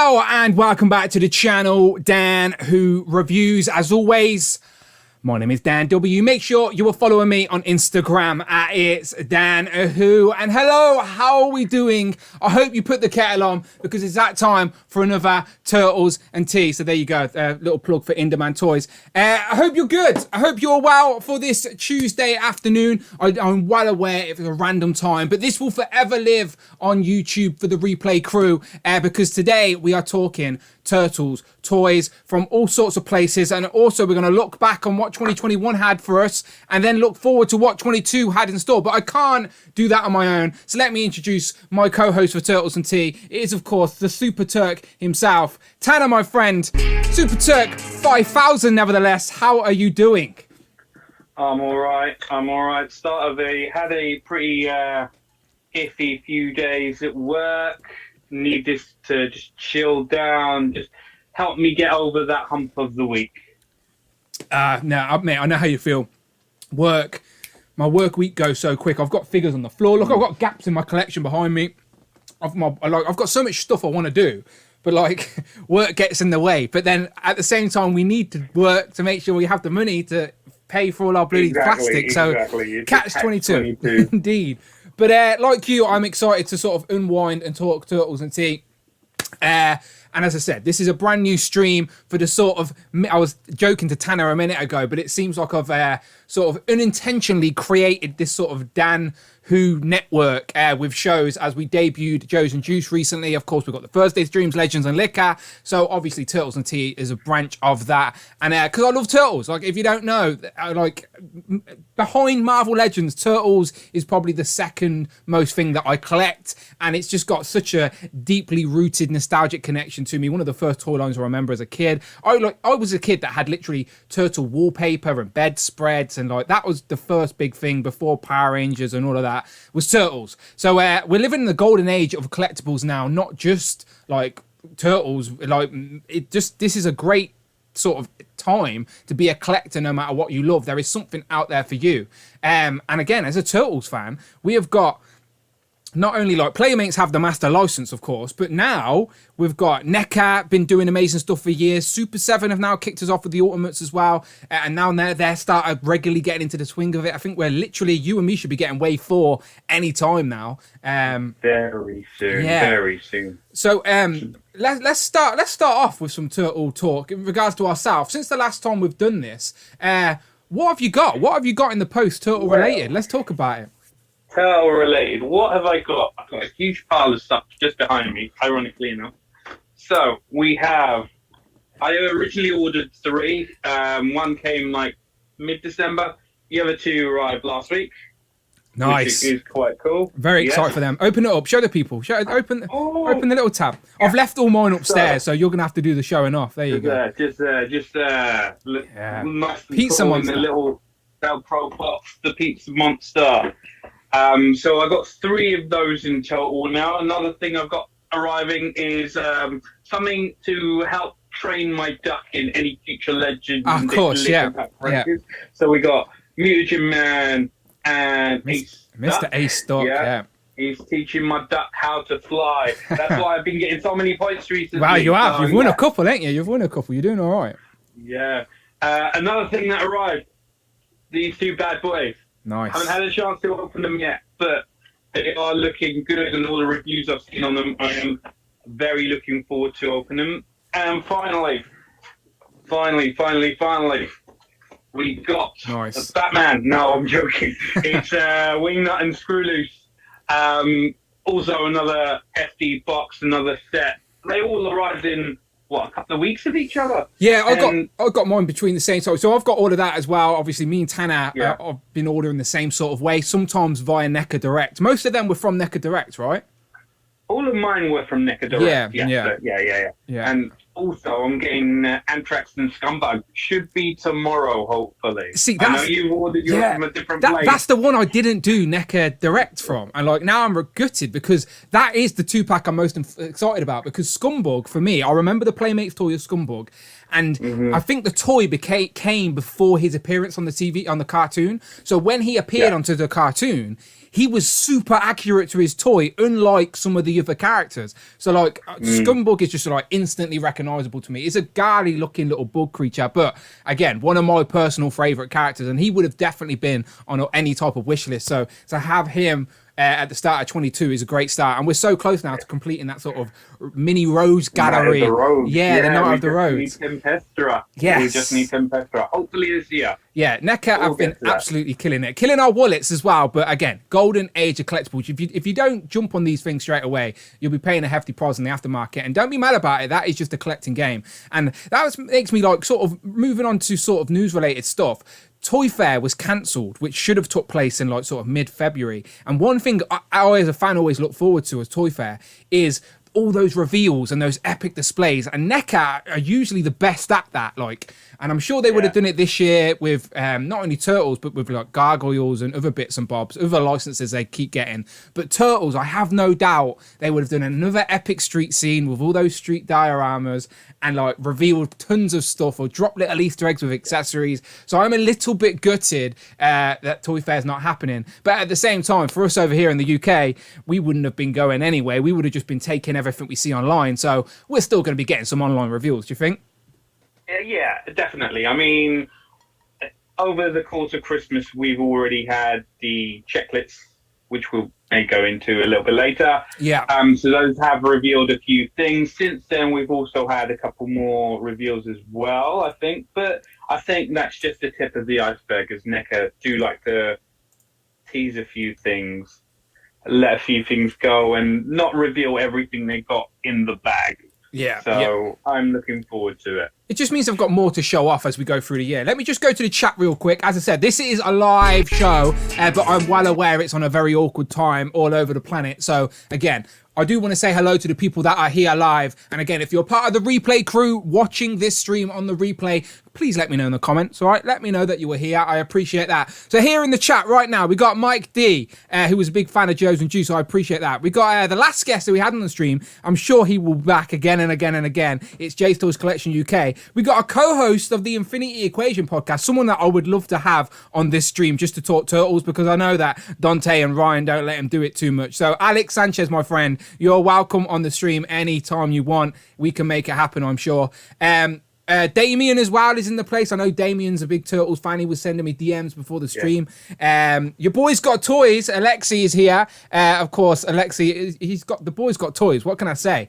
Hello and welcome back to the channel. Dan Who Reviews. As always, my name is Dan W. Make sure you are following me on Instagram at It's Dan Who. And hello, how are we doing? I hope you put the kettle on because it's that time for another Turtles and tea. So there you go, a little plug for Inderman Toys. I hope you're good. I hope you're well for this Tuesday afternoon. I'm well aware it was a random time, but this will forever live on YouTube for the replay crew because today we are talking Turtles, toys from all sorts of places, and also we're going to look back on what 2021 had for us and then look forward to what 22 had in store. But I can't do that on my own, so let me introduce my co-host for Turtles and Tea. It is, of course, the Super Turk himself, Tanner, my friend. Super Turk 5000, nevertheless. How are you doing? I'm all right. Had a pretty iffy few days at work. Need this to just chill down, just help me get over that hump of the week. No, mate, I know how you feel. My work week goes so quick. I've got figures on the floor. Look, I've got gaps in my collection behind me. I've got so much stuff I want to do, but like work gets in the way. But then at the same time, we need to work to make sure we have the money to pay for all our bloody plastic. So catch 22, indeed. But like you, I'm excited to sort of unwind and talk Turtles and tea. And as I said, this is a brand new stream for the sort of... I was joking to Tanner a minute ago, but it seems like I've sort of unintentionally created this sort of Dan Who network with shows as we debuted Joe's and Juice recently. Of course, we've got the Thursday streams, Legends and NECA. So obviously Turtles and Tea is a branch of that. And because I love Turtles, like if you don't know, like behind Marvel Legends, Turtles is probably the second most thing that I collect. And it's just got such a deeply rooted nostalgic connection to me. One of the first toy lines I remember as a kid. I was a kid that had literally Turtle wallpaper and bedspreads, and like that was the first big thing before Power Rangers and all of that was Turtles. So we're living in the golden age of collectibles now, not just like Turtles. Like this is a great sort of time to be a collector no matter what you love. There is something out there for you. And again, as a Turtles fan, we have got not only like Playmates have the master license, of course, but now we've got NECA, been doing amazing stuff for years. Super 7 have now kicked us off with the Ultimates as well. And now they're started regularly getting into the swing of it. I think we're literally, you and me should be getting Wave 4 any time now. Very soon, very soon. So let's start off with some Turtle talk in regards to ourselves. Since the last time we've done this, what have you got? What have you got in the post Turtle related? Let's talk about it. Turtle related. What have I got? I've got a huge pile of stuff just behind me, ironically enough. So we have, I originally ordered 3. One came like mid-December. The other 2 arrived last week. Nice. Which is quite cool. Very excited for them. Open it up. Show the people. Open the little tab. I've left all mine upstairs, so you're going to have to do the showing off. There you go. Pizza Monster. The little Velcro box, the Pizza Monster. So I got 3 of those in total now. Another thing I've got arriving is something to help train my duck in any future Legends. Of course, yeah. So we got Mutant Man and Mr. Ace Duck. Yeah. He's teaching my duck how to fly. That's why I've been getting so many points recently. Wow, you have. You've won a couple, ain't you? You've won a couple. You're doing all right. Yeah. Another thing that arrived, these 2 bad boys. Nice. I haven't had a chance to open them yet, but they are looking good, and all the reviews I've seen on them, I am very looking forward to opening them. And finally, we got the Batman. No, I'm joking. It's Wingnut and Screw Loose. Also another FD box, another set. They all arrived in a couple of weeks of each other. Yeah, I got mine between the same time. So I've got all of that as well. Obviously, me and Tanner have been ordering the same sort of way, sometimes via NECA Direct. Most of them were from NECA Direct, right? All of mine were from NECA Direct. Yeah. And Also, I'm getting Anthrax and Scumbag. Should be tomorrow, hopefully. See, I know you've ordered yours from a different place. That's the one I didn't do NECA Direct from. And like now I'm gutted because that is the 2-pack I'm most excited about, because Scumbag, for me, I remember the Playmates toy of Scumbag. And I think the toy came before his appearance on the TV, on the cartoon. So when he appeared onto the cartoon, he was super accurate to his toy, unlike some of the other characters. So like Scumbag is just like instantly recognizable to me. It's a garly looking little bug creature, but again, one of my personal favorite characters, and he would have definitely been on any type of wish list. So to have him at the start of 22 is a great start, and we're so close now to completing that sort of mini rose gallery. The Night of the Rose. Yes, we just need Tempestra. Hopefully this year. Yeah, NECA have been absolutely killing it, killing our wallets as well. But again, golden age of collectibles. If you don't jump on these things straight away, you'll be paying a hefty price in the aftermarket. And don't be mad about it. That is just a collecting game, and makes me like sort of moving on to sort of news related stuff. Toy Fair was cancelled, which should have took place in like sort of mid-February. And one thing I as a fan always look forward to as Toy Fair is all those reveals and those epic displays, and NECA are usually the best at that. Like, and I'm sure they would have done it this year with not only Turtles, but with like Gargoyles and other bits and bobs, other licenses they keep getting. But Turtles, I have no doubt they would have done another epic street scene with all those street dioramas and like revealed tons of stuff or dropped little Easter eggs with accessories. So I'm a little bit gutted that Toy Fair's not happening. But at the same time, for us over here in the UK, we wouldn't have been going anyway. We would have just been taking everything we see online. So we're still going to be getting some online reveals, do you think? Yeah, definitely. I mean, over the course of Christmas, we've already had the checklists, which we may go into a little bit later. Yeah. So those have revealed a few things. Since then, we've also had a couple more reveals as well, I think. But I think that's just the tip of the iceberg, as NECA do like to tease a few things, let a few things go, and not reveal everything they got in the bag. Yeah. So I'm looking forward to it. It just means I've got more to show off as we go through the year. Let me just go to the chat real quick. As I said, this is a live show, but I'm well aware it's on a very awkward time all over the planet. So again, I do want to say hello to the people that are here live. And again, if you're part of the replay crew watching this stream on the replay, please let me know in the comments, all right? Let me know that you were here. I appreciate that. So here in the chat right now, we got Mike D, who was a big fan of Joe's and Juice, so I appreciate that. We got the last guest that we had on the stream. I'm sure he will be back again and again and again. It's Jay's Toys Collection UK. We got a co-host of the Infinity Equation podcast, someone that I would love to have on this stream just to talk Turtles, because I know that Dante and Ryan don't let him do it too much. So Alex Sanchez, my friend, you're welcome on the stream anytime you want. We can make it happen, I'm sure. Damien as well is in the place. I know Damien's a big Turtles fan. He was sending me DMs before the stream. Your boy's got toys. Alexi is here. Of course, Alexi, the boy's got toys. What can I say?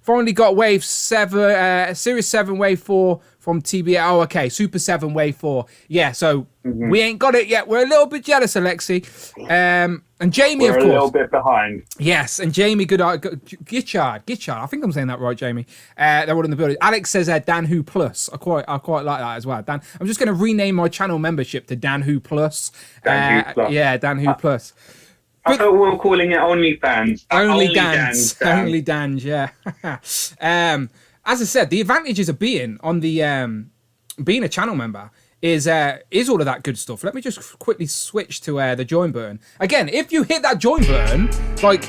Finally got Wave 7, Series 7 Wave 4 from TBA. Oh, okay. Super 7 Wave 4. Yeah, so we ain't got it yet. We're a little bit jealous, Alexi. And Jamie, of course. We're a little bit behind. Yes, and Jamie Gitchard. I think I'm saying that right, Jamie. They're all in the building. Alex says Dan Who Plus. I quite like that as well. Dan, I'm just going to rename my channel membership to Dan Who Plus. Dan Who Plus. Yeah, Dan Who Plus. I thought we were calling it OnlyFans. Only Dans, yeah. As I said, the advantages of being on the being a channel member is all of that good stuff. Let me just quickly switch to the join button. Again, if you hit that join button, like,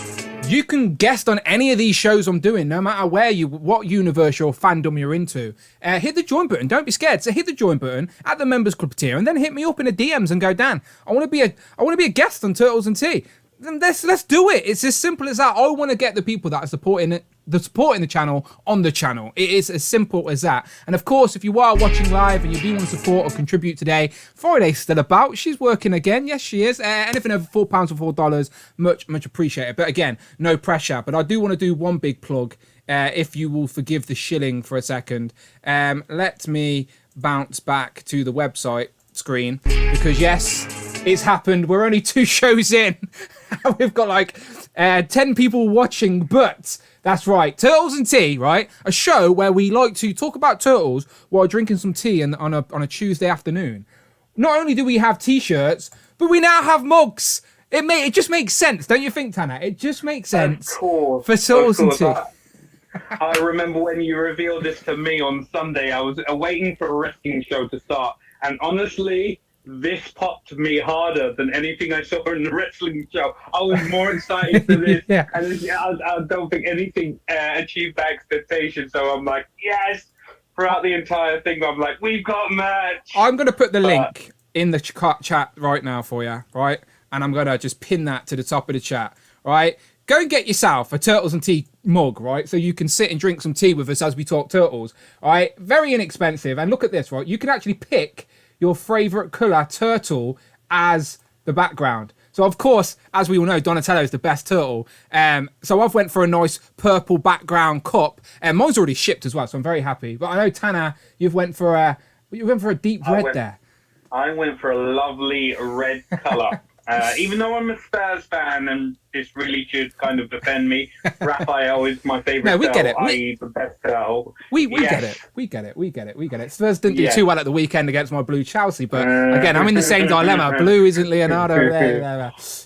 you can guest on any of these shows I'm doing, no matter what universe or fandom you're into. Hit the join button. Don't be scared. So hit the join button at the members club tier, and then hit me up in the DMs and go, Dan, I want to be a guest on Turtles and Tea. Then let's do it. It's as simple as that. I want to get the people that are supporting the channel on the channel. It is as simple as that. And of course, if you are watching live and you do want to support or contribute today, Friday's still about. She's working again. Yes, she is. Anything over £4 or $4, much appreciated. But again, no pressure. But I do want to do one big plug. If you will forgive the shilling for a second, let me bounce back to the website screen, because yes, it's happened. We're only 2 shows in. We've got like 10 people watching, but that's right. Turtles and Tea, right? A show where we like to talk about turtles while drinking some tea on a Tuesday afternoon. Not only do we have t-shirts, but we now have mugs. It just makes sense, don't you think, Tanner? It just makes sense for Turtles and Tea. I remember when you revealed this to me on Sunday, I was waiting for a wrestling show to start. And honestly, this popped me harder than anything I saw in the wrestling show. I was more excited for this. Yeah. And I don't think anything achieved that expectation. So I'm like, yes. Throughout the entire thing, I'm like, we've got merch. I'm going to put the link in the chat right now for you, right? And I'm going to just pin that to the top of the chat, right? Go and get yourself a Turtles and Tea mug, right? So you can sit and drink some tea with us as we talk Turtles, all right? Very inexpensive. And look at this, right? You can actually pick your favourite colour turtle as the background. So, of course, as we all know, Donatello is the best turtle. So I've went for a nice purple background cup. And mine's already shipped as well, so I'm very happy. But I know, Tanner, you went for a deep red there. I went for a lovely red colour. Even though I'm a Spurs fan and this really should kind of defend me, Raphael is my favourite. No, we get it. The best turtle. We get it. We get it. Spurs didn't do too well at the weekend against my blue Chelsea, but again, I'm in the same dilemma. Blue isn't Leonardo.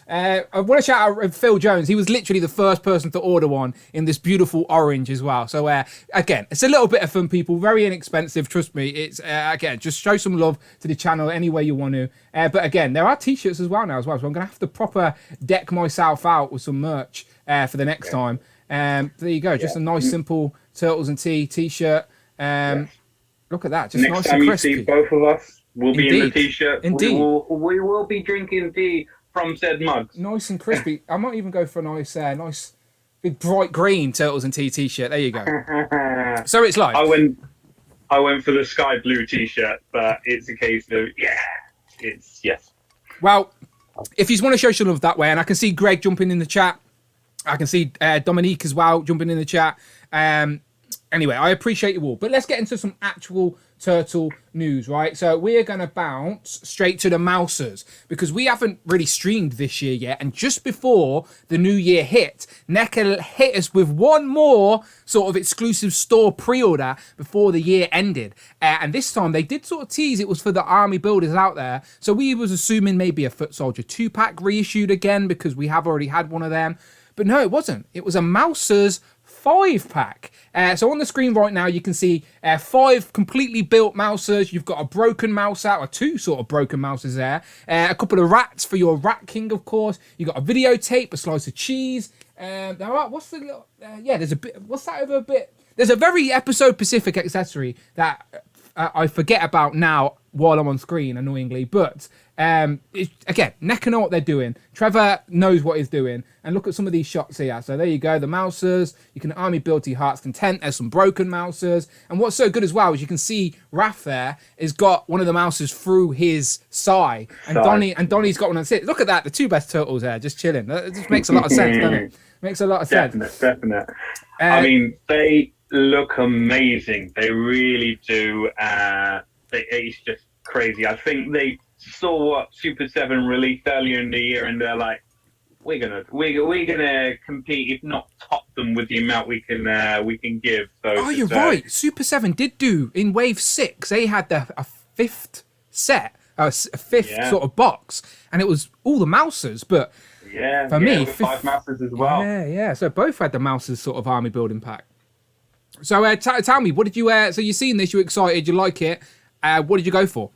I want to shout out Phil Jones. He was literally the first person to order one in this beautiful orange as well. So again, it's a little bit of fun, people. Very inexpensive. Trust me. It's again, just show some love to the channel any way you want to. But again, there are t-shirts as well now so I'm going to have to proper deck myself out with some merch for the next time. There you go. Just a nice, simple Turtles and Tea t-shirt. Look at that. Just next nice time and you crispy. see both of us, we'll be in the t-shirt. Indeed. We will be drinking tea from said mugs. Nice and crispy. I might even go for a nice big bright green Turtles and Tea t-shirt. There you go. So it's like I went for the sky blue t-shirt, but it's a case of yes. Well, if you want to show some love that way, and I can see Greg jumping in the chat, I can see Dominique as well jumping in the chat. Anyway, I appreciate you all. But let's get into some actual turtle news, right? So we're going to bounce straight to the Mousers because we haven't really streamed this year yet. And just before the new year hit, NECA hit us with one more sort of exclusive store pre-order before the year ended. And this time they did sort of tease it was for the army builders out there. So we was assuming maybe a Foot Soldier 2-pack reissued again because we have already had one of them. But no, it wasn't. It was a Mousers 5-pack. So on the screen right now, you can see 5 completely built Mousers. You've got a broken mouse out, or 2 sort of broken Mousers there. A couple of rats for your Rat King, of course. You've got a videotape, a slice of cheese. What's the little... there's a bit... What's that over a bit? There's a very episode-specific accessory that I forget about now while I'm on screen, annoyingly. But, again, NECA know what they're doing. Trevor knows what he's doing. And look at some of these shots here. So there you go, the Mousers. You can army build to your heart's content. There's some broken Mousers. And what's so good as well is you can see Raph there has got one of the Mousers through his sigh. And Donnie's got one on sit. Look at that, the 2 best turtles there, just chilling. It just makes a lot of sense, doesn't it? Makes a lot of sense. Definite. I mean, they look amazing. They really do. It's just crazy. I think they saw what Super 7 released earlier in the year, and they're like, we're gonna compete, if not top them, with the amount we can give. So you're right. Super 7 did do in Wave 6. They had a 5th set, a 5th sort of box, and it was all the Mousers. But for me, 5 Mousers as well. Yeah. So both had the Mousers sort of army building pack. So tell me, what did you? So you've seen this, you're excited, you like it. What did you go for?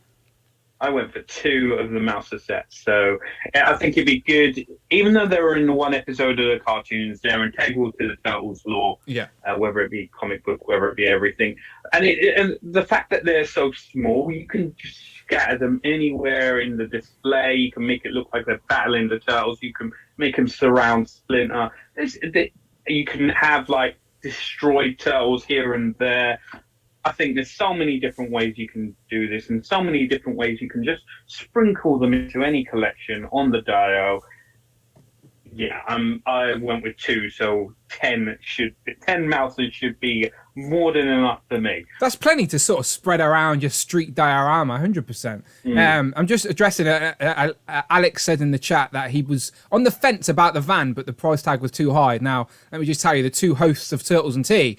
I went for 2 of the Mouser sets, so I think it'd be good. Even though they were in one episode of the cartoons, they're integral to the Turtles lore. Yeah. Whether it be comic book, whether it be everything, and the fact that they're so small, you can just scatter them anywhere in the display. You can make it look like they're battling the Turtles. You can make them surround Splinter. You can have like destroyed Turtles here and there. I think there's so many different ways you can do this, and so many different ways you can just sprinkle them into any collection on the dial. Yeah, I went with 2, so 10 Mousers should be more than enough for me. That's plenty to sort of spread around your street diorama, 100%. I'm just addressing Alex said in the chat that he was on the fence about the van, but the price tag was too high. Now, let me just tell you, the 2 hosts of Turtles and Tea,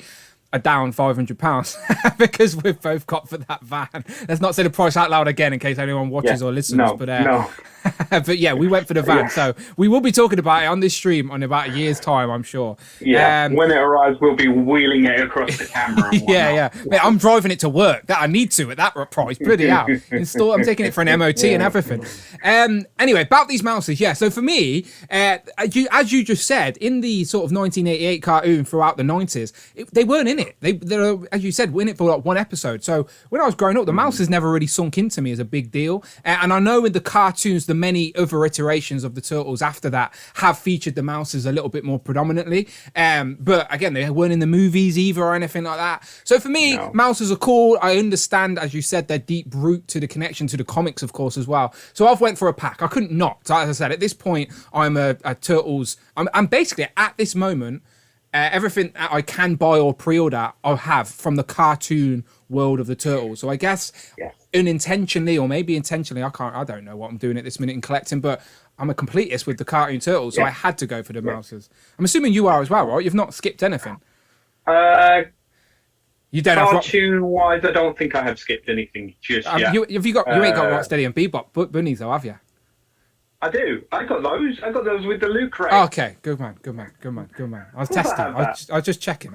are down £500 because we've both got for that van. Let's not say the price out loud again in case anyone watches or listens. No, but no. but yeah, we went for the van. So we will be talking about it on this stream in about a year's time, I'm sure. Yeah, when it arrives, we'll be wheeling it across the camera. And yeah. Mate, I'm driving it to work. That I need to at that price. Bloody hell. I'm taking it for an MOT and everything. Anyway, about these mouses, yeah. So for me, as you just said, in the sort of 1988 cartoon throughout the 90s, they weren't in it. They're, as you said, were in it for like one episode. So when I was growing up, the mouses never really sunk into me as a big deal. And I know in the cartoons, the many other iterations of the Turtles after that have featured the mouses a little bit more predominantly. But again, they weren't in the movies either or anything like that. So for me, mouses are cool. I understand, as you said, their deep root to the connection to the comics, of course, as well. So I've went for a pack. I couldn't not. So as I said, at this point, I'm a Turtles. I'm basically at this moment, everything that I can buy or pre-order, I'll have from the cartoon world of the Turtles. So I guess unintentionally, or maybe intentionally, I don't know what I'm doing at this minute in collecting, but I'm a completist with the cartoon Turtles, so I had to go for the mouses. I'm assuming you are as well, right? You've not skipped anything. You don't have cartoon-wise. I don't think I have skipped anything just yet. You ain't got Rocksteady and Bebop bunnies though, have you? I do. I got those. I got those with the loot crate. Oh, okay, good man. I was testing. I was just checking.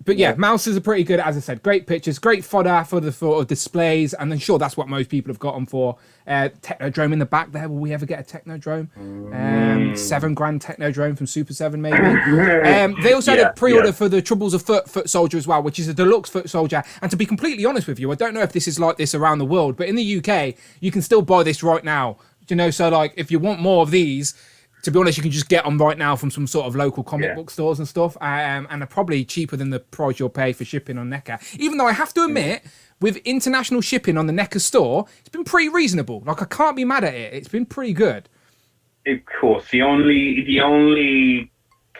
But yeah, mouses are pretty good, as I said. Great pictures, great fodder for the sort of displays, and then sure, that's what most people have got them for. Technodrome in the back there. Will we ever get a Technodrome? $7,000 Technodrome from Super 7, maybe. They also had a pre-order for the Troubles of Foot Soldier as well, which is a deluxe Foot Soldier. And to be completely honest with you, I don't know if this is like this around the world, but in the UK, you can still buy this right now. You know, so like if you want more of these, to be honest, you can just get them right now from some sort of local comic book stores and stuff, and are probably cheaper than the price you'll pay for shipping on NECA. Even though I have to admit, with international shipping on the NECA store, it's been pretty reasonable. Like, I can't be mad at it. It's been pretty good. Of course. The only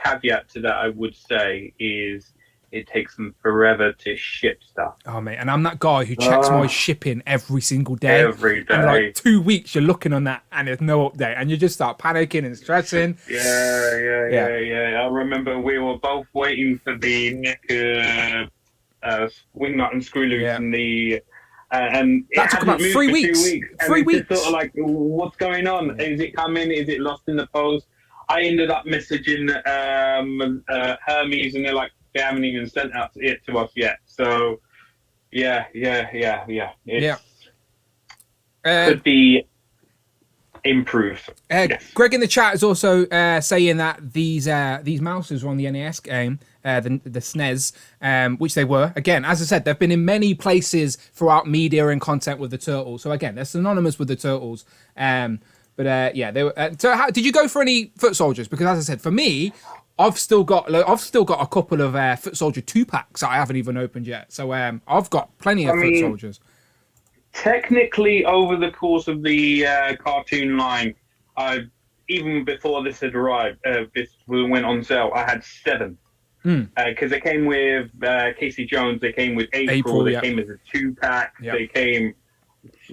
caveat to that I would say is it takes them forever to ship stuff. Oh, mate, and I'm that guy who checks my shipping every single day. Every day. And like 2 weeks, you're looking on that and there's no update, and you just start panicking and stressing. Yeah. I remember we were both waiting for the NECA wingnut and screw loose and the and that took about 3 weeks. 3 weeks. Sort of like, what's going on? Is it coming? Is it lost in the post? I ended up messaging Hermes, and they're like, they haven't even sent it to us yet. So, yeah. Could be improved. Greg in the chat is also saying that these mouses were on the NES game, the SNES, which they were. Again, as I said, they've been in many places throughout media and content with the Turtles. So again, they're synonymous with the Turtles. But they were. So, did you go for any Foot Soldiers? Because as I said, for me, I've still got a couple of Foot Soldier 2-packs that I haven't even opened yet. So I've got plenty of Foot Soldiers. Technically, over the course of the cartoon line, even before this had arrived, this went on sale, I had 7. Because they came with Casey Jones, they came with April, they came as a 2-pack, they came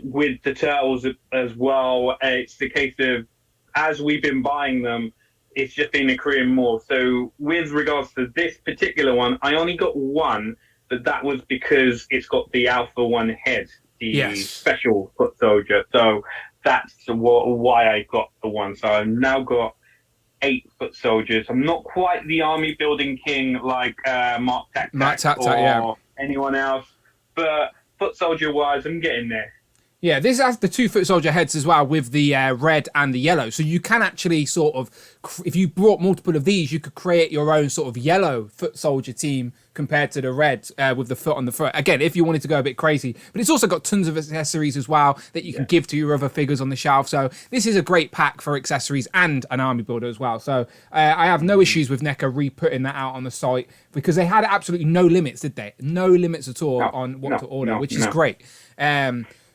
with the Turtles as well. It's the case of, as we've been buying them, it's just been accruing more. So with regards to this particular one, I only got one, but that was because it's got the Alpha 1 head, the special Foot Soldier. So that's why I got the one. So I've now got 8 Foot Soldiers. I'm not quite the army building king like Mark Tack or anyone else, but Foot Soldier wise, I'm getting there. Yeah, this has the 2 Foot Soldier heads as well with the red and the yellow. So you can actually sort of, if you brought multiple of these, you could create your own sort of yellow Foot Soldier team compared to the red with the foot on the front. Again, if you wanted to go a bit crazy. But it's also got tons of accessories as well that you can give to your other figures on the shelf. So this is a great pack for accessories and an army builder as well. So I have no issues with NECA re-putting that out on the site because they had absolutely no limits, did they? No limits at all on what to order, which is great.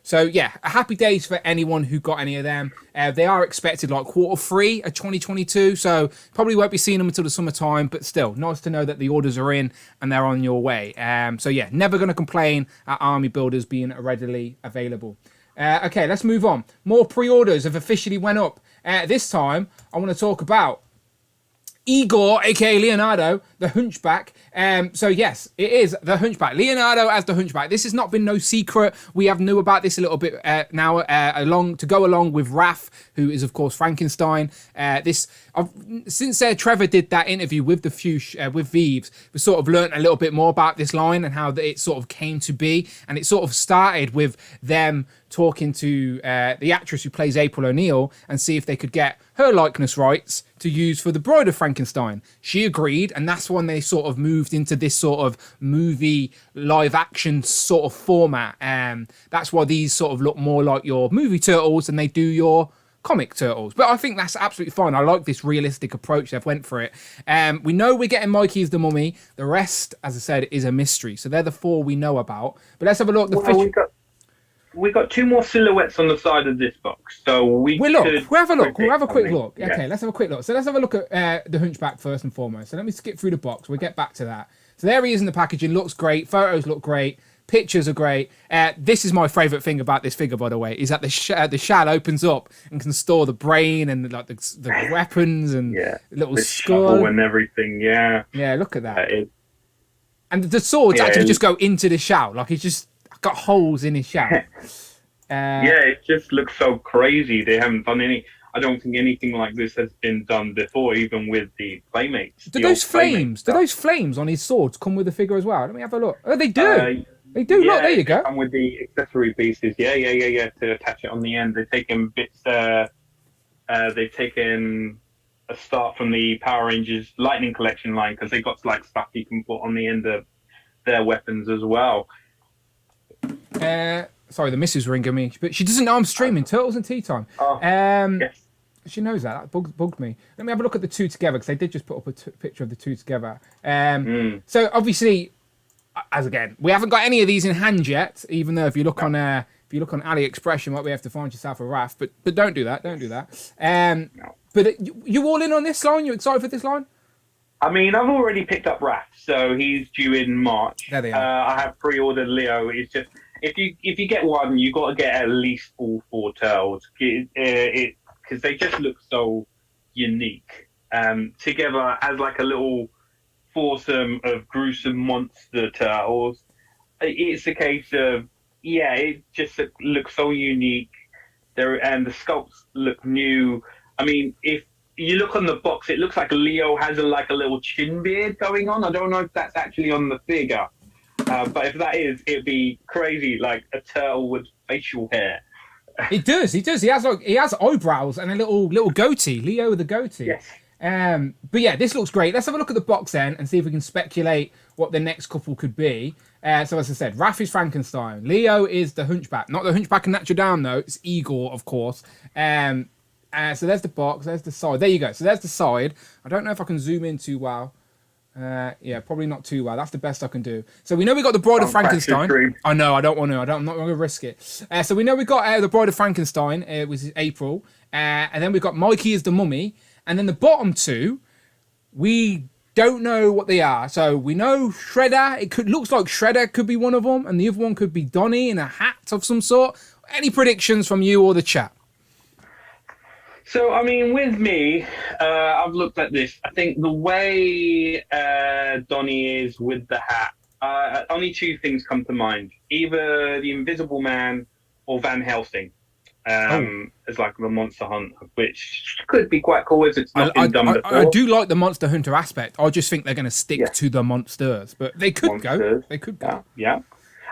So yeah, happy days for anyone who got any of them. They are expected like Q3 of 2022, so probably won't be seeing them until the summertime, but still, nice to know that the orders are in and they're on your way. So yeah, never going to complain at Army Builders being readily available. Okay, let's move on. More pre-orders have officially went up. This time, I want to talk about Igor, aka Leonardo, the hunchback. So yes, it is the hunchback. Leonardo as the hunchback. This has not been no secret. We have knew about this a little bit now, to go along with Raph, who is of course Frankenstein. Since Trevor did that interview with the with Vives, we sort of learnt a little bit more about this line and how it sort of came to be, and it sort of started with them talking to the actress who plays April O'Neil and see if they could get her likeness rights to use for the Bride of Frankenstein. She agreed, and that's when they sort of moved into this sort of movie live action sort of format. That's why these sort of look more like your movie Turtles than they do your comic Turtles. But I think that's absolutely fine. I like this realistic approach they've went for it. We know we're getting Mikey as the Mummy. The rest, as I said, is a mystery. So they're the 4 we know about. But let's have a look. We got 2 more silhouettes on the side of this box, so we'll have a look. We'll have a quick look. Yeah. Okay, let's have a quick look. So let's have a look at the hunchback first and foremost. So let me skip through the box. We'll get back to that. So there he is in the packaging. Looks great. Photos look great. Pictures are great. This is my favourite thing about this figure, by the way, is that the shell opens up and can store the brain and like the weapons and little the skull and everything. Yeah. Yeah, look at that. And the swords actually just go into the shell. Like it's just got holes in his shell. It just looks so crazy. They haven't done I don't think anything like this has been done before, even with the Playmates. Do those flames on his swords come with the figure as well? Let me have a look. Oh, they do. They do. Look, there you go. Come with the accessory pieces. Yeah. To attach it on the end. They've taken bits. They've taken a start from the Power Rangers Lightning Collection line because they got like stuff you can put on the end of their weapons as well. Sorry, the missus ringing me, but she doesn't know I'm streaming Turtles and Tea Time. Yes. She knows that. That bugged me. Let me have a look at the 2 together because they did just put up a picture of the 2 together. So obviously, as again, we haven't got any of these in hand yet. Even though if you look on AliExpress, you might be able to find yourself a RAF. But don't do that. Don't do that. But you all in on this line? You excited for this line? I mean, I've already picked up Raph, so he's due in March. There they are. I have pre-ordered Leo. It's just if you get one, you got to get at least all 4 Turtles because they just look so unique together as like a little foursome of gruesome monster Turtles. It's a case of it just looks so unique. And the sculpts look new. I mean, if you look on the box, it looks like Leo has a little chin beard going on. I don't know if that's actually on the figure, but if that is, it'd be crazy, like a turtle with facial hair. He does. He has eyebrows and a little goatee. Leo with a goatee. Yes. But yeah, this looks great. Let's have a look at the box then and see if we can speculate what the next couple could be. So as I said, Raph is Frankenstein. Leo is the hunchback. Not the hunchback in Natural Down though. It's Igor, of course. So there's the box, there's the side. There you go. So there's the side. I don't know if I can zoom in too well. Probably not too well. That's the best I can do. So we know we got the Bride of Frankenstein. I know, I don't want to. I'm not going to risk it. So we know we got the Bride of Frankenstein, which is April. And then we've got Mikey as the Mummy. And then the bottom 2, we don't know what they are. So we know Shredder. Looks like Shredder could be one of them. And the other one could be Donnie in a hat of some sort. Any predictions from you or the chat? So, I mean, with me, I've looked at this. I think the way Donnie is with the hat, only 2 things come to mind. Either the Invisible Man or Van Helsing as like the Monster Hunter, which could be quite cool as it's not been done before. I do like the Monster Hunter aspect. I just think they're going to stick to the monsters. But they could go. They could go. Yeah.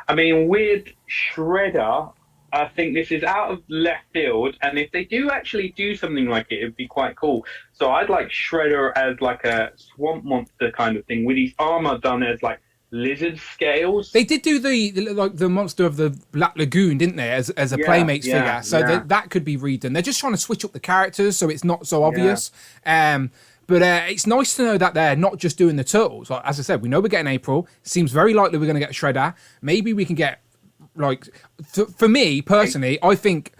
I mean, with Shredder, I think this is out of left field, and if they do actually do something like it, it'd be quite cool. So I'd like Shredder as like a swamp monster kind of thing, with his armor done as like lizard scales. They did do the monster of the Black Lagoon, didn't they, as a Playmates figure? So that could be redone. They're just trying to switch up the characters so it's not so obvious. But it's nice to know that they're not just doing the Turtles. Like, as I said, we know we're getting April. Seems very likely we're going to get Shredder. Maybe we can get for me personally, I think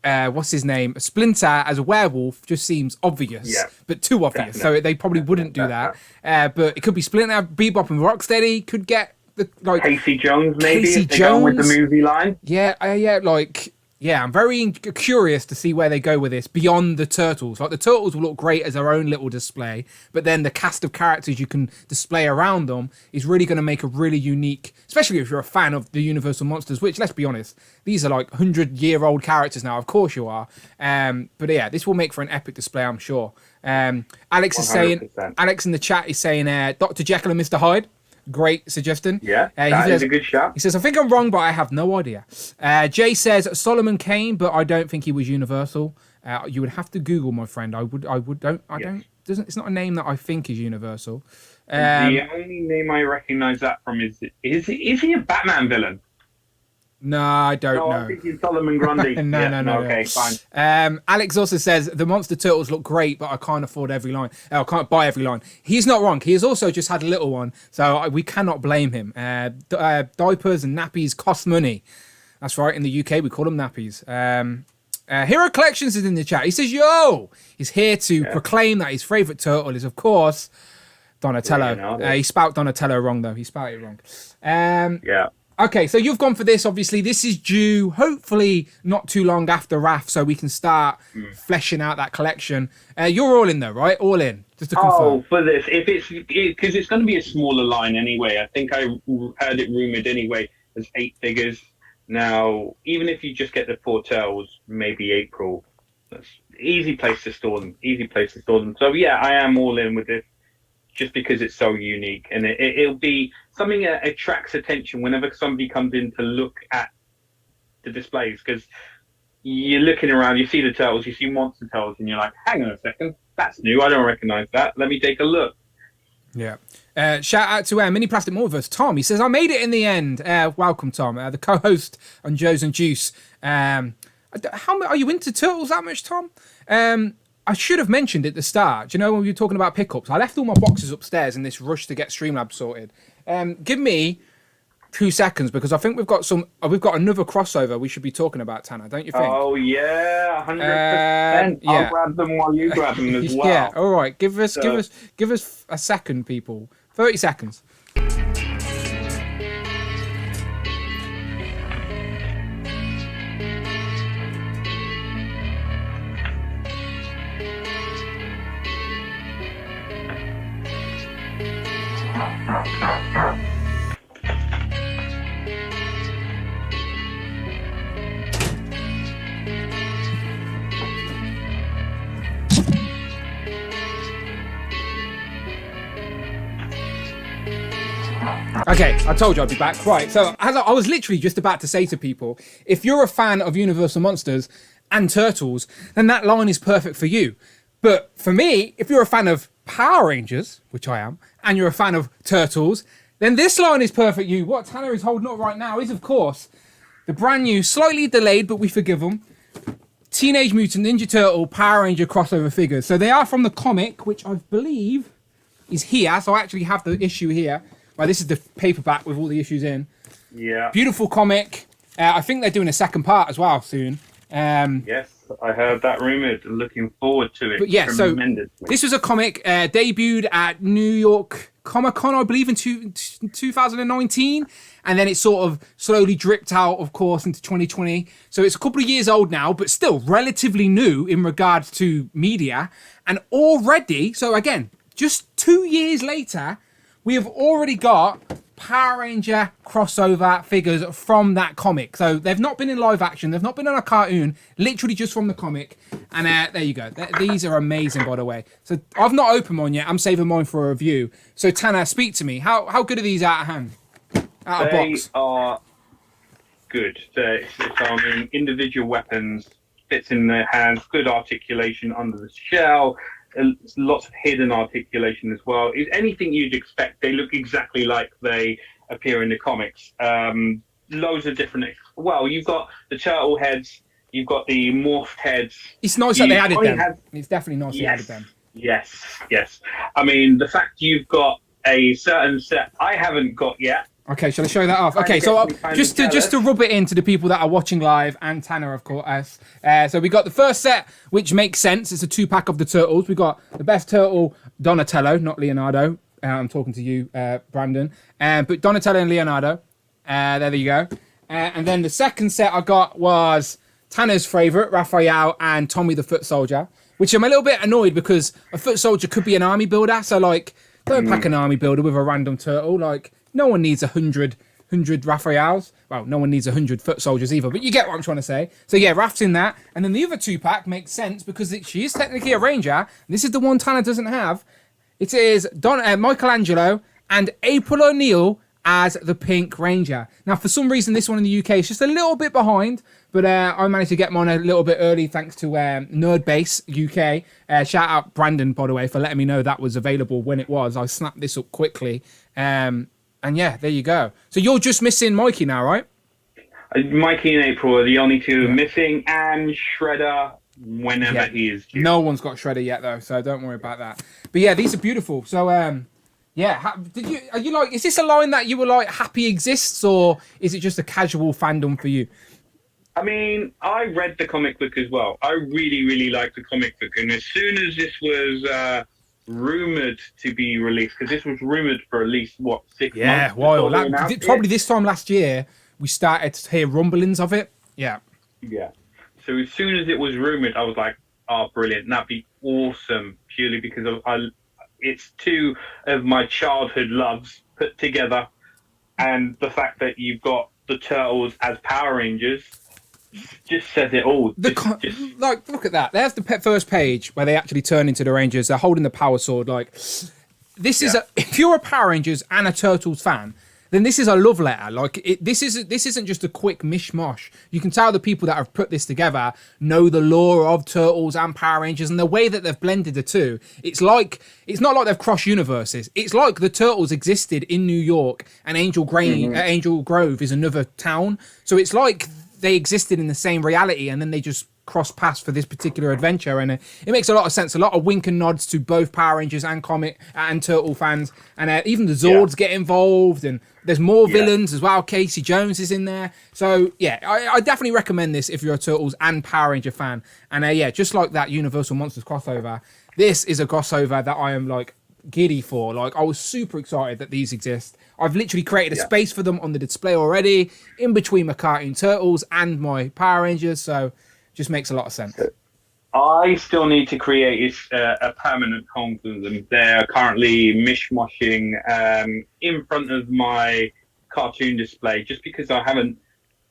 what's his name, Splinter as a werewolf just seems obvious, but too obvious. Definitely. So they probably wouldn't do that. But it could be Splinter, Bebop, and Rocksteady. Could get the Casey Jones maybe. Casey if they go with the movie line. Yeah. Yeah, I'm very curious to see where they go with this beyond the turtles. Like the turtles will look great as their own little display, but then the cast of characters you can display around them is really going to make a really unique, especially if you're a fan of the Universal Monsters, which, let's be honest, these are like 100-year-old characters now. Of course you are. But yeah, this will make for an epic display, I'm sure. Alex is 100%. saying, Alex in the chat is saying Dr. Jekyll and Mr. Hyde. Great suggestion. Yeah, that is a good shout. He says, I think I'm wrong, but I have no idea. Jay says Solomon Kane, but I don't think he was Universal. You would have to Google, my friend. It's not a name that I think is Universal. The only name I recognize that from is he a Batman villain? No, I don't know. I think he's Solomon Grundy. No. Okay, fine. Alex also says the Monster Turtles look great, but I can't afford every line. I can't buy every line. He's not wrong. He has also just had a little one, so we cannot blame him. Diapers and nappies cost money. That's right. In the UK, we call them nappies. Hero Collections is in the chat. He says, "Yo!" He's here to proclaim that his favourite turtle is, of course, Donatello. He spelt Donatello wrong, though. He spelt it wrong. Yeah. Okay, so you've gone for this. Obviously, this is due, hopefully, not too long after RAF, so we can start fleshing out that collection. You're all in, though, right? All in, just to confirm. Oh, for this, because it's going to be a smaller line anyway. I think I heard it rumored anyway as 8 figures. Now, even if you just get the 4 tails, maybe April, that's easy place to store them. So yeah, I am all in with this. Just because it's so unique, and it'll be something that attracts attention whenever somebody comes in to look at the displays, because you're looking around, you see the turtles, you see Monster Turtles, and you're like, hang on a second, that's new, I don't recognize that, let me take a look. Yeah. Shout out to Mini Plastic Multiverse, Tom. He says, I made it in the end. Welcome, Tom, the co-host on Joe's and Juice. How are you into turtles that much, Tom? I should have mentioned at the start, do you know, when we were talking about pickups, I left all my boxes upstairs in this rush to get Streamlabs sorted. Give me 2 seconds, because I think we've got another crossover we should be talking about, Tanner, don't you think? Oh, yeah, 100%. Yeah. I'll grab them while you grab them as well. Yeah, all right. Give us a second, people. 30 seconds. Okay, I told you I'd be back. Right, so as I was literally just about to say to people, if you're a fan of Universal Monsters and Turtles, then that line is perfect for you. But for me, if you're a fan of Power Rangers, which I am, and you're a fan of Turtles, then this line is perfect for you. What Tanner is holding up right now is, of course, the brand new, slightly delayed, but we forgive them, Teenage Mutant Ninja Turtle Power Ranger crossover figures. So they are from the comic, which I believe is here. So I actually have the issue here. Well, this is the paperback with all the issues in. Yeah. Beautiful comic. I think they're doing a second part as well soon. Yes, I heard that rumored. Looking forward to it. But yeah, so this was a comic debuted at New York Comic Con, I believe, in 2019. And then it sort of slowly dripped out, of course, into 2020. So it's a couple of years old now, but still relatively new in regards to media. And already, so again, just 2 years later, we have already got Power Ranger crossover figures from that comic. So they've not been in live action. They've not been in a cartoon. Literally just from the comic. And there you go. These are amazing, by the way. So I've not opened one yet. I'm saving mine for a review. So Tanner, speak to me. How good are these out of hand? Out of box? They are good. I mean, individual weapons, fits in their hands, good articulation under the shell. Lots of hidden articulation as well. Is anything you'd expect. They look exactly like they appear in the comics. Loads of different. Well, you've got the turtle heads. You've got the morphed heads. It's nice that they added them. It's definitely nice they added them. Yes. I mean, the fact you've got a certain set I haven't got yet. Okay, shall I show that off? Okay, so just to rub it into the people that are watching live, and Tanner, of course. So we got the first set, which makes sense. It's a 2-pack of the Turtles. We got the best turtle, Donatello, not Leonardo. I'm talking to you, Brandon. But Donatello and Leonardo. There you go. And then the second set I got was Tanner's favourite, Raphael and Tommy the Foot Soldier, which I'm a little bit annoyed because a foot soldier could be an army builder. So, like, don't pack an army builder with a random turtle. Like, no one needs 100 Raphaels. Well, no one needs 100 foot soldiers either, but you get what I'm trying to say. So, yeah, Raph's in that. And then the other 2-pack makes sense because she is technically a ranger. This is the one Tanner doesn't have. It is Michelangelo and April O'Neil as the Pink Ranger. Now, for some reason, this one in the UK is just a little bit behind, but I managed to get mine a little bit early thanks to Nerdbase UK. Shout out Brandon, by the way, for letting me know that was available when it was. I snapped this up quickly. And yeah, there you go. So you're just missing Mikey now, right? Mikey and April are the only two missing, and Shredder whenever he is due. No one's got Shredder yet, though, so don't worry about that. But yeah, these are beautiful. So, yeah, are you like, is this a line that you were like happy exists, or is it just a casual fandom for you? I mean, I read the comic book as well. I really, really liked the comic book. And as soon as this was rumored to be released, because this was rumored for at least, 6 months? Yeah, while probably this time last year, we started to hear rumblings of it. Yeah. Yeah. So as soon as it was rumored, I was like, oh, brilliant. That'd be awesome, purely because it's two of my childhood loves put together. And the fact that you've got the Turtles as Power Rangers just says it all. Like, look at that. There's the first page where they actually turn into the Rangers. They're holding the power sword. Like, this is if you're a Power Rangers and a Turtles fan, then this is a love letter. Like, this isn't just a quick mishmash. You can tell the people that have put this together know the lore of Turtles and Power Rangers, and the way that they've blended the two. It's not like they've crossed universes. It's like the Turtles existed in New York, and Angel Grove is another town. So it's like they existed in the same reality, and then they just cross paths for this particular adventure, and it makes a lot of sense. A lot of wink and nods to both Power Rangers and comic and Turtle fans, and even the Zords get involved, and there's more villains as well. Casey Jones is in there, so yeah, I definitely recommend this if you're a Turtles and Power Ranger fan. And yeah, just like that Universal Monsters crossover, this is a crossover that I am like giddy for. Like, I was super excited that these exist. I've literally created a space for them on the display already, in between my cartoon Turtles and my Power Rangers, so just makes a lot of sense. I still need to create a permanent home for them. They're currently mishmashing in front of my cartoon display, just because I haven't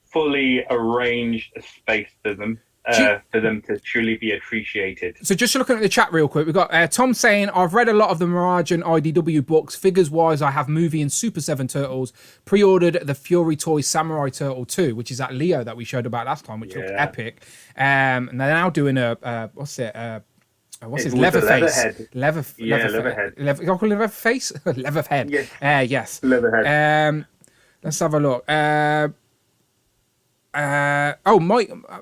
fully arranged a space for them. For them to truly be appreciated. So just looking at the chat real quick, we've got Tom saying, I've read a lot of the Mirage and IDW books. Figures-wise, I have Movie and Super 7 Turtles. Pre-ordered the Fury Toys Samurai Turtle 2, which is that Leo that we showed about last time, which looked epic. And they're now doing what's his Leatherface? Leatherhead. Can I call it Leatherface? Leatherhead. Yes. Yes. Leatherhead. Let's have a look.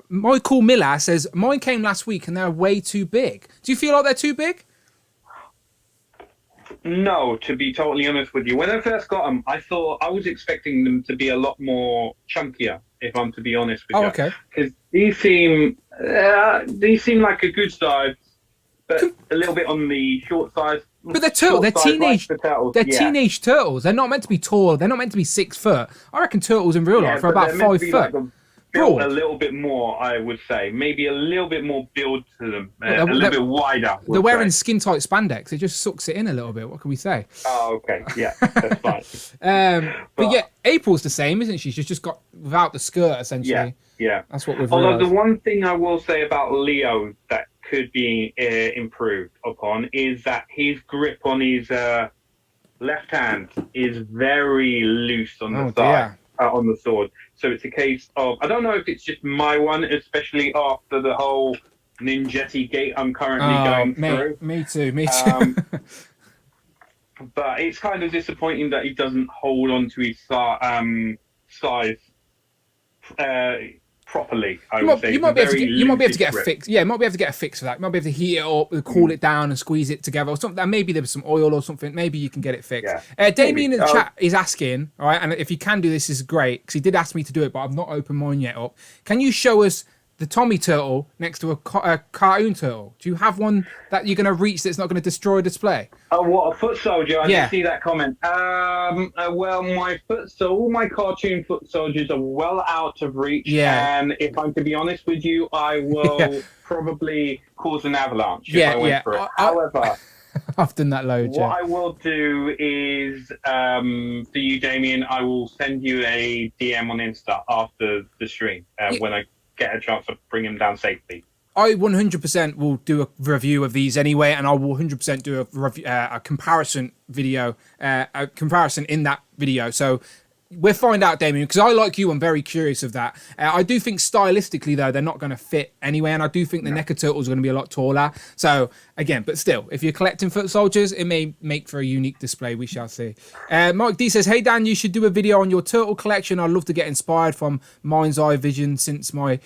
Michael Miller says, mine came last week and they're way too big. Do you feel like they're too big? No, to be totally honest with you. When I first got them, I was expecting them to be a lot more chunkier, if I'm to be honest with you. Oh, okay. Because these seem like a good size, but a little bit on the short size. But they're turtles. They're teenage. They're teenage turtles. They're not meant to be tall. They're not meant to be 6 foot. I reckon turtles in real life are about 5 foot. Built a little bit more, I would say. Maybe a little bit more build to them. A little bit wider. They're wearing skin tight spandex. It just sucks it in a little bit. What can we say? Oh, okay. Yeah, that's fine. But yeah, April's the same, isn't she? She's just got without the skirt, essentially. Yeah. That's what we've Although realized. the one thing I will say about Leo that could be improved upon is that his grip on his left hand is very loose on the side, on the sword. So it's a case of, I don't know if it's just my one, especially after the whole Ninjetti gate I'm currently going through. Me too. But it's kind of disappointing that he doesn't hold on to his size properly. You might be able to get a fix. Yeah, you might be able to get a fix for that. You might be able to heat it up, cool it down, and squeeze it together or something. Maybe there's some oil or something. Maybe you can get it fixed. Yeah. Damien in the chat is asking, all right, and if you can do this, is great, because he did ask me to do it, but I've not opened mine yet up. Can you show us the Tommy turtle next to a cartoon turtle? Do you have one that you're going to reach that's not going to destroy a display? Oh, what, a foot soldier? I Yeah. didn't see that comment. Well, all my cartoon foot soldiers are well out of reach. Yeah. And if I'm to be honest with you, I will probably cause an avalanche if I went for it. However, I've done that loads. What I will do is, for you, Damien, I will send you a DM on Insta after the stream when I get a chance to bring him down safely. I 100% will do a review of these anyway, and I will 100% do a comparison video, a comparison in that video. So we'll find out, Damien, because I, like you, I'm very curious of that. I do think stylistically, though, they're not going to fit anyway, and I do think the NECA Turtles are going to be a lot taller. So, again, but still, if you're collecting foot soldiers, it may make for a unique display. We shall see. Mike D says, hey, Dan, you should do a video on your turtle collection. I'd love to get inspired from Mind's Eye Vision since my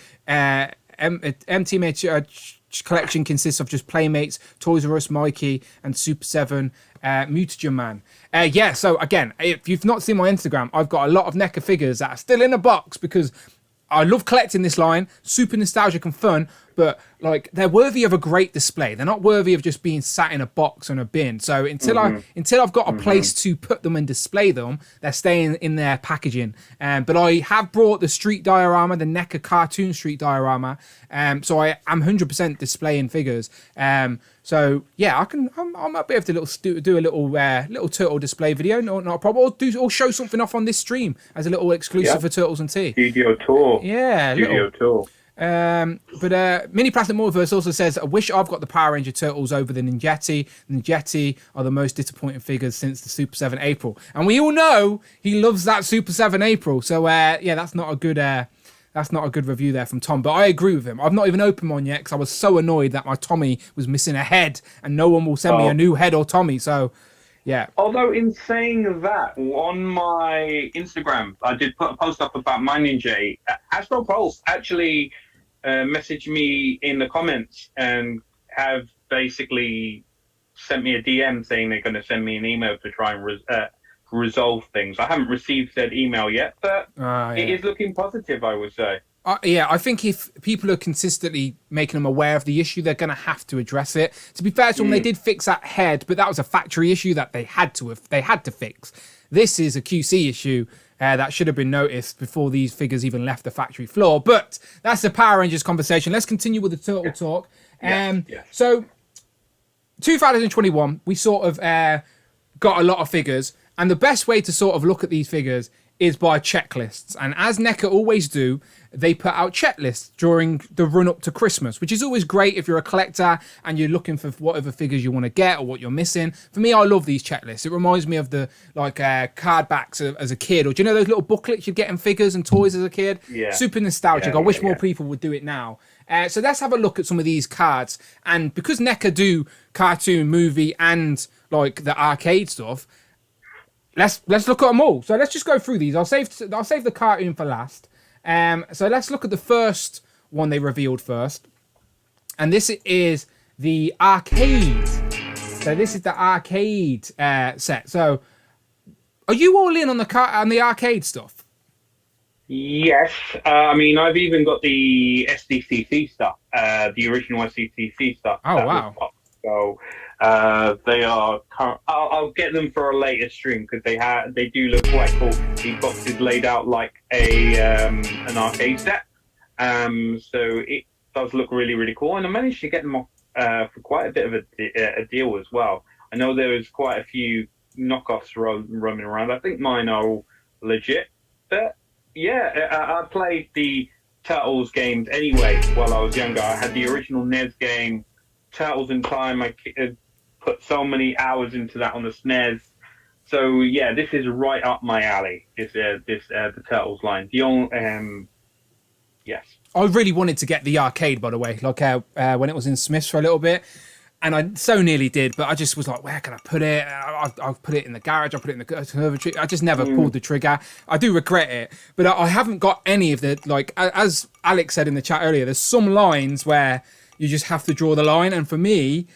MTMH collection consists of just Playmates, Toys R Us, Mikey, and Super 7 Mutagen Man. So again, if you've not seen my Instagram, I've got a lot of NECA figures that are still in a box because I love collecting this line, super nostalgic and fun, but like they're worthy of a great display. They're not worthy of just being sat in a box or in a bin. So until I've got a place to put them and display them, they're staying in their packaging. But I have brought the street diorama, the NECA cartoon street diorama. So I am 100% displaying figures. So yeah, I might be able to do a little turtle display video, not a problem. Or show something off on this stream as a little exclusive for Turtles and Tea. Studio tour. Yeah, Studio tour. But Mini Plastic Multiverse also says, I wish I've got the Power Ranger Turtles over the Ninjetti. The Ninjetti are the most disappointing figures since the Super 7 April. And we all know he loves that Super 7 April. So that's not a good review there from Tom, but I agree with him. I've not even opened one yet because I was so annoyed that my Tommy was missing a head and no one will send me a new head or Tommy. So, yeah. Although in saying that, on my Instagram, I did put a post up about my Ninja. Astro Pulse actually messaged me in the comments and have basically sent me a DM saying they're going to send me an email to try and resolve things. I haven't received that email yet, but it is looking positive, I would say. I think if people are consistently making them aware of the issue, they're going to have to address it. To be fair to them, they did fix that head, but that was a factory issue that they had to fix. This is a QC issue that should have been noticed before these figures even left the factory floor. But that's the Power Rangers conversation. Let's continue with the Turtle talk. So 2021, we sort of got a lot of figures. And the best way to sort of look at these figures is by checklists. And as NECA always do, they put out checklists during the run up to Christmas, which is always great if you're a collector and you're looking for whatever figures you want to get or what you're missing. For me, I love these checklists. It reminds me of the card backs as a kid, or do you know those little booklets you'd get in figures and toys as a kid? Yeah. Super nostalgic. I wish more people would do it now. So let's have a look at some of these cards. And because NECA do cartoon, movie, and like the arcade stuff, let's look at them all. So let's just go through these. I'll save the cartoon for last. So let's look at the first one they revealed first. And this is the arcade. So this is the arcade set. So are you all in on the arcade stuff? Yes. I mean, I've even got the SDCC stuff, the original SDCC stuff. Oh, wow. So they are. I'll get them for a later stream because they do look quite cool. The box is laid out like an arcade set, so it does look really, really cool. And I managed to get them off for quite a bit of a deal as well. I know there was quite a few knockoffs roaming around. I think mine are all legit, but yeah, I played the Turtles games anyway while I was younger. I had the original NES game, Turtles in Time. I put so many hours into that on the SNES. So yeah, this is right up my alley. The Turtles line. Yes. I really wanted to get the arcade, by the way, like when it was in Smith's for a little bit, and I so nearly did, but I just was like, where can I put it? I'll put it in the garage. I'll put it in the conservatory. I just never pulled the trigger. I do regret it, but I haven't got any of the, like, as Alex said in the chat earlier, there's some lines where you just have to draw the line, and for me,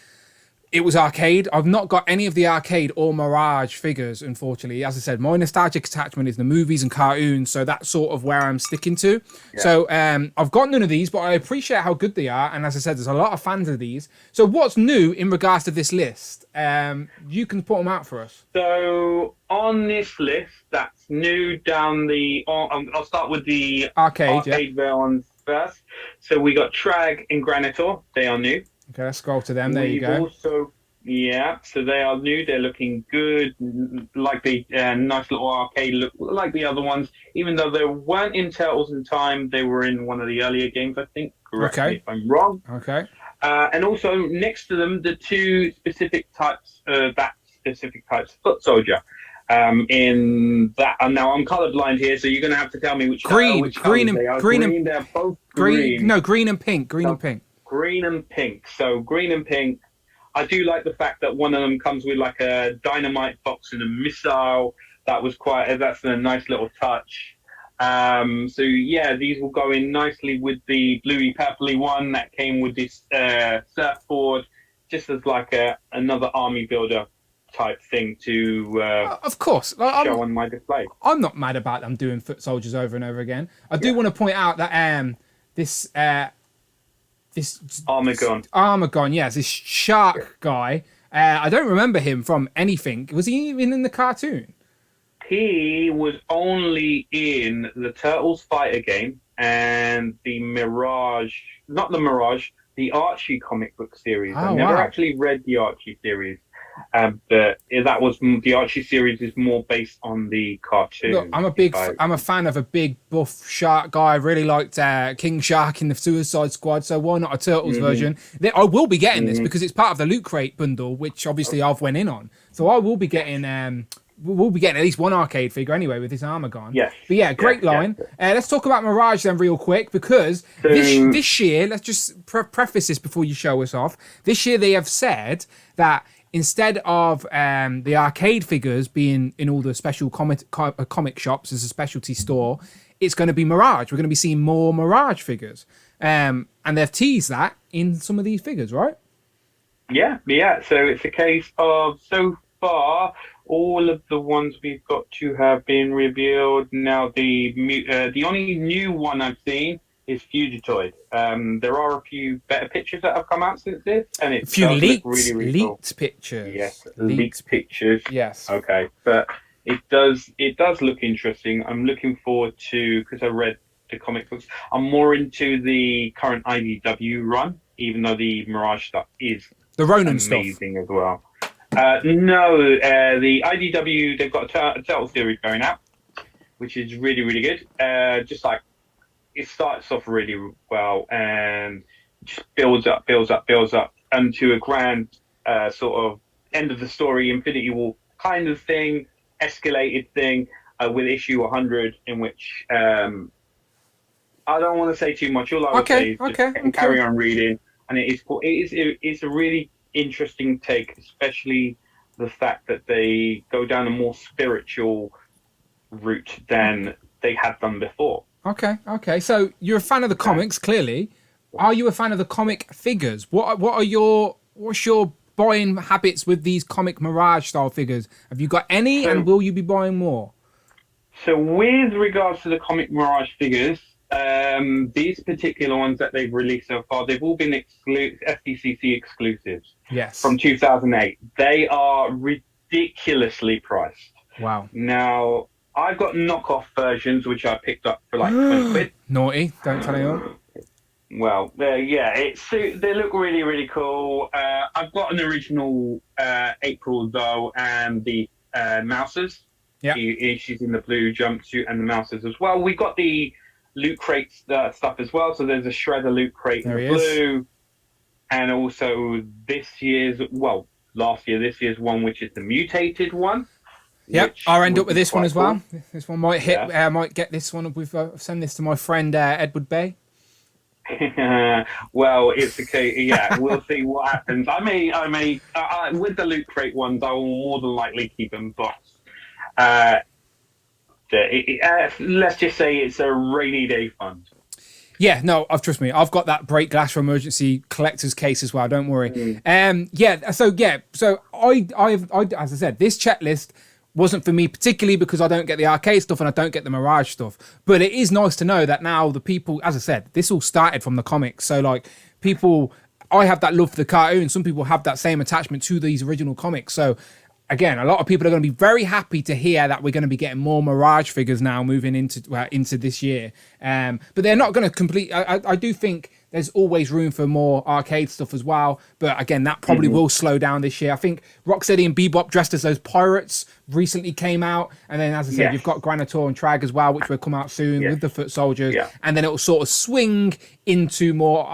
it was arcade. I've not got any of the arcade or Mirage figures, unfortunately. As I said, my nostalgic attachment is the movies and cartoons, so that's sort of where I'm sticking to. Yeah. So I've got none of these, but I appreciate how good they are. And as I said, there's a lot of fans of these. So what's new in regards to this list? You can put them out for us. So on this list, that's new down the... I'll start with the arcade ones first. So we got Trag and Granitor. They are new. Okay, let's scroll to them. There you go. So they are new. They're looking good, like the nice little arcade look, like the other ones. Even though they weren't in Turtles in Time, they were in one of the earlier games, I think. Correct me if I'm wrong. Okay. And also next to them, the two specific types, foot soldier. In that, and now I'm colorblind here, so you're going to have to tell me which green they are. They're both green. No, green and pink. Green and pink. So green and pink. I do like the fact that one of them comes with like a dynamite box and a missile. That's a nice little touch. So yeah, these will go in nicely with the bluey purpley one that came with this surfboard, just as like another army builder type thing to of course show on my display. I'm not mad about them doing foot soldiers over and over again. I do want to point out that this Armagon, yes, this shark guy. I don't remember him from anything. Was he even in the cartoon? He was only in the Turtles Fighter game and the Mirage, not the Mirage, the Archie comic book series. I never actually read the Archie series. But that was the Archie series is more based on the cartoon. Look, I'm a fan of a big buff shark guy. I really liked King Shark in the Suicide Squad, so why not a Turtles version? I will be getting this because it's part of the Loot Crate bundle, which obviously I've went in on. So I will be getting we'll be getting at least one arcade figure anyway with this Armagon. Yes. But yeah, great line. Let's talk about Mirage then real quick because this year, let's just preface this before you show us off. This year they have said that instead of the arcade figures being in all the special comic shops as a specialty store, it's going to be Mirage. We're going to be seeing more Mirage figures. And they've teased that in some of these figures, right? Yeah. So it's a case of, so far, all of the ones we've got to have been revealed. Now, the only new one I've seen is Fugitoid. There are a few better pictures that have come out since this, and it's a few leaked pictures. Yes, leaked pictures. Yes. Okay, but it does look interesting. I'm looking forward to, because I read the comic books. I'm more into the current IDW run, even though the Mirage stuff is the Ronin amazing as well. No, the IDW, they've got a Turtle series going out, which is really, really good. Just like, it starts off really well and just builds up into a grand sort of end of the story, Infinity War kind of thing, escalated thing, with issue 100, in which I don't want to say too much. All I would say is just carry on reading. And it's a really interesting take, especially the fact that they go down a more spiritual route than they had done before. Okay. So you're a fan of the comics, clearly. Are you a fan of the comic figures? What's your buying habits with these comic Mirage style figures? Have you got any, and will you be buying more? So with regards to the comic Mirage figures, these particular ones that they've released so far, they've all been FDCC exclusives. Yes. From 2008. They are ridiculously priced. Wow. Now, I've got knockoff versions, which I picked up for like 20 quid. Naughty, don't tell anyone. Well, they look really, really cool. I've got an original April, though, and the Mousers. Yeah. She's in the blue jumpsuit, and the Mousers as well. We got the Loot Crate stuff as well, so there's a Shredder Loot Crate in the blue. And also this year's one, which is the mutated one. Yep, I'll end up with this one as well. This one might hit. Might get this one. We've send this to my friend Edward Bay. Well, it's okay. Yeah, we'll see what happens. I may. With the Loot Crate ones, I will more than likely keep them, but let's just say it's a rainy day fund. Yeah, no, trust me, I've got that break glass for emergency collector's case as well. Don't worry. So I, as I said, this checklist wasn't for me particularly because I don't get the arcade stuff and I don't get the Mirage stuff. But it is nice to know that now the people, as I said, this all started from the comics. So like people, I have that love for the cartoon. Some people have that same attachment to these original comics. So again, a lot of people are going to be very happy to hear that we're going to be getting more Mirage figures now moving into this year. But they're not going to complete. I do think there's always room for more arcade stuff as well. But again, that probably will slow down this year. I think Rocksteady and Bebop dressed as those pirates recently came out. And then, as I said, you've got Granitor and Trag as well, which will come out soon with the Foot Soldiers. Yeah. And then it will sort of swing into more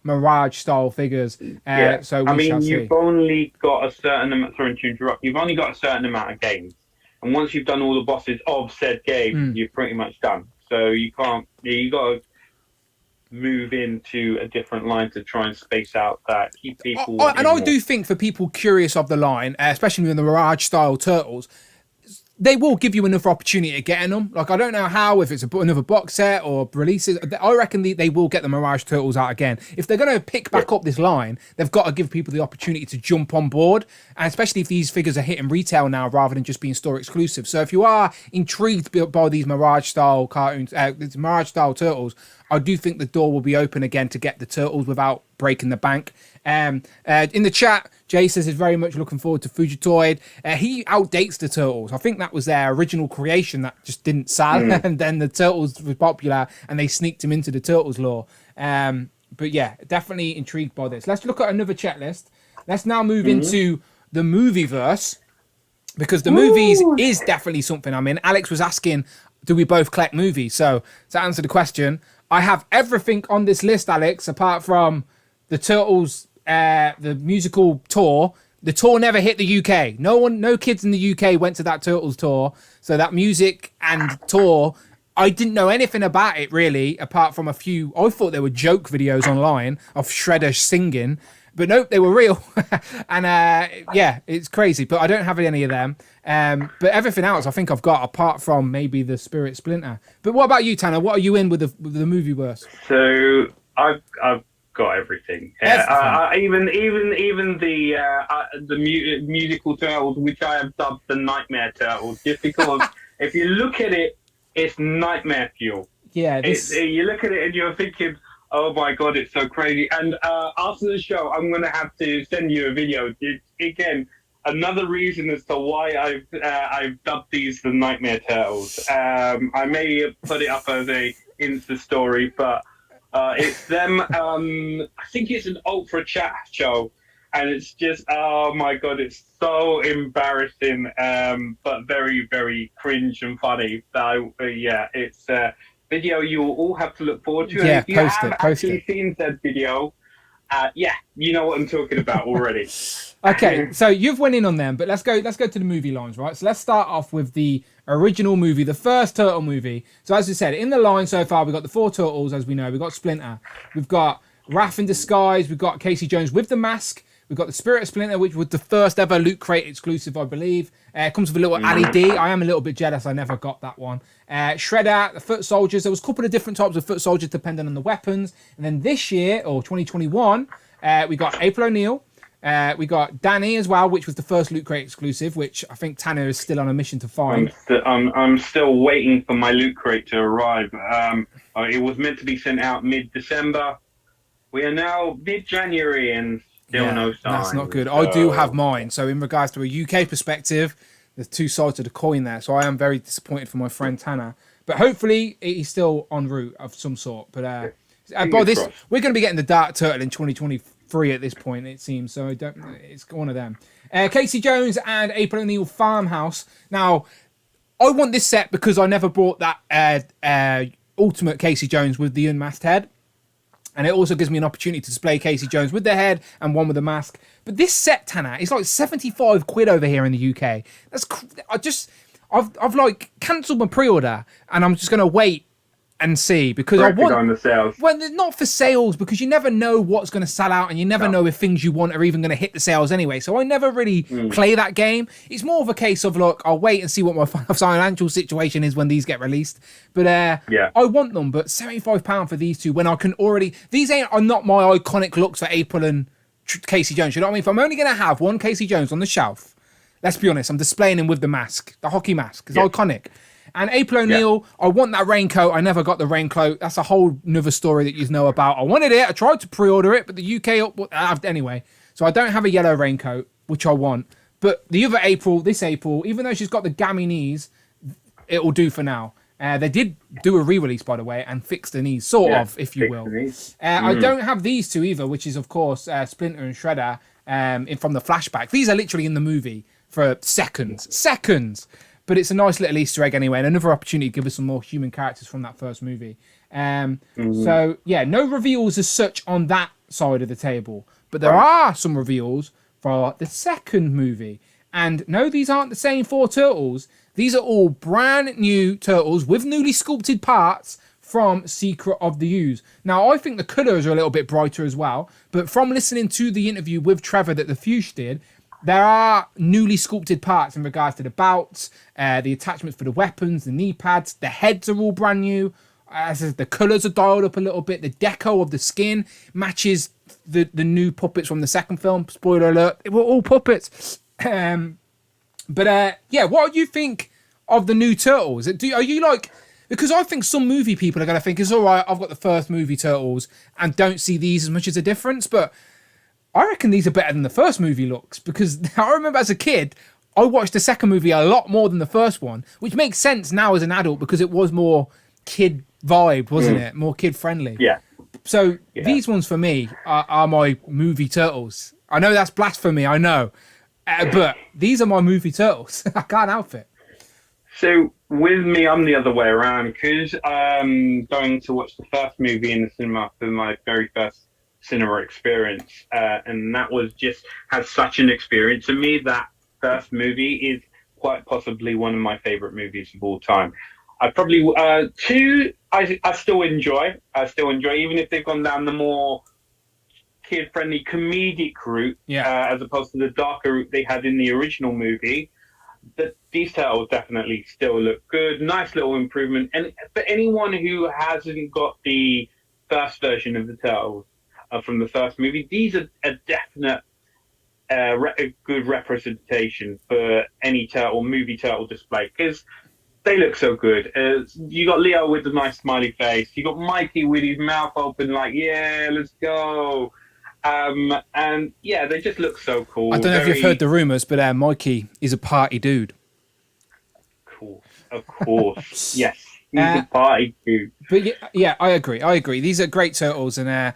Mirage style figures. So I mean, you've only got a certain amount. Sorry to interrupt. You've only got a certain amount of games, and once you've done all the bosses of said game, you're pretty much done. So you can't. You got to move into a different line to try and space out that, keep people. I do think for people curious of the line, especially with the Mirage style Turtles, they will give you another opportunity at getting them. Like, I don't know how, if it's another box set or releases. I reckon they will get the Mirage Turtles out again. If they're going to pick back up this line, they've got to give people the opportunity to jump on board. And especially if these figures are hitting retail now rather than just being store exclusive. So if you are intrigued by these Mirage style cartoons, these Mirage style Turtles, I do think the door will be open again to get the Turtles without breaking the bank. In the chat, Jay says he's very much looking forward to Fugitoid. He outdates the Turtles. I think that was their original creation that just didn't sell, and then the Turtles was popular, and they sneaked him into the Turtles lore. But yeah, definitely intrigued by this. Let's look at another checklist. Let's now move into the movieverse, because the movies is definitely something I'm in. Alex was asking, do we both collect movies? So to answer the question, I have everything on this list, Alex, apart from the Turtles, the musical tour. The tour never hit the UK. No kids in the UK went to that Turtles tour. So that music and tour, I didn't know anything about it really, apart from a few. I thought there were joke videos online of Shredder singing, but nope, they were real. And it's crazy. But I don't have any of them. But everything else I think I've got, apart from maybe the Spirit Splinter. But what about you, Tanner? What are you in with the movieverse? So I've got everything. Even the musical Turtles, which I have dubbed the Nightmare Turtles, just because if you look at it, it's nightmare fuel. Yeah, you look at it and you're thinking, oh my god, it's so crazy. And after the show, I'm going to have to send you a video. Again, another reason as to why I've dubbed these the Nightmare Turtles. I may put it up as a Insta story, but it's them. I think it's an Ultra Chat show, and it's just, oh my god, it's so embarrassing, but very, very cringe and funny. So it's video you will all have to look forward to. Yeah, and if you have actually seen that video, you know what I'm talking about already. Okay, so you've went in on them, but let's go to the movie lines, right? So let's start off with the original movie, the first Turtle movie. So as we said, in the line so far, we've got the 4 Turtles, as we know. We've got Splinter. We've got Raph in disguise. We've got Casey Jones with the mask. We've got the Spirit Splinter, which was the first ever Loot Crate exclusive, I believe. It comes with a little LED. I am a little bit jealous. I never got that one. Shredder, the Foot Soldiers. There was a couple of different types of Foot Soldiers depending on the weapons. And then this year, or 2021, we got April O'Neil. We got Danny as well, which was the first Loot Crate exclusive, which I think Tanner is still on a mission to find. I'm still waiting for my Loot Crate to arrive. It was meant to be sent out mid-December. We are now mid-January and still no sign. That's not good. I do have mine. So in regards to a UK perspective, there's two sides of the coin there. So I am very disappointed for my friend Tanner. But hopefully he's still en route of some sort. But we're going to be getting the Dark Turtle in 2023 at this point, it seems. So it's one of them. Casey Jones and April O'Neil Farmhouse. Now, I want this set because I never bought that Ultimate Casey Jones with the unmasked head. And it also gives me an opportunity to display Casey Jones with the head and one with the mask. But this set, Tanner, is like 75 quid over here in the UK. I've like cancelled my pre-order and I'm just going to wait and see, because For I it to go want on the sales. well, not for sales, because you never know what's going to sell out, and you never know if things you want are even going to hit the sales anyway. So I never really play that game. It's more of a case of, look, I'll wait and see what my financial situation is when these get released. But I want them. But £75 for these two, when I can already, these are not my iconic looks for April and Casey Jones. You know what I mean? If I'm only going to have one Casey Jones on the shelf, let's be honest, I'm displaying him with the mask, the hockey mask. It's iconic. And April ONeil, I want that raincoat. I never got the raincoat. That's a whole nother story that you know about. I wanted it. I tried to pre-order it, but the UK anyway. So I don't have a yellow raincoat, which I want. But the other April, this April, even though she's got the gammy knees, it will do for now. They did do a re-release, by the way, and fix the knees, sort of, if you will. I don't have these two either, which is, of course, Splinter and Shredder from the flashback. These are literally in the movie for seconds. But it's a nice little Easter egg anyway, and another opportunity to give us some more human characters from that first movie. So, yeah, no reveals as such on that side of the table. But there are some reveals for the second movie. And no, these aren't the same 4 turtles. These are all brand new turtles with newly sculpted parts from Secret of the Ooze. Now, I think the colours are a little bit brighter as well. But from listening to the interview with Trevor that the Fuchs did, there are newly sculpted parts in regards to the belts, the attachments for the weapons, the knee pads. The heads are all brand new. The colours are dialed up a little bit. The deco of the skin matches the new puppets from the second film. Spoiler alert, they were all puppets. What do you think of the new Turtles? Are you like... Because I think some movie people are going to think, it's all right, I've got the first movie Turtles and don't see these as much as a difference, but... I reckon these are better than the first movie looks, because I remember as a kid, I watched the second movie a lot more than the first one, which makes sense now as an adult because it was more kid vibe, wasn't it? More kid friendly. Yeah. So these ones for me are my movie Turtles. I know that's blasphemy, I know, but these are my movie Turtles. I can't help it. So with me, I'm the other way around, because I'm going to watch the first movie in the cinema for my very first cinema experience, and that was just has such an experience. To me, that first movie is quite possibly one of my favorite movies of all time. I probably two I still enjoy even if they've gone down the more kid-friendly comedic route, as opposed to the darker route they had in the original movie. These Turtles definitely still look good. Nice little improvement, and for anyone who hasn't got the first version of the Turtles from the first movie, these are a definite a good representation for any movie turtle display, because they look so good. You got Leo with the nice smiley face. You got Mikey with his mouth open, like, yeah, let's go. And yeah, they just look so cool. I don't know if you've heard the rumours, but Mikey is a party dude. Of course, yes. He's a party dude. But yeah, I agree. These are great turtles, and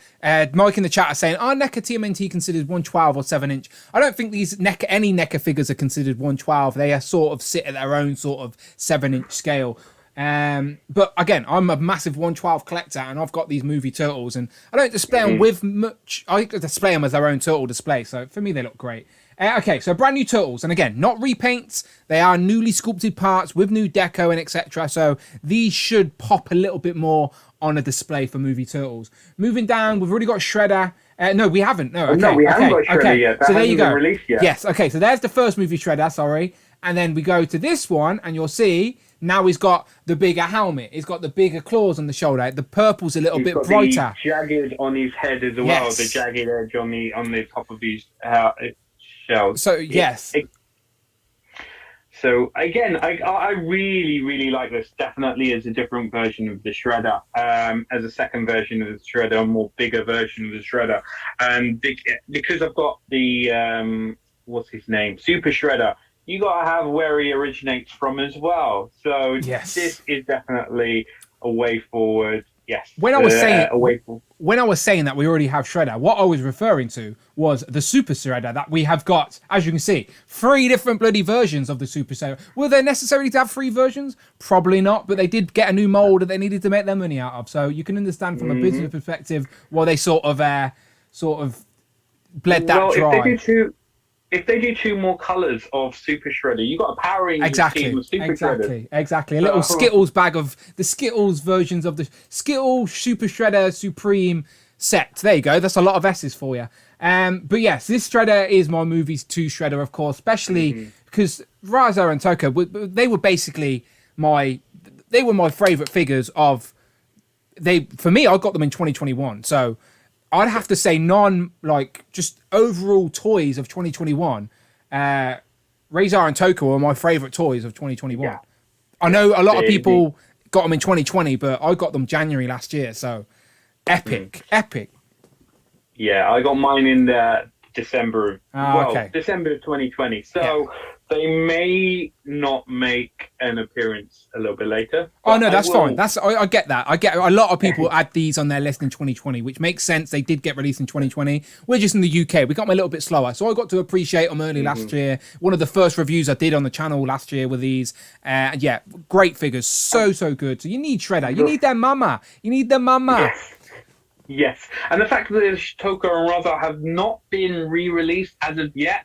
Mike in the chat is saying, are NECA TMNT considered 112 or 7-inch? I don't think any NECA figures are considered 112. They are sort of sit at their own sort of 7-inch scale. But again, I'm a massive 112 collector, and I've got these movie turtles, and I don't display them with much. I display them as their own turtle display. So for me, they look great. Okay, so brand new turtles, and again, not repaints. They are newly sculpted parts with new deco and etc. So these should pop a little bit more on a display for movie turtles. Moving down, we've already got Shredder. No, we haven't. No, okay. No, we haven't got Shredder yet. That so there you go. Released yet. Yes. Okay. So there's the first movie Shredder. Sorry, and then we go to this one, and you'll see now he's got the bigger helmet. He's got the bigger claws on the shoulder. The purple's a little bit brighter. The jagged on his head as well. The jagged edge on the top of his shell. So yes. So again, I really, really like this. Definitely as a different version of the Shredder, as a second version of the Shredder, a more bigger version of the Shredder, and because I've got the what's his name, Super Shredder. You gotta have where he originates from as well. So this is definitely a way forward. Yes. When I was saying that we already have Shredder, what I was referring to was the Super Shredder that we have got. As you can see, 3 different bloody versions of the Super Shredder. Were they necessary to have 3 versions? Probably not, but they did get a new mold that they needed to make their money out of. So you can understand from a business perspective why they sort of bled that dry. if they do 2 more colors of Super Shredder, you got a Power Rangers team of Super Shredders. Exactly. A little Skittles bag of the Skittles versions of the Skittles Super Shredder Supreme set. There you go. That's a lot of S's for you. But yes, this Shredder is my movie's 2 Shredder, of course, especially because Raza and Toka, they were basically my favorite figures of. For me, I got them in 2021, so I'd have to say just overall toys of 2021. Razor and Toka were my favorite toys of 2021. Yeah. I know a lot of people got them in 2020, but I got them January last year, so epic. Yeah, I got mine in December. December of 2020. So they may not make an appearance a little bit later. Oh no, that's fine. I get that. I get a lot of people add these on their list in 2020, which makes sense. They did get released in 2020. We're just in the UK. We got them a little bit slower, so I got to appreciate them early last year. One of the first reviews I did on the channel last year with these. And yeah, great figures, so good. So you need Shredder. You need their mama. Yes, and the fact that Toka and Raza have not been re-released as of yet,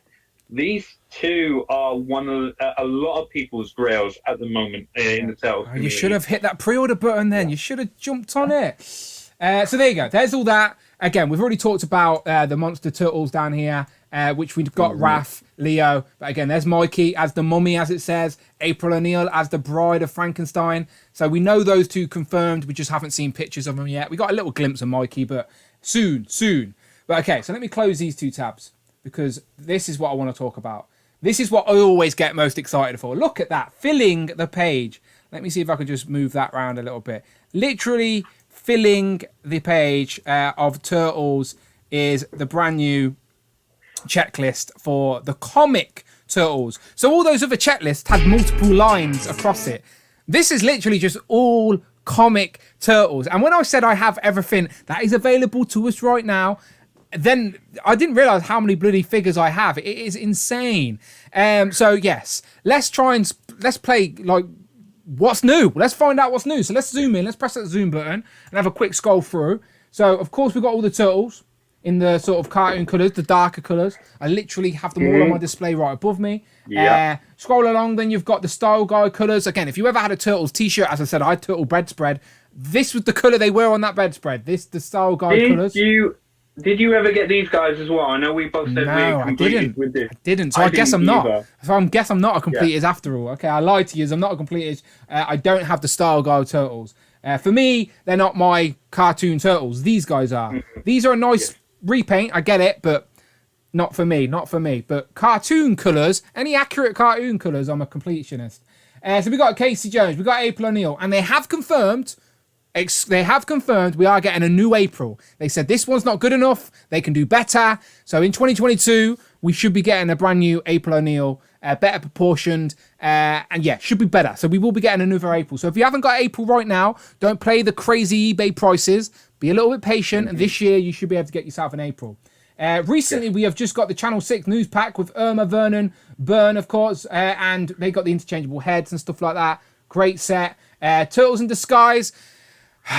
these 2 are one of a lot of people's grails at the moment in the Turtles community. You should have hit that pre-order button then. You should have jumped on it. So there you go. There's all that. Again, we've already talked about the Monster Turtles down here, which we've got Raph, Leo. But again, there's Mikey as the mummy, as it says. April O'Neil as the bride of Frankenstein. So we know those 2 confirmed. We just haven't seen pictures of them yet. We got a little glimpse of Mikey, but soon. But okay, so let me close these 2 tabs because this is what I want to talk about. This is what I always get most excited for. Look at that, filling the page. Let me see if I can just move that around a little bit. Literally filling the page of Turtles is the brand new checklist for the comic Turtles. So all those other checklists had multiple lines across it. This is literally just all comic Turtles. And when I said I have everything that is available to us right now, then I didn't realize how many bloody figures I have. It is insane. So yes, let's play like what's new. Let's find out what's new. So let's zoom in. Let's press that zoom button and have a quick scroll through. So of course we've got all the Turtles in the sort of cartoon colours, the darker colours. I literally have them all on my display right above me. Yeah. Scroll along, then you've got the Style Guide colours. Again, if you ever had a Turtles t-shirt, as I said, I had Turtle bedspread. This was the colour they were on that bedspread. The Style Guide colours. Did you ever get these guys as well? I know we both said we completed with this. I didn't. So I guess I'm not. So I guess I'm not a completist after all. Okay, I lied to you. I'm not a completist. I don't have the Style Guide Turtles. For me, they're not my cartoon Turtles. These guys are. These are a nice repaint. I get it, but not for me. But cartoon colours, any accurate cartoon colours, I'm a completionist. So we got Casey Jones, we got April O'Neil, and they have confirmed we are getting a new April. They said this one's not good enough. They can do better. So in 2022, we should be getting a brand new April O'Neil, better proportioned, and yeah, should be better. So we will be getting another April. So if you haven't got April right now, don't play the crazy eBay prices. Be a little bit patient, and this year you should be able to get yourself an April. Recently, we have just got the Channel 6 news pack with Irma, Vernon, Byrne, of course, and they got the interchangeable heads and stuff like that. Great set. Turtles in Disguise.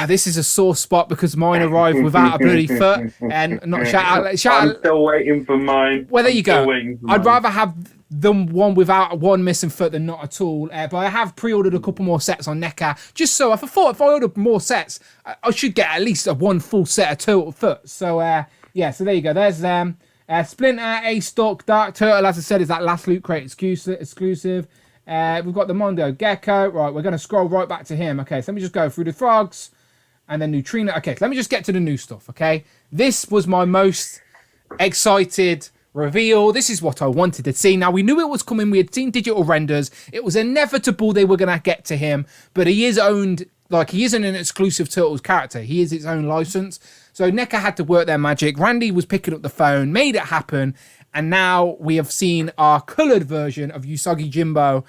This is a sore spot because mine arrived without a bloody foot, and not shout out. I'm still waiting for mine. Well, there you go. I'd rather have the one without one missing foot than not at all. But I have pre-ordered a couple more sets on NECA, just so I thought if I ordered more sets, I should get at least a one full set of turtle foot. So yeah, so there you go. There's Splinter, A-Stock, Dark Turtle. As I said, is that last Loot Crate exclusive. We've got the Mondo Gecko. Right, we're going to scroll right back to him. Okay, so let me just go through the frogs and then Neutrino. Okay, so let me just get to the new stuff, okay? This was my most excited reveal. This is what I wanted to see. Now, we knew it was coming. We had seen digital renders. It was inevitable they were going to get to him, but he is owned, like, he isn't an exclusive Turtles character. He is its own license. So NECA had to work their magic. Randy was picking up the phone, made it happen, and now we have seen our coloured version of Usagi Jimbo.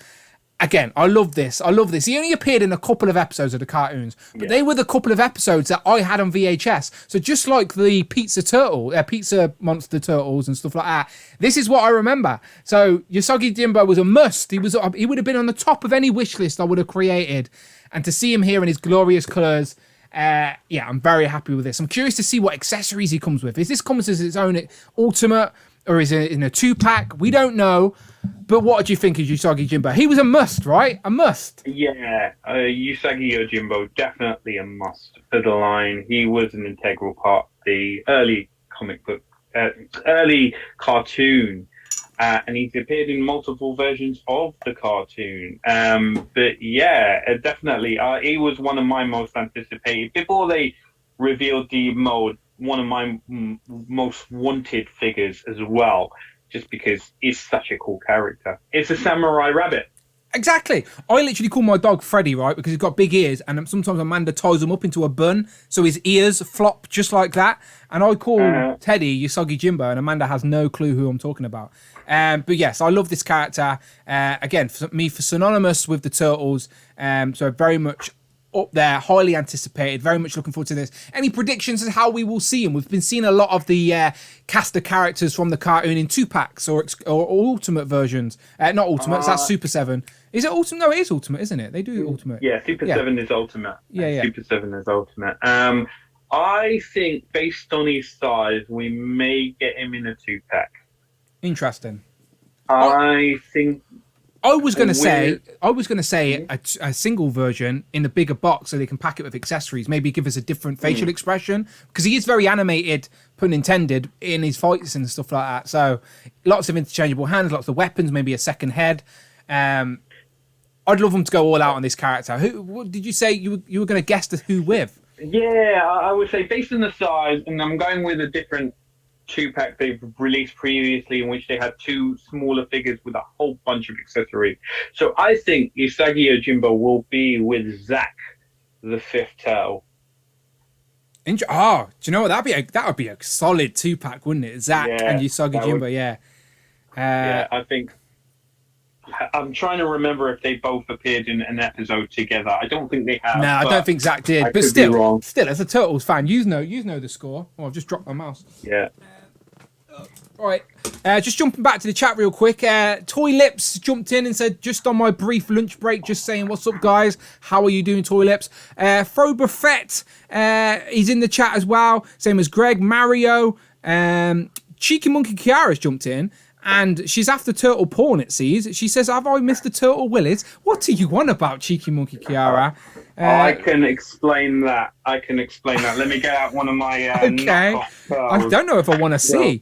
Again, I love this. He only appeared in a couple of episodes of the cartoons, but they were the couple of episodes that I had on VHS. So just like the Pizza Monster Turtles and stuff like that, this is what I remember. So Usagi Jimbo was a must. He would have been on the top of any wish list I would have created. And to see him here in his glorious colours, yeah, I'm very happy with this. I'm curious to see what accessories he comes with. Is this comes as its own ultimate? or is it in a 2-pack? We don't know. But what do you think of Usagi Jimbo? He was a must, right? A must. Yeah, Usagi Yojimbo, definitely a must for the line. He was an integral part of the early comic book, early cartoon, and he's appeared in multiple versions of the cartoon. But yeah, definitely, he was one of my most anticipated. Before they revealed the mold, one of my most wanted figures as well. Just because he's such a cool character. It's a samurai rabbit. Exactly. I literally call my dog Freddy, right? Because he's got big ears, and sometimes Amanda ties him up into a bun, so his ears flop just like that. And I call Teddy Usagi Jimbo, and Amanda has no clue who I'm talking about. But yes, I love this character. Again, for me, for synonymous with the Turtles. So very much up there, highly anticipated, very much looking forward to this. Any predictions as how we will see him? We've been seeing a lot of the cast of characters from the cartoon in 2-packs or ultimate versions. Not ultimates, that's Super 7. Is it ultimate? No, it is ultimate, isn't it? They do ultimate. Yeah, Super 7 is ultimate. Yeah. Super 7 is ultimate. I think based on his size, we may get him in a 2-pack. Interesting. I think... I was going to say a single version in a bigger box so they can pack it with accessories. Maybe give us a different facial expression because he is very animated, pun intended, in his fights and stuff like that. So lots of interchangeable hands, lots of weapons, maybe a second head. I'd love him to go all out on this character. What did you say you were going to guess who with? Yeah, I would say based on the size, and I'm going with a different 2-pack they've released previously in which they had 2 smaller figures with a whole bunch of accessories. So I think Usagi Yojimbo will be with Zack, the 5th Turtle. Do you know what? That would be a solid 2-pack, wouldn't it? Zack and Usagi Jimbo, yeah. I think... I'm trying to remember if they both appeared in an episode together. I don't think they have. No, I don't think Zack did. But still, as a Turtles fan, you know the score. Oh, I've just dropped my mouse. Yeah. All right. Just jumping back to the chat real quick. Toy Lips jumped in and said, just on my brief lunch break, just saying, what's up, guys? How are you doing, Toy Lips? Fro Buffett, he's in the chat as well. Same as Greg, Mario. Cheeky Monkey Kiara's jumped in. And she's after turtle porn, it sees. She says, have I missed the Turtle Willis? What do you want about Cheeky Monkey Kiara? I can explain that. Let me get out one of my okay. I don't know if I want to see.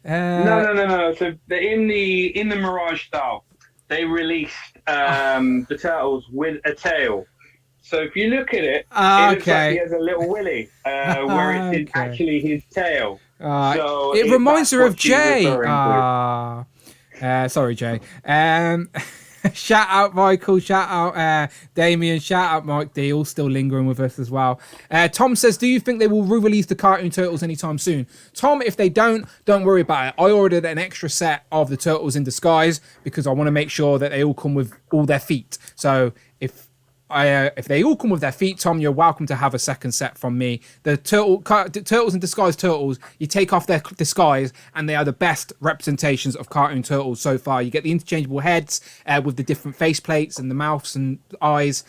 No. So in the Mirage style, they released the turtles with a tail. So if you look at it, it looks like he has a little willy, where it's actually his tail. So it reminds her of Jay. Sorry, Jay. Shout out Michael, shout out Damien, shout out Mike D, all still lingering with us as well. Tom says, do you think they will re-release the cartoon Turtles anytime soon? Tom, if they don't worry about it. I ordered an extra set of the Turtles in Disguise because I want to make sure that they all come with all their feet. So if they all come with their feet, Tom, you're welcome to have a second set from me. The Turtles in Disguise Turtles, you take off their disguise and they are the best representations of cartoon turtles so far. You get the interchangeable heads with the different face plates and the mouths and eyes.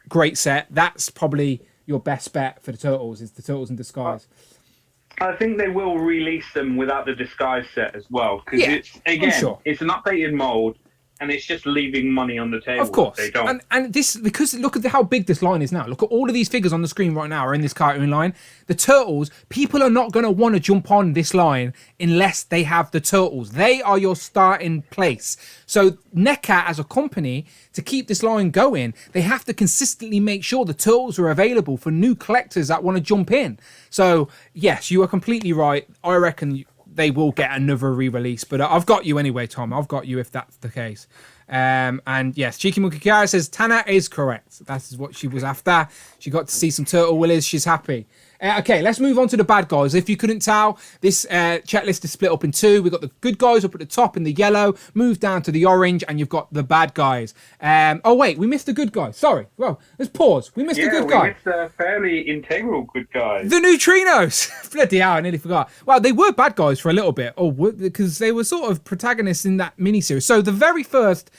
Great set. That's probably your best bet for the Turtles, is the Turtles in Disguise. I think they will release them without the disguise set as well. Because it's an updated mold. And it's just leaving money on the table. Of course. They don't. And this, because look at how big this line is now. Look at all of these figures on the screen right now are in this cartoon line. The Turtles, people are not going to want to jump on this line unless they have the Turtles. They are your starting place. So NECA as a company, to keep this line going, they have to consistently make sure the Turtles are available for new collectors that want to jump in. So yes, you are completely right. I reckon they will get another re-release, but I've got you anyway, Tom. I've got you if that's the case. And yes, Cheeky Monkey Kiara says Tana is correct. That is what she was after. She got to see some Turtle Willies. She's happy. Okay, let's move on to the bad guys. If you couldn't tell, this checklist is split up in 2. We've got the good guys up at the top in the yellow, move down to the orange, and you've got the bad guys. Oh, wait, we missed the good guys. Sorry. Well, let's pause. We missed the good guy. We missed a fairly integral good guy. The Neutrinos. Bloody hell, I nearly forgot. Well, they were bad guys for a little bit, because they were sort of protagonists in that miniseries. So the very first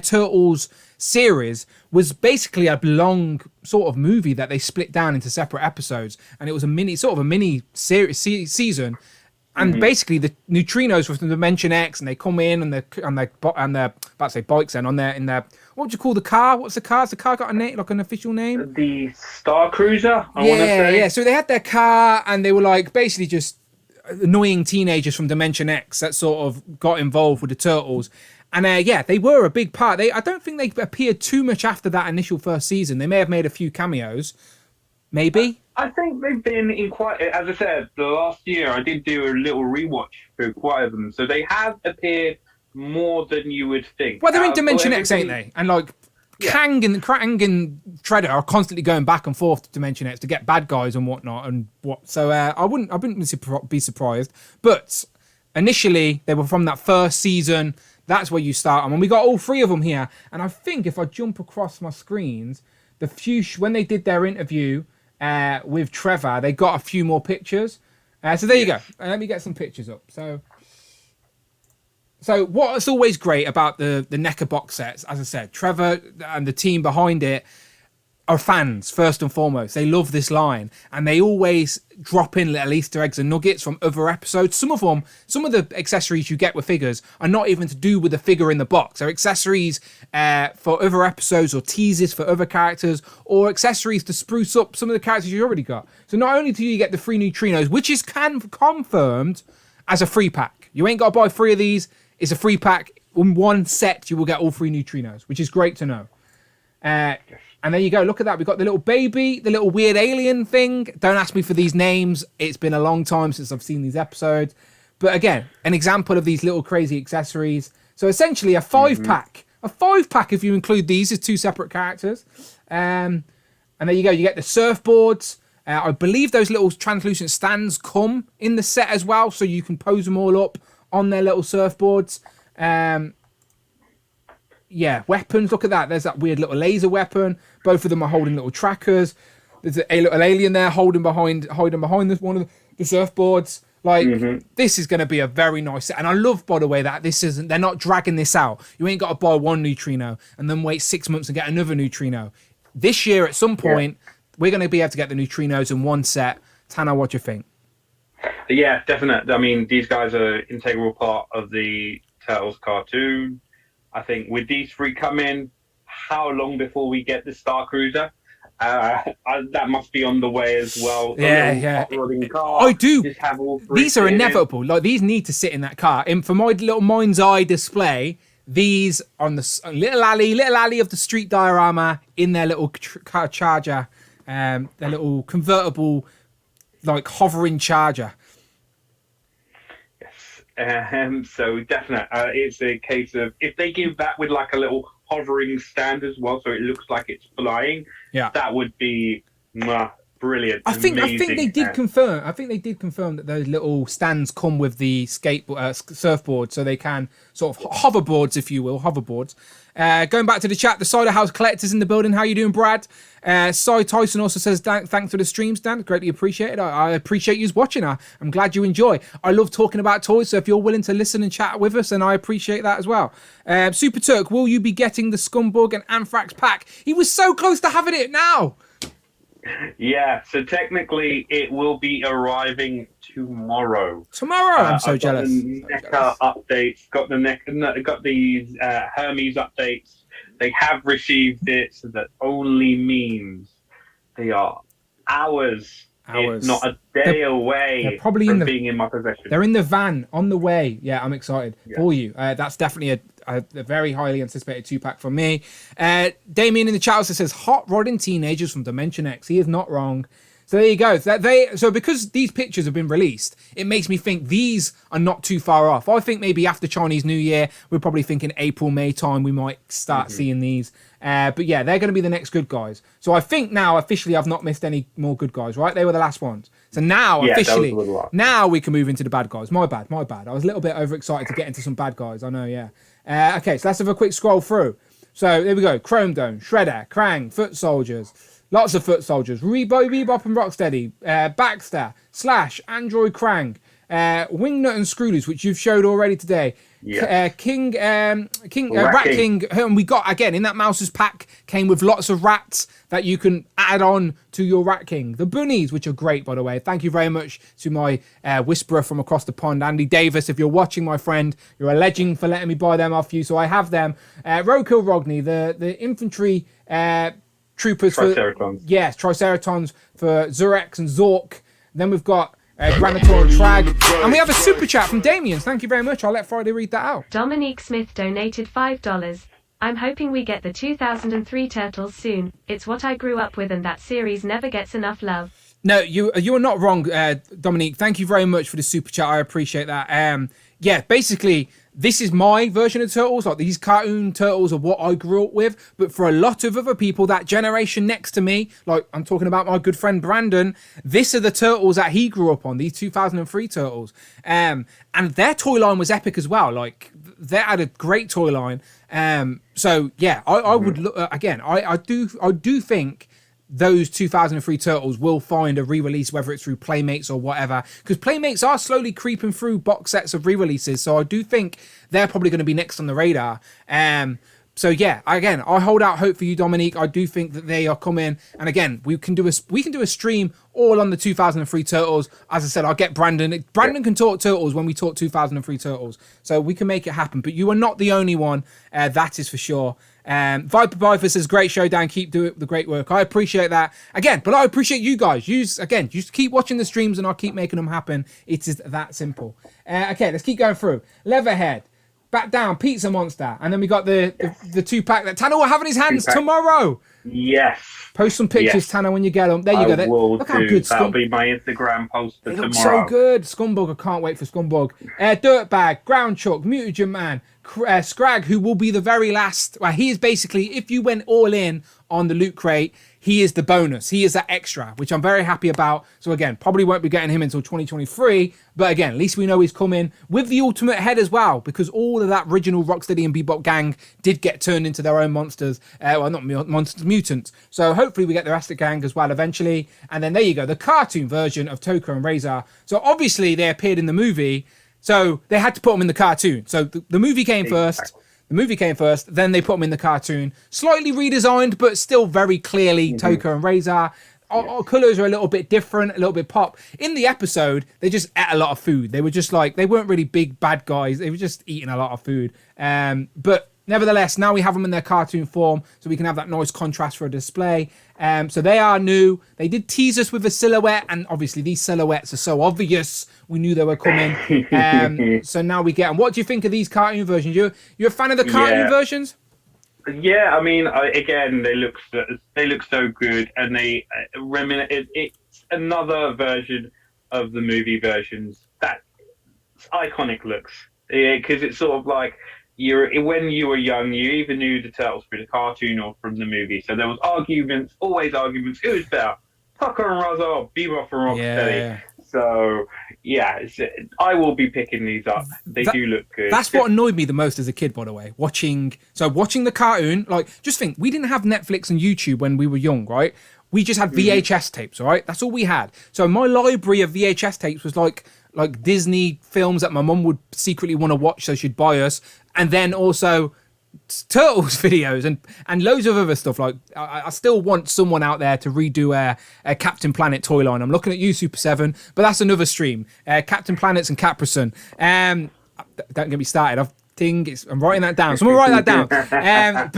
Turtles series was basically a long sort of movie that they split down into separate episodes, and it was a mini series season, And basically the neutrinos from Dimension X, and they come in and they're about to say bikes then on their in their, what would you call the car? What's the car? Has the car got a name, like an official name? The Star Cruiser, I want to say. Yeah. So they had their car, and they were like basically just annoying teenagers from Dimension X that sort of got involved with the Turtles. And they were a big part. I don't think they appeared too much after that initial first season. They may have made a few cameos, maybe. I think they've been in quite, as I said, the last year I did do a little rewatch for quite of them. So they have appeared more than you would think. Well, they're in Dimension X, ain't they? And like Krang and Shredder are constantly going back and forth to Dimension X to get bad guys and whatnot. So I wouldn't be surprised. But initially, they were from that first season. That's where you start them. And we got all three of them here. And I think if I jump across my screens, when they did their interview with Trevor, they got a few more pictures. So there you go. Let me get some pictures up. So what's always great about the NECA box sets, as I said, Trevor and the team behind it are fans, first and foremost. They love this line, and they always drop in little Easter eggs and nuggets from other episodes. Some of the accessories you get with figures are not even to do with the figure in the box. They're accessories for other episodes, or teasers for other characters, or accessories to spruce up some of the characters you already got. So not only do you get the free neutrinos, which is confirmed as a free pack. You ain't got to buy 3 of these. It's a free pack. In one set, you will get all 3 neutrinos, which is great to know. And there you go. Look at that. We've got the little baby, the little weird alien thing. Don't ask me for these names. It's been a long time since I've seen these episodes. But again, an example of these little crazy accessories. So essentially a 5-pack. A 5-pack if you include these as 2 separate characters. And there you go. You get the surfboards. I believe those little translucent stands come in the set as well. So you can pose them all up on their little surfboards. Weapons. Look at that. There's that weird little laser weapon. Both of them are holding little trackers. There's a little alien there hiding behind this one of the surfboards. This is going to be a very nice set. And I love, by the way, that they're not dragging this out. You ain't got to buy 1 neutrino and then wait 6 months and get another neutrino. This year, at some point, we're going to be able to get the neutrinos in one set. Tanner, what do you think? Yeah, definitely. I mean, these guys are an integral part of the Turtles cartoon. I think with these 3 coming, how long before we get the Star Cruiser? That must be on the way as well. Car, I do. Just have all 3 these are inevitable. Like, these need to sit in that car. And for my little mind's eye display, these on the little alley of the street diorama in their little car charger, their little convertible, like hovering charger. So definitely, it's a case of if they give that with like a little hovering stand as well, so it looks like it's flying. Yeah, that would be brilliant. I think they did confirm. I think they did confirm that those little stands come with the surfboard, so they can sort of hoverboards, if you will, hoverboards. Going back to the chat, the Cider House Collector's in the building. How you doing, Brad? Cy Tyson also says, thanks for the stream, Stan. Greatly appreciated. I appreciate you watching. I'm glad you enjoy. I love talking about toys, so if you're willing to listen and chat with us, then I appreciate that as well. Super Turk, will you be getting the Scumbug and Anthrax pack? He was so close to having it now. Yeah, so technically it will be arriving tomorrow. I'm so jealous. NECA updates, got these Hermes updates. They have received it, so that only means they are hours. If not a day away. They're probably being in my possession. They're in the van on the way. Yeah, I'm excited for you. That's definitely a very highly anticipated 2-pack from me. Damien in the chat also says hot rodding teenagers from Dimension X. He is not wrong. So there you go. So because these pictures have been released, it makes me think these are not too far off. I think maybe after Chinese New Year, we're probably thinking April, May time, we might start seeing these. But yeah, they're going to be the next good guys. So I think now officially I've not missed any more good guys, right? They were the last ones. So now officially, now we can move into the bad guys. My bad. I was a little bit overexcited to get into some bad guys. I know, yeah. Okay, so let's have a quick scroll through. So there we go. Chrome Dome, Shredder, Krang, Foot Soldiers. Lots of Foot Soldiers. Bebop and Rocksteady. Baxter, Slash, Android Krang. Wingnut and Screwloose, which you've showed already today. Rat King, and we got again in that Mouse's pack came with lots of rats that you can add on to your Rat King. The bunnies, which are great, by the way. Thank you very much to my whisperer from across the pond, Andy Davis. If you're watching, my friend, you're a legend for letting me buy them off you. So I have them. Roadkill Rogni, the infantry troopers Triceratons. Yes, Triceratons for Zurex and Zork. Then we've got Granitor and Trag. And we have a super chat from Damien. Thank you very much. I'll let Friday read that out. Dominique Smith donated $5. I'm hoping we get the 2003 Turtles soon. It's what I grew up with and that series never gets enough love. No, you are not wrong, Dominique. Thank you very much for the super chat. I appreciate that. Yeah, basically, this is my version of Turtles. Like, these cartoon Turtles are what I grew up with. But for a lot of other people, that generation next to me, like I'm talking about my good friend Brandon, this are the Turtles that he grew up on, these 2003 Turtles. And their toy line was epic as well. Like, they had a great toy line. So, yeah, I would look, again, I do think those 2003 Turtles will find a re-release, whether it's through Playmates or whatever, because Playmates are slowly creeping through box sets of re-releases, so I do think they're probably going to be next on the radar. So yeah, again, I hold out hope for you, Dominique. I do think that they are coming, and again, we can do a stream all on the 2003 Turtles. As I said, I'll get Brandon. Brandon can talk Turtles when we talk 2003 Turtles, so we can make it happen. But you are not the only one, that is for sure. Viper says, great show, Dan. Keep doing the great work. I appreciate that. Again, but I appreciate you guys. Just keep watching the streams and I'll keep making them happen. It is that simple. Okay, let's keep going through. Leatherhead, Back Down, Pizza Monster. And then we got the 2-pack that Tanner will have in his hands tomorrow. Yes. Post some pictures, Tanner, when you get them. There you go. Look how good That'll be my Instagram post for tomorrow. Looks so good. Scumbug, I can't wait for Scumbug. Dirtbag, Ground Chuck, Mutagen Man, Scrag, who will be the very last. Well, he is basically, if you went all in on the loot crate, he is the bonus. He is that extra, which I'm very happy about. So again, probably won't be getting him until 2023. But again, at least we know he's coming with the ultimate head as well, because all of that original Rocksteady and Bebop gang did get turned into their own monsters. Well, not monsters, mutants. So hopefully we get the rest of the gang as well eventually. And then there you go, the cartoon version of Toka and Razor. So obviously they appeared in the movie, so they had to put them in the cartoon. So the movie came first. The movie came first, then they put them in the cartoon. Slightly redesigned, but still very clearly Toka and Razor. Our colours are a little bit different, a little bit pop. In the episode, they just ate a lot of food. They were just like, they weren't really big bad guys. They were just eating a lot of food. But nevertheless, now we have them in their cartoon form, so we can have that nice contrast for a display. So they are new. They did tease us with a silhouette, and obviously these silhouettes are so obvious. We knew they were coming. So now we get them. What do you think of these cartoon versions? You're a fan of the cartoon versions? Yeah, I mean, again, they look so good, and they it's another version of the movie versions. That iconic looks, because it's sort of like when you were young, you either knew the Turtles through the cartoon or from the movie. So there was always arguments. Who was better, Tucker and Razor, or Bebop and Rocksteady? Yeah. So yeah, I will be picking these up. They do look good. That's what annoyed me the most as a kid, by the way. Watching the cartoon, like, just think, we didn't have Netflix and YouTube when we were young, right? We just had VHS tapes, all right? That's all we had. So my library of VHS tapes was like Disney films that my mum would secretly want to watch, so she'd buy us, and then also Turtles videos and loads of other stuff. Like, I still want someone out there to redo a Captain Planet toy line. I'm looking at you, Super 7, but that's another stream. Captain Planets and Caprison. Don't get me started. I'm writing that down. Someone write that down.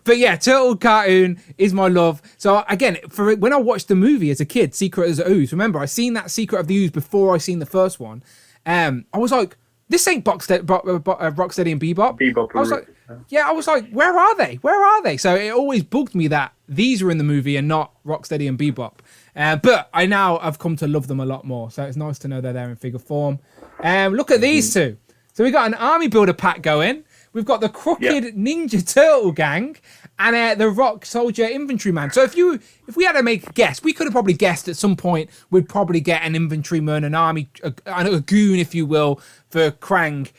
But yeah, Turtle cartoon is my love. So again, when I watched the movie as a kid, Secret of the Ooze, remember, I seen that Secret of the Ooze before I seen the first one. I was like, this ain't Rocksteady and Bebop. I was like, where are they? Where are they? So it always bugged me that these were in the movie and not Rocksteady and Bebop. But I've come to love them a lot more. So it's nice to know they're there in figure form. Look at these two. So we got an army builder pack going. We've got the Crooked Ninja Turtle gang and the Rock Soldier Infantryman. So if we had to make a guess, we could have probably guessed at some point we'd probably get an infantryman, an army, a goon, if you will, for Krang,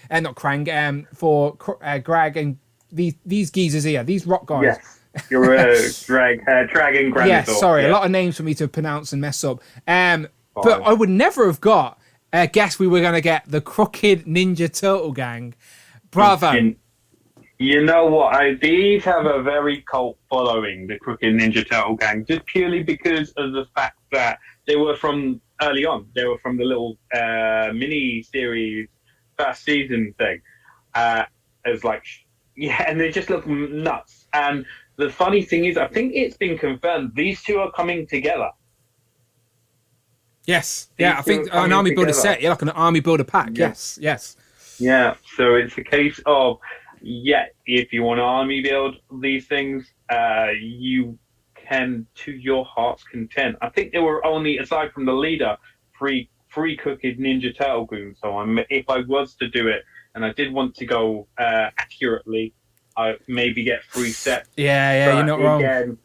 for Greg and these geezers here, these rock guys. Yes. You're Dragon Granitor. Yes, sorry, a lot of names for me to pronounce and mess up. But I would never have got guess we were going to get the Crooked Ninja Turtle Gang. Bravo. You know what? These have a very cult following, the Crooked Ninja Turtle Gang, just purely because of the fact that they were from early on. They were from the little mini-series first season thing. As like, yeah, and they just look nuts. And the funny thing is, I think it's been confirmed, these two are coming together. Yes. Yeah, I think an army builder set. Yeah, like an army builder pack. Yeah. Yes. Yeah, so it's a case of, if you want to army build these things, you can to your heart's content. I think there were only, aside from the leader, three Crooked Ninja Turtle goons. So if I was to do it, and I did want to go accurately, I maybe get 3 sets. Yeah, you're not wrong.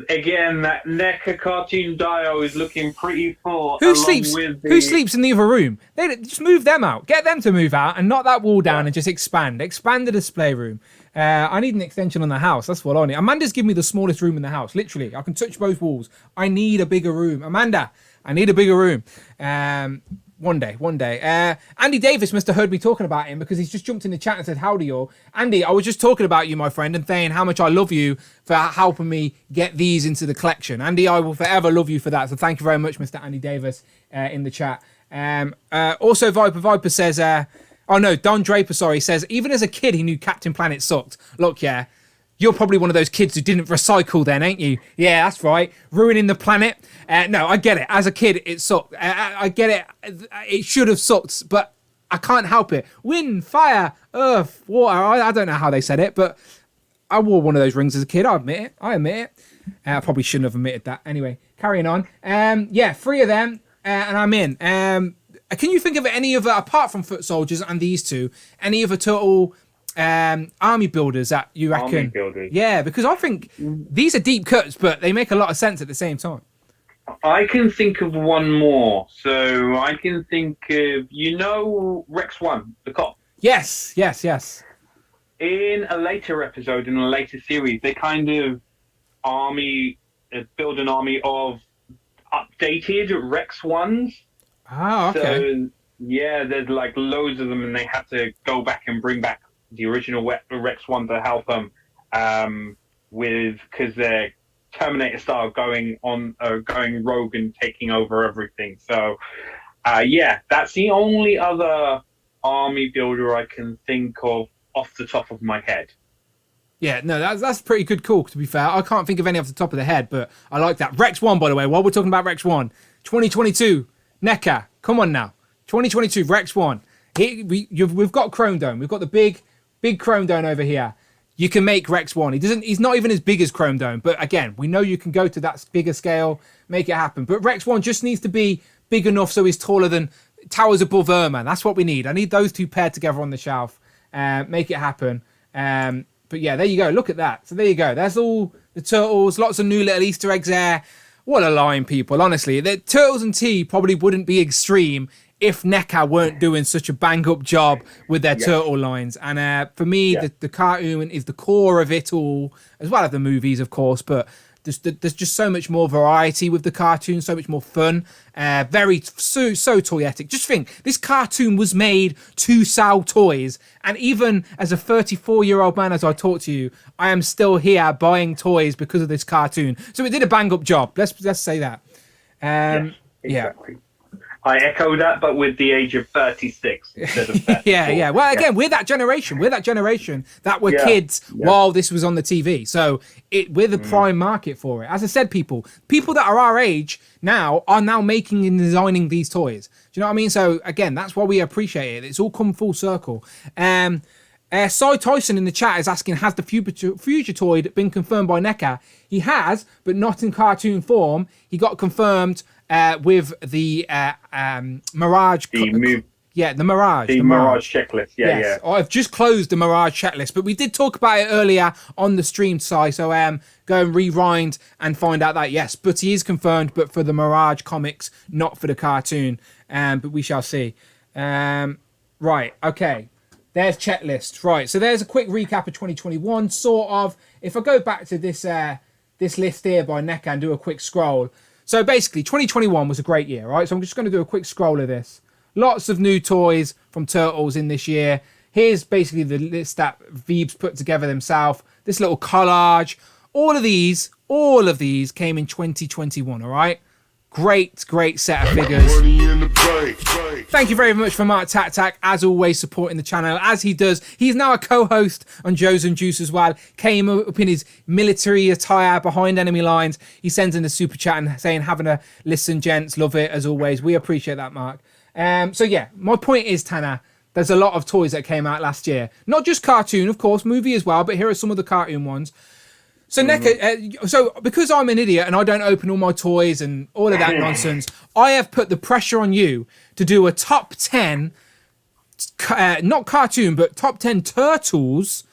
Again, that NECA cartoon dio is looking pretty full. Who sleeps in the other room? They just move them out. Get them to move out and knock that wall down and just expand. Expand the display room. I need an extension on the house. That's what I need. Amanda's given me the smallest room in the house. Literally, I can touch both walls. I need a bigger room. Amanda, I need a bigger room. One day. Andy Davis must have heard me talking about him because he's just jumped in the chat and said, howdy y'all. Andy, I was just talking about you, my friend, and saying how much I love you for helping me get these into the collection. Andy, I will forever love you for that. So thank you very much, Mr. Andy Davis, in the chat. Also, Viper says, Don Draper, says, even as a kid, he knew Captain Planet sucked. Look, yeah, you're probably one of those kids who didn't recycle then, ain't you? Yeah, that's right. Ruining the planet. No, I get it. As a kid, it sucked. I get it. It should have sucked, but I can't help it. Wind, fire, earth, water. I don't know how they said it, but I wore one of those rings as a kid. I admit it. I probably shouldn't have admitted that. Anyway, carrying on. 3 of them, and I'm in. Can you think of any other, apart from Foot Soldiers and these two, any other Turtle army builders that you reckon? Army builders. Yeah, because I think these are deep cuts, but they make a lot of sense at the same time. I can think of one more. So I can think of, Rex 1, the cop. Yes. In a later episode, in a later series, they kind of build an army of updated Rex 1s. Oh, okay. So, yeah, there's like loads of them, and they have to go back and bring back the original Rex 1 to help them because they're Terminator style going rogue and taking over everything. So, that's the only other army builder I can think of off the top of my head. Yeah, no, that's pretty good call, to be fair. I can't think of any off the top of the head, but I like that. Rex 1, by the way, while we're talking about Rex 1, 2022, NECA, come on now. 2022, Rex 1. We've got Chrome Dome. We've got the big Chrome Dome over here. You can make Rex 1. He's not even as big as Chrome Dome, but again, we know you can go to that bigger scale, make it happen. But Rex 1 just needs to be big enough so he's taller than towers above Irma. That's what we need. I need those two paired together on the shelf. Make it happen. But yeah, there you go. Look at that. So there you go. There's all the Turtles. Lots of new little Easter eggs there. What a line, people. Honestly, the Turtles and Tea probably wouldn't be extreme if NECA weren't doing such a bang-up job with their Turtle lines. And for me, the cartoon is the core of it all, as well as the movies, of course. But there's just so much more variety with the cartoon, so much more fun. So toyetic. Just think, this cartoon was made to sell toys. And even as a 34-year-old man, as I talk to you, I am still here buying toys because of this cartoon. So it did a bang-up job. Let's say that. Yes, exactly. I echo that, but with the age of 36 instead of 34. yeah. Well, again, we're that generation. We're that generation that were kids while this was on the TV. So we're the prime market for it. As I said, people that are our age now are now making and designing these toys. Do you know what I mean? So again, that's why we appreciate it. It's all come full circle. Cy Tyson in the chat is asking, has the Fugitoid been confirmed by NECA? He has, but not in cartoon form. He got confirmed with the Mirage. The Mirage. The Mirage Checklist. Yeah. I've just closed the Mirage Checklist, but we did talk about it earlier on the stream, Cy. So go and rewind and find out that, yes, but he is confirmed, but for the Mirage comics, not for the cartoon. But we shall see. Right, okay. There's checklist. Right, so there's a quick recap of 2021, sort of. If I go back to this list here by NECA and do a quick scroll. So basically, 2021 was a great year, right? So I'm just going to do a quick scroll of this. Lots of new toys from Turtles in this year. Here's basically the list that Veeb's put together himself. This little collage. All of these came in 2021, all right? Great set of figures. Thank you very much for Mark Tac, as always, supporting the channel, as he does. He's now a co-host on Joe's and Juice as well. Came up in his military attire behind enemy lines. He sends in a super chat and saying, having a listen, gents. Love it, as always. We appreciate that, Mark. So, yeah, my point is, Tanner, there's a lot of toys that came out last year. Not just cartoon, of course, movie as well, but here are some of the cartoon ones. So, NECA, so because I'm an idiot and I don't open all my toys and all of that nonsense, I have put the pressure on you to do a top 10, not cartoon, but top 10 Turtles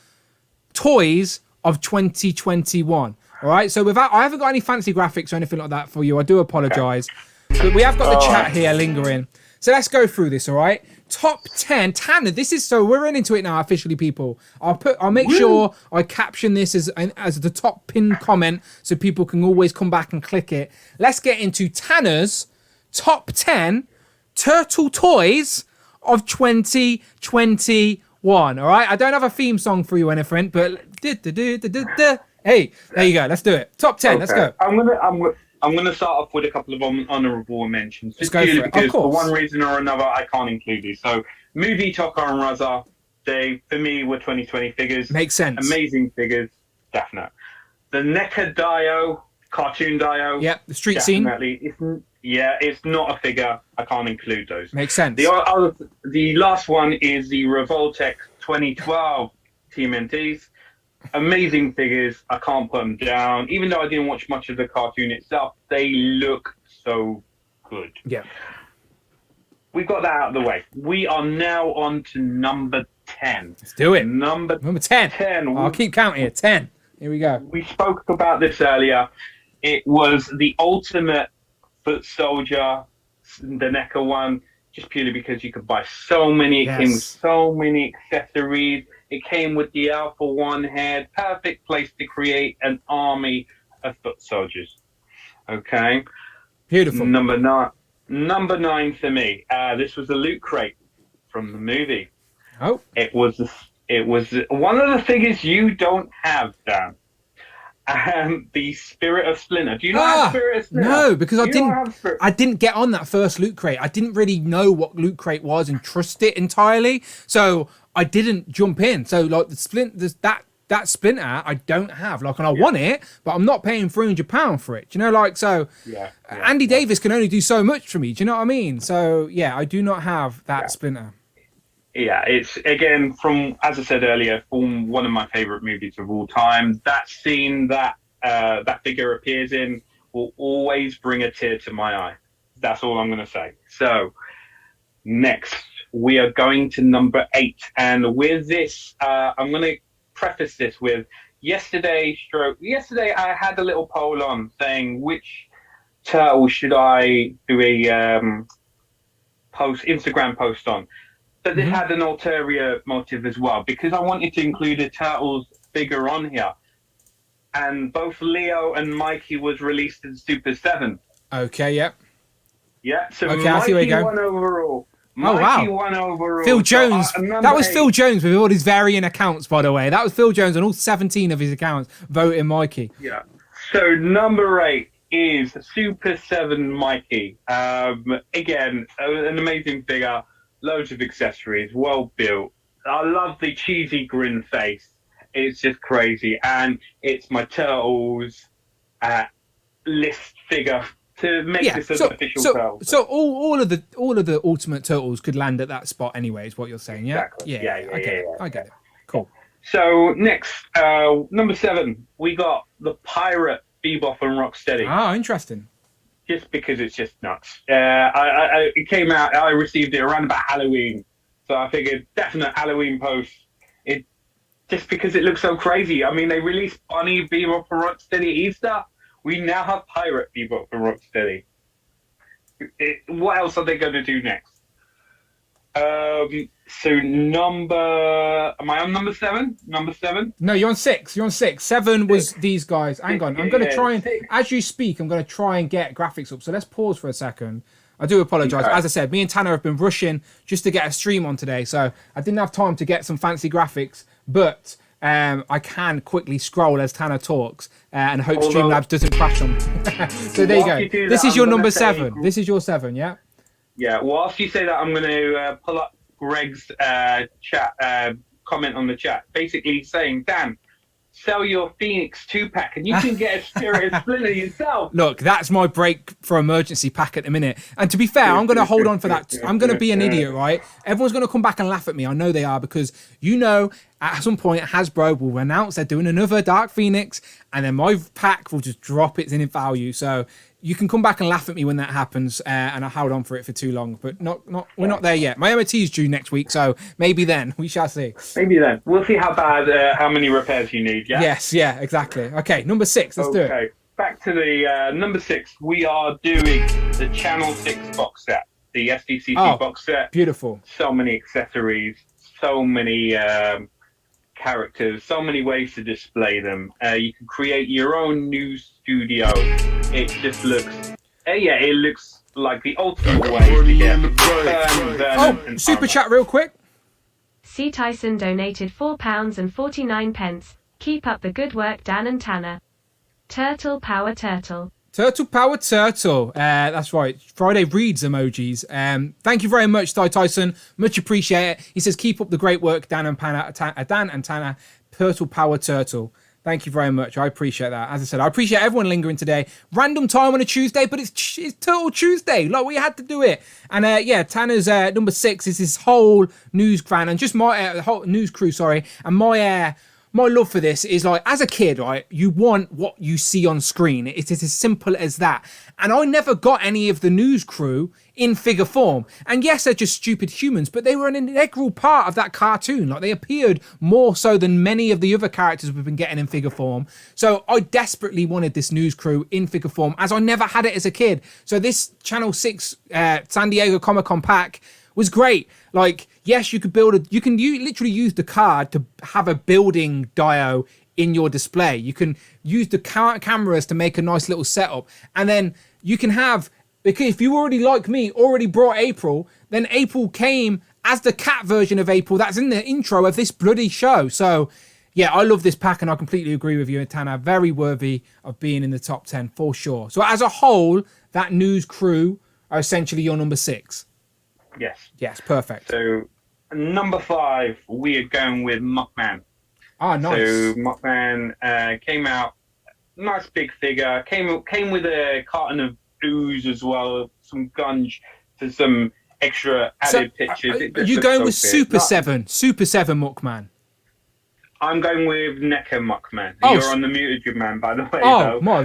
toys of 2021. All right. So I haven't got any fancy graphics or anything like that for you. I do apologize. But we have got the chat here lingering. So let's go through this. All right. Top 10. Tanner, this is so we're into it now officially, people. I'll make sure I caption this as the top pinned comment so people can always come back and click it. Let's get into Tanner's top 10 turtle toys of 2021. All right. I don't have a theme song for you, anything, but hey, there you go. Let's do it. Top 10. Okay. Let's go. I'm gonna start off with a couple of honourable mentions. Just go for it. Because for one reason or another, I can't include these. So, movie Tokka and Raza, they for me were 2020 figures. Makes sense. Amazing figures, definite. The NECA Dio, cartoon Dio. Yep, the street scene. It's not a figure. I can't include those. Makes sense. The last one is the Revoltech 2012 TMNTs. Amazing figures. I can't put them down. Even though I didn't watch much of the cartoon itself, they look so good. Yeah. We got that out of the way. We are now on to number 10. Let's do it. Number 10. I'll keep counting it. 10. Here we go. We spoke about this earlier. It was the ultimate foot soldier, the NECA one, just purely because you could buy so many. It came with so many accessories. It came with the Alpha 1 head. Perfect place to create an army of foot soldiers. Okay. Beautiful. Number 9 for me. This was a loot crate from the movie. Oh. It was one of the figures you don't have, Dan. The Spirit of Splinter. Do you not have Spirit of Splinter? No, because I didn't get on that first loot crate. I didn't really know what loot crate was and trust it entirely. So I didn't jump in. So like that Splinter I don't have. Like, and I want it, but I'm not paying £300 for it. Do you know, like, so Andy Davis can only do so much for me. Do you know what I mean? So yeah, I do not have that Splinter. Yeah, it's again from, as I said earlier, from one of my favorite movies of all time. That scene that that figure appears in will always bring a tear to my eye. That's all I'm going to say. So next, we are going to number 8, and with this, I'm going to preface this with yesterday I had a little poll on saying which turtle should I do a Instagram post on. But this had an ulterior motive as well, because I wanted to include a Turtles figure on here. And both Leo and Mikey was released in Super 7. Okay, yep. Yeah, so okay, Mikey won overall. Mikey won overall. Phil Jones. That was 8. Phil Jones with all his varying accounts, by the way. That was Phil Jones on all 17 of his accounts voting Mikey. Yeah. So number 8 is Super 7 Mikey. Again, an amazing figure. Loads of accessories, well built. I love the cheesy grin face. It's just crazy, and it's my Turtles list figure to make this an official turtle. So all of the Ultimate Turtles could land at that spot anyway, is what you're saying, yeah? Exactly. I get it. Cool. So next, number 7, we got the Pirate Bebop and Rocksteady. Ah, interesting. Just because it's just nuts. It came out, I received it around about Halloween. So I figured definite Halloween post. It just because it looks so crazy. I mean, they released Bunny, Bebop, and Rocksteady Easter. We now have Pirate Bebop and Rocksteady. What else are they going to do next? So am I on number 7? Number 7? No, you're on 6. 7 was these guys. Hang on. I'm going to try and, as you speak, I'm going to try and get graphics up. So let's pause for a second. I do apologise. Okay. As I said, me and Tanner have been rushing just to get a stream on today, so I didn't have time to get some fancy graphics, but I can quickly scroll as Tanner talks and hope Streamlabs doesn't crash on me. So there you go. This is your number 7. This is your 7, yeah? Yeah, whilst you say that, I'm going to pull up Greg's chat comment on the chat, basically saying, Dan, sell your Phoenix 2-pack and you can get a Spirit of Splinter yourself. Look, that's my break for emergency pack at the minute. And to be fair, I'm going to hold on for that. I'm going to be an idiot, right? Everyone's going to come back and laugh at me. I know they are, because at some point Hasbro will announce they're doing another Dark Phoenix, and then my pack will just drop its in value. So you can come back and laugh at me when that happens, and I held on for it for too long. But we're not there yet. My MOT is due next week, so maybe then. We shall see. Maybe then. We'll see how many repairs you need, yeah? Yes, yeah, exactly. Okay, number 6, let's do it. Okay, back to the number 6. We are doing the Channel 6 box set, the SDCC box set. Beautiful. So many accessories, so many characters, so many ways to display them. You can create your own new studio. It just looks, it looks like the ultimate way to get super chat real quick. C. Tyson donated £4.49. Keep up the good work, Dan and Tanner. Turtle Power Turtle. Turtle Power Turtle. That's right. Friday reads emojis. Thank you very much, Ty Tyson. Much appreciate it. He says, keep up the great work, Dan and Tanner. Turtle Power Turtle. Thank you very much. I appreciate that. As I said, I appreciate everyone lingering today. Random time on a Tuesday, but it's Turtle Tuesday. Like, we had to do it. And Tanner's number 6 is his whole news fan and just my whole news crew. Sorry, and my love for this is, like, as a kid, right, you want what you see on screen. It is as simple as that. And I never got any of the news crew in figure form. And yes, they're just stupid humans, but they were an integral part of that cartoon. Like, they appeared more so than many of the other characters we've been getting in figure form. So I desperately wanted this news crew in figure form, as I never had it as a kid. So this Channel 6 San Diego Comic-Con pack was great. Like, yes, you could literally use the card to have a building dio in your display. You can use the cameras to make a nice little setup. And then you can have, because if you already, like me, already brought April, then April came as the cat version of April that's in the intro of this bloody show. So yeah, I love this pack, and I completely agree with you, Tanner. Very worthy of being in the top 10 for sure. So as a whole, that news crew are essentially your number 6. Yes, perfect. So number 5, we are going with Muckman. Ah, nice. So Muckman came out, nice big figure. Came with a carton of ooze as well, some gunge for some extra added pictures. You going with Super 7 Muckman? I'm going with NECA Muckman. Oh, You're on the muted, good man, by the way. Oh, my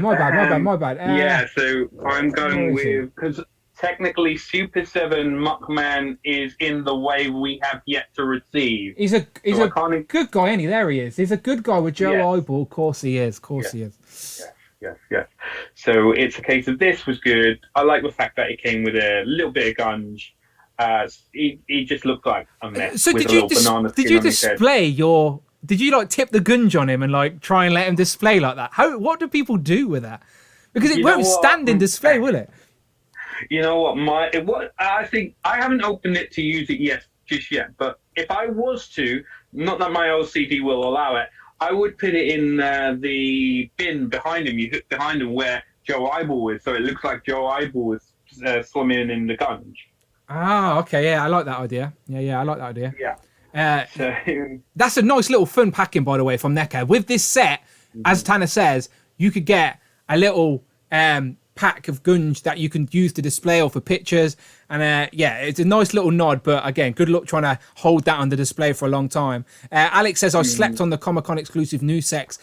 bad. Yeah, so I'm going with, because technically Super 7 Muckman is in the wave we have yet to receive. He's a good guy, ain't he? There he is. He's a good guy with Joe Eyeball. Of course he is. Yes. So it's a case of this was good. I like the fact that it came with a little bit of gunge. He just looked like a mess. So with did you like tip the gunge on him and like try and let him display like that? What do people do with that? Because it won't stand in display, will it? You know what? I think I haven't opened it to use it just yet. But if I was to, not that my OCD will allow it, I would put it in the bin behind him. You hook behind him where Joe Eyeball is, so it looks like Joe Eyeball is swimming in the gunge. Ah, okay, yeah, I like that idea. Yeah, I like that idea. Yeah. That's a nice little fun packing, by the way, from NECA. With this set, as Tanner says, you could get a little pack of gunge that you can use to display or for pictures. And it's a nice little nod, but again, good luck trying to hold that on the display for a long time. Alex says, I slept on the Comic-Con exclusive new set,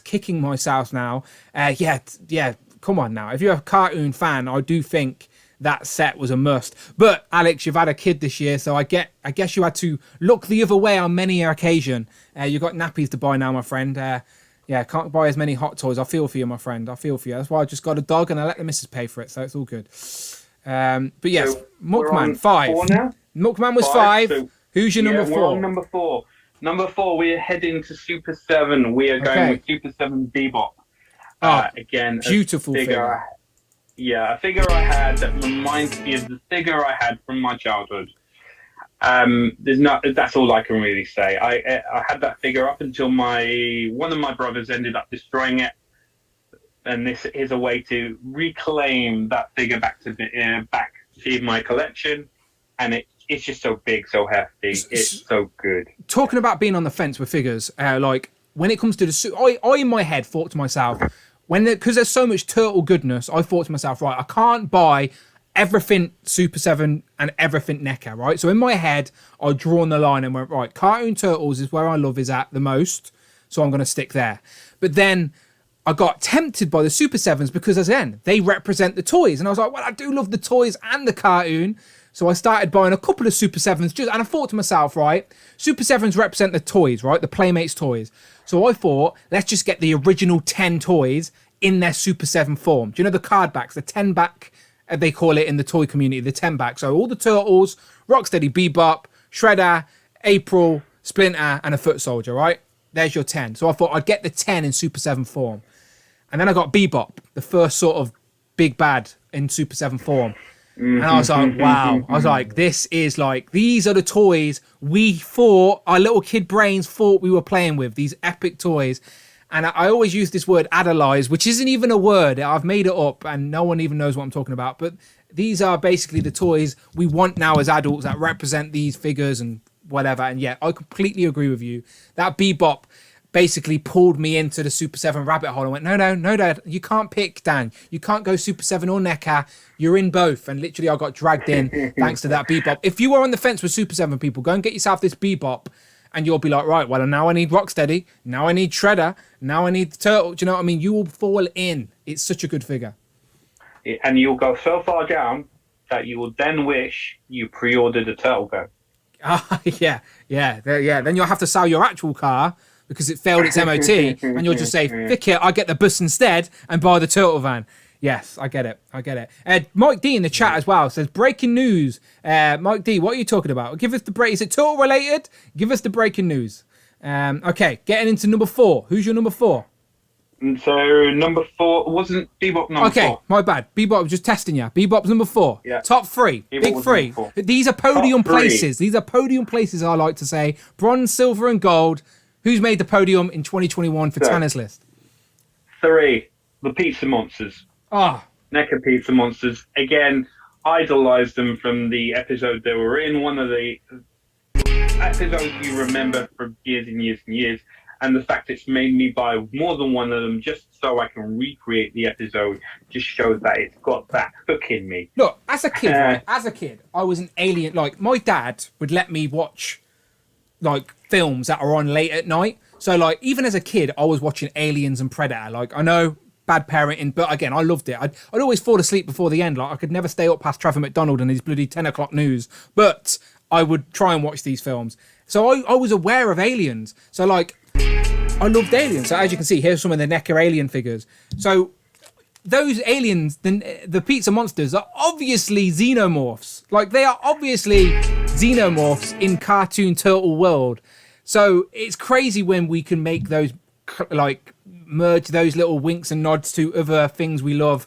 kicking myself now. Come on now. If you're a cartoon fan, I do think that set was a must. But Alex, you've had a kid this year, so I guess you had to look the other way on many an occasion. You've got nappies to buy now, my friend. Can't buy as many hot toys. I feel for you, my friend. I feel for you. That's why I just got a dog and I let the missus pay for it, so it's all good. But yes, so Muckman 5. Muckman was 5. So, who's your number 4? We're on number 4. Number 4, we're heading to Super 7. We are going with Super 7 Bebop. Again, beautiful figure. a figure I had that reminds me of the figure I had from my childhood. That's all I can really say. I had that figure up until one of my brothers ended up destroying it, and this is a way to reclaim that figure back to my collection, and it's just so big, so hefty. It's so good. Talking about being on the fence with figures, like when it comes to the suit, I in my head thought to myself, because there's so much turtle goodness, I thought to myself, right, I can't buy everything Super 7 and everything NECA, right? So in my head, I drawn the line and went, right, cartoon turtles is where I love is at the most, so I'm going to stick there. But then I got tempted by the Super 7s because, again, they represent the toys. And I was like, well, I do love the toys and the cartoon. So I started buying a couple of Super 7s, and I thought to myself, right, Super 7s represent the toys, right, the Playmates toys. So I thought, let's just get the original 10 toys in their Super 7 form. Do you know the card backs, the 10 back? They call it in the toy community, the 10 back. So all the Turtles, Rocksteady, Bebop, Shredder, April, Splinter, and a Foot Soldier, right? There's your 10. So I thought I'd get the 10 in Super 7 form. And then I got Bebop, the first sort of big bad in Super 7 form. And I was like, wow. I was like, these are the toys we thought, our little kid brains thought we were playing with, these epic toys. And I always use this word idolize, which isn't even a word. I've made it up and no one even knows what I'm talking about. But these are basically the toys we want now as adults that represent these figures and whatever. And yeah, I completely agree with you. That Bebop basically pulled me into the Super 7 rabbit hole. I went, no, Dad, you can't pick, Dan. You can't go Super 7 or NECA. You're in both. And literally I got dragged in thanks to that Bebop. If you are on the fence with Super 7 people, go and get yourself this Bebop. And you'll be like, right, well, now I need Rocksteady. Now I need Shredder. Now I need the Turtle. Do you know what I mean? You will fall in. It's such a good figure. And you'll go so far down that you will then wish you pre-ordered a Turtle gun. Yeah. Then you'll have to sell your actual car because it failed its MOT. And you'll just say, "Fick it, I get the bus instead and buy the Turtle van." Yes, I get it. Mike D in the chat as well says, breaking news. Mike D, what are you talking about? Give us the break. Is it turtle related? Give us the breaking news. Okay, getting into number 4. Who's your number 4? So number 4 wasn't Bebop number 4. Okay, my bad. Bebop, I'm just testing you. Bebop's number 4. Yeah. Top 3. Bebop Big was 3. number 4. These are podium places. These are podium places, I like to say. Bronze, silver, and gold. Who's made the podium in 2021 for Tanner's list? 3. The Pizza Monsters. NECA Pizza Monsters. Again, idolized them from the episode they were in. One of the episodes you remember for years and years and years. And the fact it's made me buy more than one of them just so I can recreate the episode just shows that it's got that hook in me. Look, as a kid, I was an alien. Like, my dad would let me watch, like, films that are on late at night. So, like, even as a kid, I was watching Aliens and Predator. Like, I know, bad parenting, but again, I loved it. I'd always fall asleep before the end. Like, I could never stay up past Trevor McDonald and his bloody 10 o'clock news. But I would try and watch these films. So I was aware of aliens. So, like, I loved aliens. So as you can see, here's some of the NECA alien figures. So those aliens, the pizza monsters, are obviously xenomorphs. Like, they are obviously xenomorphs in cartoon turtle world. So it's crazy when we can make those, like, merge those little winks and nods to other things we love.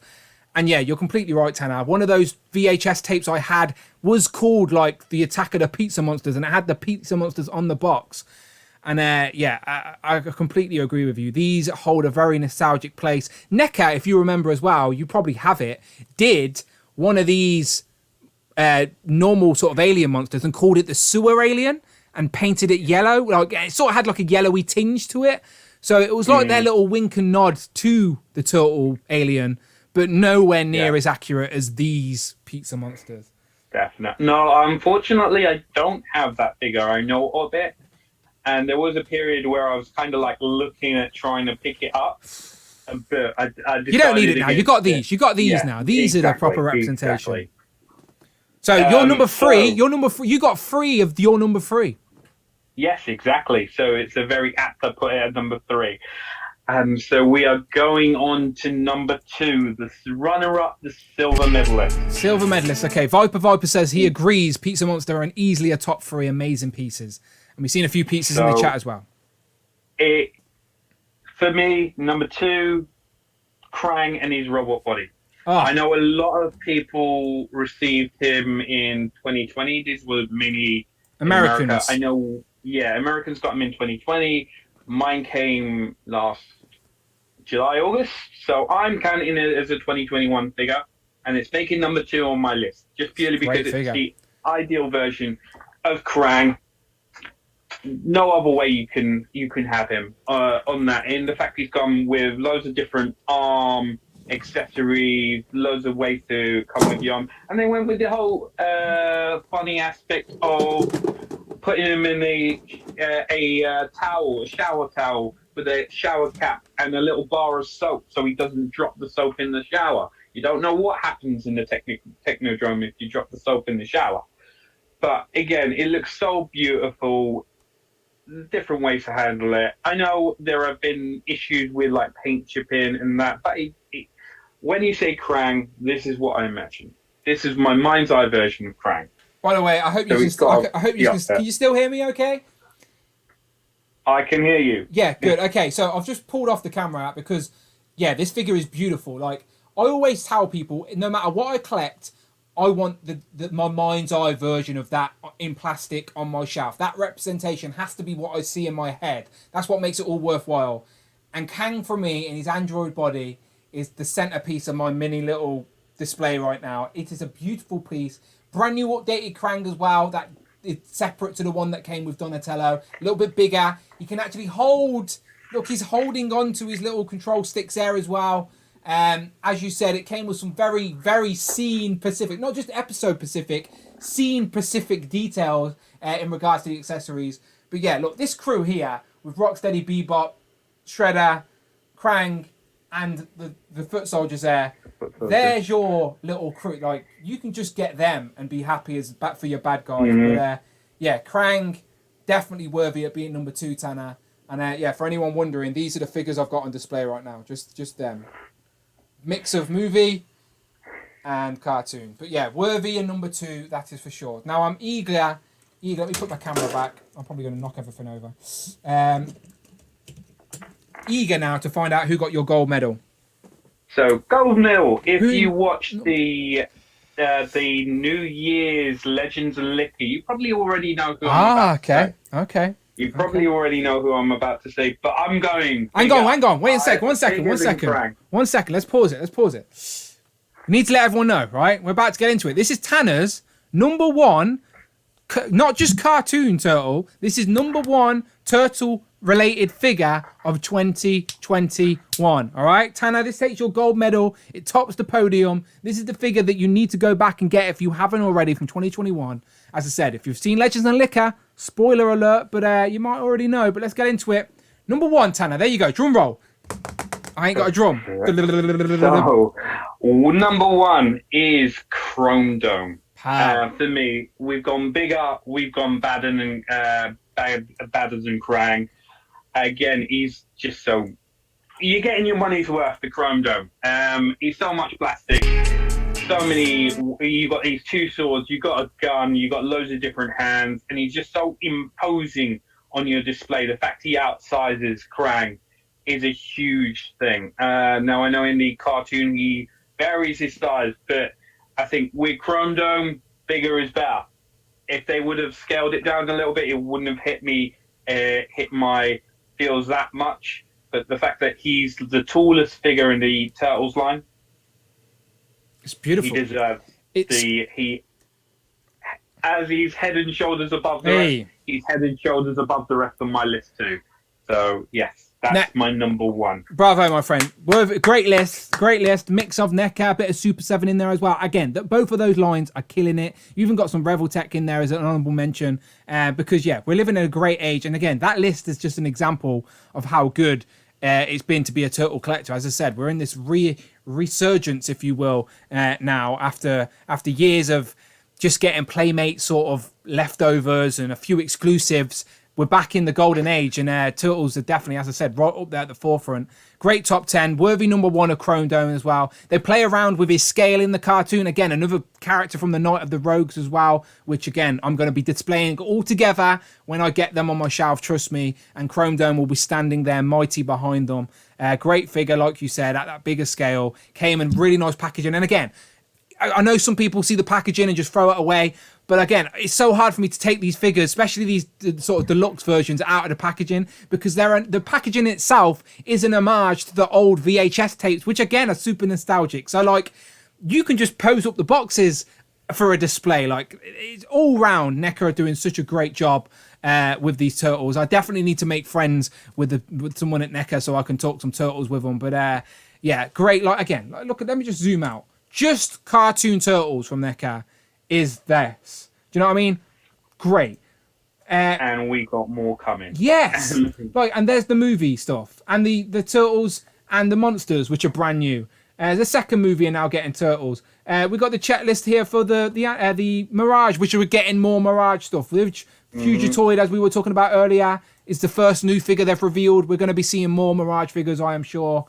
And yeah, you're completely right, Tanner. One of those VHS tapes I had was called, like, The Attack of the Pizza Monsters, and it had the Pizza Monsters on the box. And I completely agree with you. These hold a very nostalgic place. NECA, if you remember as well, you probably have it, did one of these normal sort of alien monsters and called it the sewer alien and painted it yellow. Like, it sort of had like a yellowy tinge to it. So it was like their little wink and nod to the turtle alien, but nowhere near as accurate as these pizza monsters. Definitely. No, unfortunately, I don't have that figure. I know of it. And there was a period where I was kind of like looking at trying to pick it up. But I you don't need it now. You got these. You got these now. These are the proper representation. Exactly. So your number 3. You got 3 of your number 3. Yes, exactly. So it's a very apt to put it at number 3. So we are going on to number 2, the runner-up, the silver medalist. Silver medalist. Okay, Viper says he agrees. Pizza Monster are easily a top 3 amazing pieces. And we've seen a few pizzas in the chat as well. For me, number 2, Krang and his robot body. I know a lot of people received him in 2020. This was mainly in America. Americans. I know, yeah, Americans got him in 2020. Mine came last July, August. So I'm counting it as a 2021 figure, and it's making number 2 on my list, just purely because it's the ideal version of Krang. No other way you can have him on that. In the fact he's gone with loads of different arm accessories, loads of ways to come with the arm, and they went with the whole funny aspect of putting him in a towel, a shower towel with a shower cap and a little bar of soap, so he doesn't drop the soap in the shower. You don't know what happens in the Technodrome if you drop the soap in the shower. But again, it looks so beautiful. Different ways to handle it. I know there have been issues with like paint chipping and that, but when you say Krang, this is what I imagine. This is my mind's eye version of Krang. By the way, I hope you can you still hear me okay? I can hear you. Yeah, good. Okay, so I've just pulled off the camera out because, yeah, this figure is beautiful. Like, I always tell people, no matter what I collect, I want my mind's eye version of that in plastic on my shelf. That representation has to be what I see in my head. That's what makes it all worthwhile. And Kang, for me, in his android body, is the centerpiece of my mini little display right now. It is a beautiful piece. Brand new updated Krang as well. That is separate to the one that came with Donatello. A little bit bigger. He can actually hold... Look, he's holding on to his little control sticks there as well. As you said, it came with some very, very scene-specific, not just episode-specific, scene-specific details in regards to the accessories. But yeah, look, this crew here, with Rocksteady, Bebop, Shredder, Krang, and the foot soldiers there, there's your little crew. Like, you can just get them and be happy for your bad guys. Mm-hmm. But yeah, Krang, definitely worthy of being number 2, Tanner. And yeah, for anyone wondering, these are the figures I've got on display right now. Just them. Mix of movie and cartoon. But yeah, worthy and number 2, that is for sure. Now I'm eager. Let me put my camera back. I'm probably going to knock everything over. Eager now to find out who got your gold medal. So, ONeil, if you watch the New Year's Legends and NECA, you probably already know who I'm about to say. Okay. You probably already know who I'm about to say, but I'm going. Hang on. Wait a sec. One second. Let's pause it. We need to let everyone know, right? We're about to get into it. This is Tanner's number 1, not just cartoon turtle. This is number 1 turtle-related figure of 2021. All right, Tanner, this takes your gold medal. It tops the podium. This is the figure that you need to go back and get if you haven't already from 2021. As I said, if you've seen Legends and NECA, spoiler alert, but you might already know. But let's get into it. Number 1, Tanner. There you go. Drum roll. I ain't got a drum. So, number 1 is Chrome Dome. For me, we've gone bigger. We've gone badder than Krang. Again, he's just so... You're getting your money's worth, the Chrome Dome. He's so much plastic. So many... You got these 2 swords, you got a gun, you got loads of different hands, and he's just so imposing on your display. The fact he outsizes Krang is a huge thing. Now, I know in the cartoon he varies his size, but I think with Chrome Dome, bigger is better. If they would have scaled it down a little bit, it wouldn't have hit my feels that much. But the fact that he's the tallest figure in the Turtles line, it's beautiful. He deserves as he's head and shoulders above the rest. He's head and shoulders above the rest of my list too. So yes. That's my number 1. Bravo, my friend. Great list. Mix of NECA, a bit of Super 7 in there as well. Again, both of those lines are killing it. You even got some Revel Tech in there as an honorable mention. Because, yeah, we're living in a great age. And again, that list is just an example of how good it's been to be a turtle collector. As I said, we're in this resurgence, if you will, now after years of just getting Playmate sort of leftovers and a few exclusives. we're back in the golden age, and Turtles are definitely, as I said, right up there at the forefront. Great top 10, worthy number 1 of Chrome Dome as well. They play around with his scale in the cartoon. Again, another character from the Night of the Rogues as well, which again, I'm going to be displaying all together when I get them on my shelf, trust me. And Chrome Dome will be standing there mighty behind them. Great figure, like you said, at that bigger scale. Came in really nice packaging. And again, I know some people see the packaging and just throw it away. But again, it's so hard for me to take these figures, especially these sort of deluxe versions, out of the packaging, because the packaging itself is an homage to the old VHS tapes, which again are super nostalgic. So like, you can just pose up the boxes for a display. Like, it's all round. NECA are doing such a great job with these turtles. I definitely need to make friends with someone at NECA so I can talk some turtles with them. But yeah, great. Like again, look, let me just zoom out. Just cartoon turtles from NECA is this. Do you know what I mean? Great. And we got more coming. Yes. Like, and there's the movie stuff and the turtles and the monsters, which are brand new. The second movie are now getting turtles. We got the checklist here for the Mirage, which we're getting more Mirage stuff. Which Fugitoid, as we were talking about earlier, is the first new figure they've revealed. We're going to be seeing more Mirage figures, I am sure.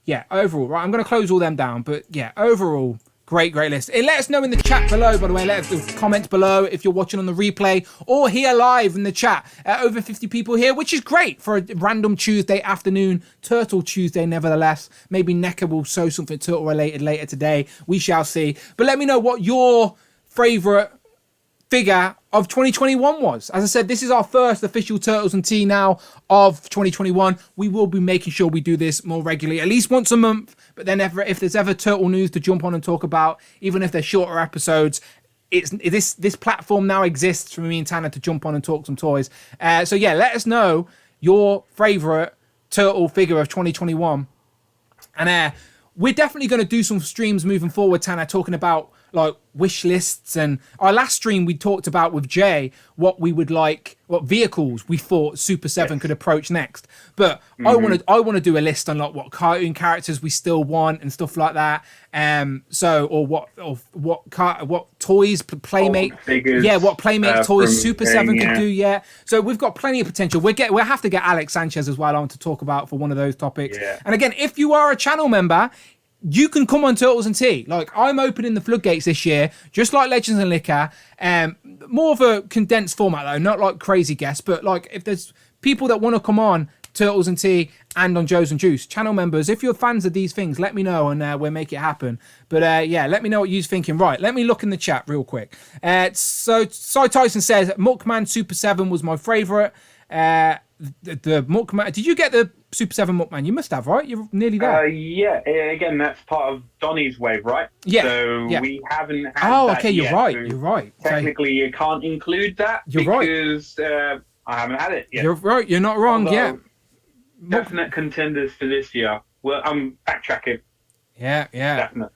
Yeah, overall, right, I'm going to close all them down. But yeah, overall, great list. Let us know in the chat below, by the way. Let us comment below if you're watching on the replay or here live in the chat. Over 50 people here, which is great for a random Tuesday afternoon. Turtle Tuesday, nevertheless. Maybe NECA will show something turtle related later today. We shall see. But let me know what your favourite figure of 2021 was. As I said, this is our first official Turtles and Tea now of 2021. We will be making sure we do this more regularly, at least once a month. But then if there's ever turtle news to jump on and talk about, even if they're shorter episodes, this platform now exists for me and Tanner to jump on and talk some toys. So yeah, let us know your favourite turtle figure of 2021. And we're definitely going to do some streams moving forward, Tanner, talking about like wish lists. And our last stream we talked about with Jay what we would like, what vehicles we thought Super 7 could approach next. But I want to do a list on like what cartoon characters we still want and stuff like that. What toys, Playmate figures, what Playmate toys Super 7 could do. Yeah, so we've got plenty of potential. We'll have to get Alex Sanchez as well on to talk about for one of those topics. And again, if you are a channel member, you can come on Turtles and Tea. Like, I'm opening the floodgates this year, just like Legends and Liquor. More of a condensed format, though, not like crazy guests. But, like, if there's people that want to come on Turtles and Tea and on Joe's and Juice, channel members, if you're fans of these things, let me know and we'll make it happen. But, yeah, let me know what you're thinking. Right, let me look in the chat real quick. So, Cy Tyson says, Muckman Super 7 was my favourite. The Muckman... Did you get the Super 7 Muckman? You must have, right? You're nearly there. Yeah, again, that's part of Donnie's wave, right? Yeah. So we haven't had that okay, you're yet. right. So you're right. Technically, you can't include that because I haven't had it yet. You're right. You're not wrong. Although, definite contenders for this year. Well, I'm backtracking. Yeah. Definite.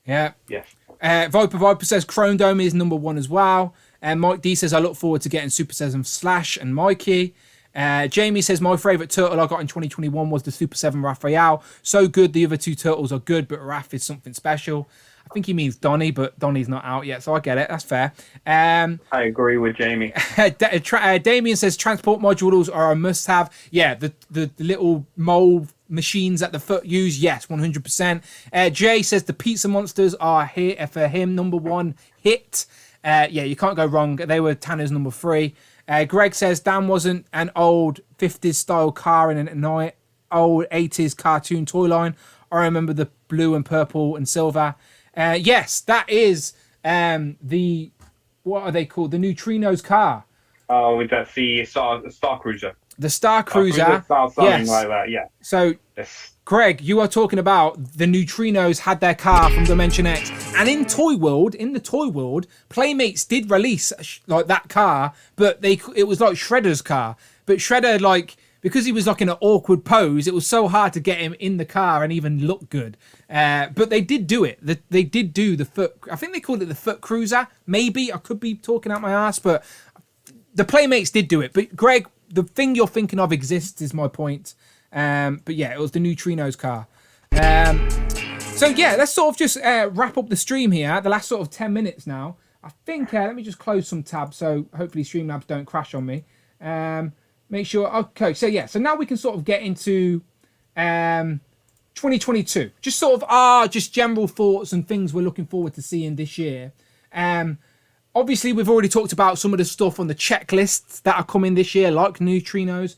Yeah. Yes. Viper says Chrome Dome is number 1 as well. Mike D says I look forward to getting Super 7 Slash and Mikey. Jamie says my favourite turtle I got in 2021 was the Super 7 Raphael. So good. The other 2 turtles are good, but Raph is something special. I think he means Donnie, but Donnie's not out yet, so I get it. That's fair. I agree with Jamie. Damien says transport modules are a must-have. Yeah, the little mole machines that the foot use. Yes, 100%. Jay says the pizza monsters are here for him. Number 1 hit. Yeah, you can't go wrong. They were Tanner's number 3. Greg says Dan wasn't an old 50s style car in an old 80s cartoon toy line. I remember the blue and purple and silver. Yes, that is the, what are they called? The Neutrinos car. Oh, that's the Star Cruiser. The Star Cruiser. Something like that, yeah. So, yes. Greg, you are talking about the Neutrinos had their car from Dimension X. And in the toy world, Playmates did release like that car, but it was like Shredder's car. But Shredder, like, because he was like in an awkward pose, it was so hard to get him in the car and even look good. But they did do it. They did do the foot. I think they called it the Foot Cruiser. Maybe I could be talking out my ass, but the Playmates did do it. But Greg, the thing you're thinking of exists, is my point. But yeah, it was the Neutrinos car. So yeah, let's sort of just wrap up the stream here. The last sort of 10 minutes now. I think, let me just close some tabs so hopefully Streamlabs don't crash on me. Make sure. Okay, so yeah, so now we can sort of get into 2022. Just sort of just general thoughts and things we're looking forward to seeing this year. Obviously, we've already talked about some of the stuff on the checklists that are coming this year, like neutrinos.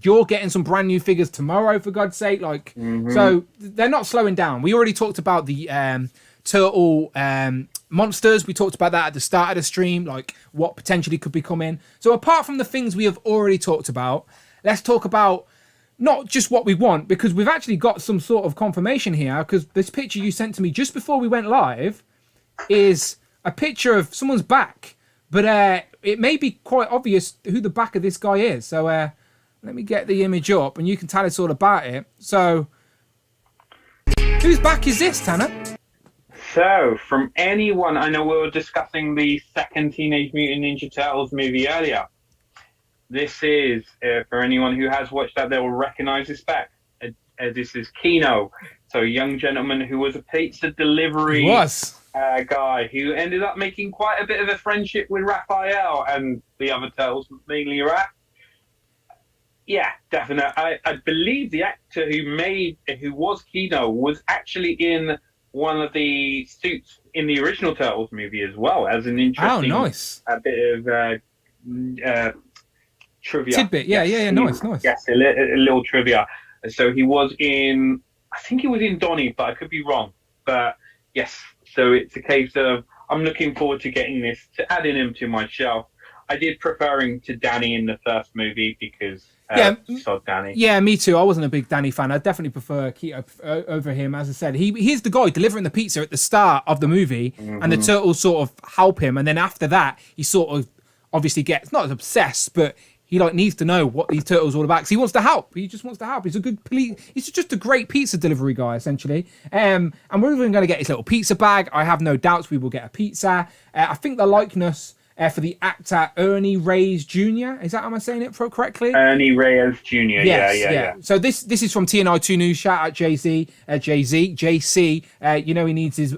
You're getting some brand new figures tomorrow, for God's sake. Like, so they're not slowing down. We already talked about the turtle monsters. We talked about that at the start of the stream, like what potentially could be coming. So apart from the things we have already talked about, let's talk about not just what we want, because we've actually got some sort of confirmation here, because this picture you sent to me just before we went live is a picture of someone's back, but it may be quite obvious who the back of this guy is. So let me get the image up and you can tell us all about it. So whose back is this, Tanner? So, from anyone, I know we were discussing the second Teenage Mutant Ninja Turtles movie earlier. This is, for anyone who has watched that, they will recognize this back. This is Kino. So, a young gentleman who was a pizza delivery guy who ended up making quite a bit of a friendship with Raphael and the other turtles, mainly Raph. Yeah, definitely. I believe the actor who was Kino was actually in one of the suits in the original Turtles movie as well, as an interesting a bit of trivia. Tidbit, nice. Yes, a little trivia. So he was in, I think he was in Donnie, but I could be wrong. But yes, so it's a case of, I'm looking forward to getting this, to adding him to my shelf. I did prefer him to Danny in the first movie because sod Danny. Yeah, me too. I wasn't a big Danny fan. I definitely prefer Keto over him. As I said, he's the guy delivering the pizza at the start of the movie, and the turtles sort of help him. And then after that, he sort of obviously gets not as obsessed, but he like needs to know what these turtles are all about because he wants to help. He just wants to help. He's just a great pizza delivery guy, essentially. And we're even going to get his little pizza bag. I have no doubts we will get a pizza. I think the likeness for the actor Ernie Reyes Jr. Is that, am I saying it correctly? Ernie Reyes Jr. Yes, yeah. So this is from TNI2 News. Shout out JC. You know he needs his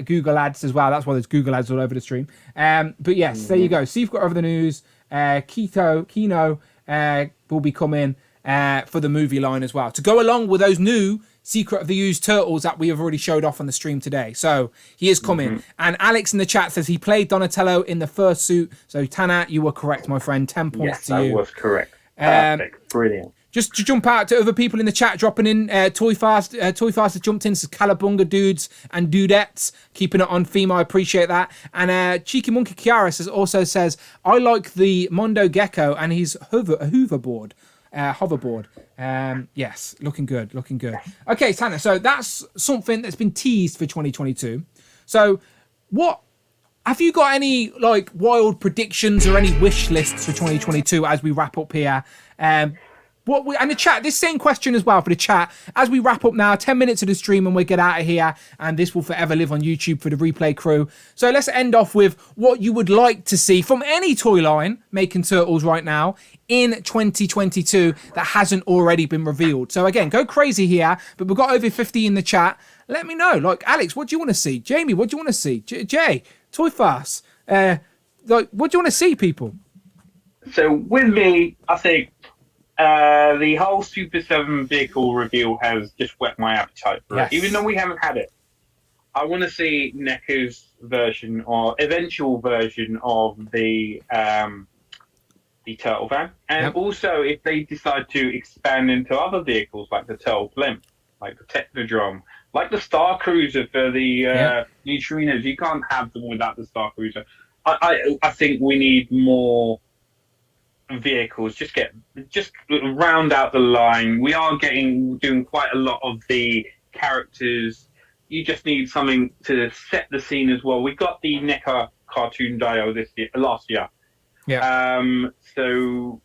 Google ads as well. That's why there's Google ads all over the stream. But yes, there you go. So you've got over the news. Kino will be coming for the movie line as well to go along with those new Secret of the Used Turtles that we have already showed off on the stream today. So he is coming. And Alex in the chat says he played Donatello in the first suit. So Tanner, you were correct, my friend. 10 points to you. Yes, that was correct. Perfect. Brilliant. Just to jump out to other people in the chat, dropping in Toy Fast. Toy Fast has jumped in. Says Calabunga dudes and dudettes, keeping it on theme. I appreciate that. And Cheeky Monkey Kiara also says, I like the Mondo Gecko and his hoverboard. Yes, looking good. Okay, Tanner. So that's something that's been teased for 2022. So, what have you got any like wild predictions or any wish lists for 2022 as we wrap up here? And the chat, this same question as well for the chat. As we wrap up now, 10 minutes of the stream and we get out of here, and this will forever live on YouTube for the replay crew. So let's end off with what you would like to see from any toy line making turtles right now in 2022 that hasn't already been revealed. So again, go crazy here, but we've got over 50 in the chat. Let me know. Like, Alex, what do you want to see? Jamie, what do you want to see? Jay, Toy Fast. What do you want to see, people? So with me, I think the whole Super 7 vehicle reveal has just whet my appetite for it. Even though we haven't had it, I want to see NECA's version or eventual version of the Turtle Van. And also, if they decide to expand into other vehicles like the Turtle Blimp, like the Technodrome, like the Star Cruiser for the neutrinos, you can't have them without the Star Cruiser. I think we need more vehicles. Just round out the line. We are doing quite a lot of the characters. You just need something to set the scene as well. We got the NECA cartoon Dio last year. So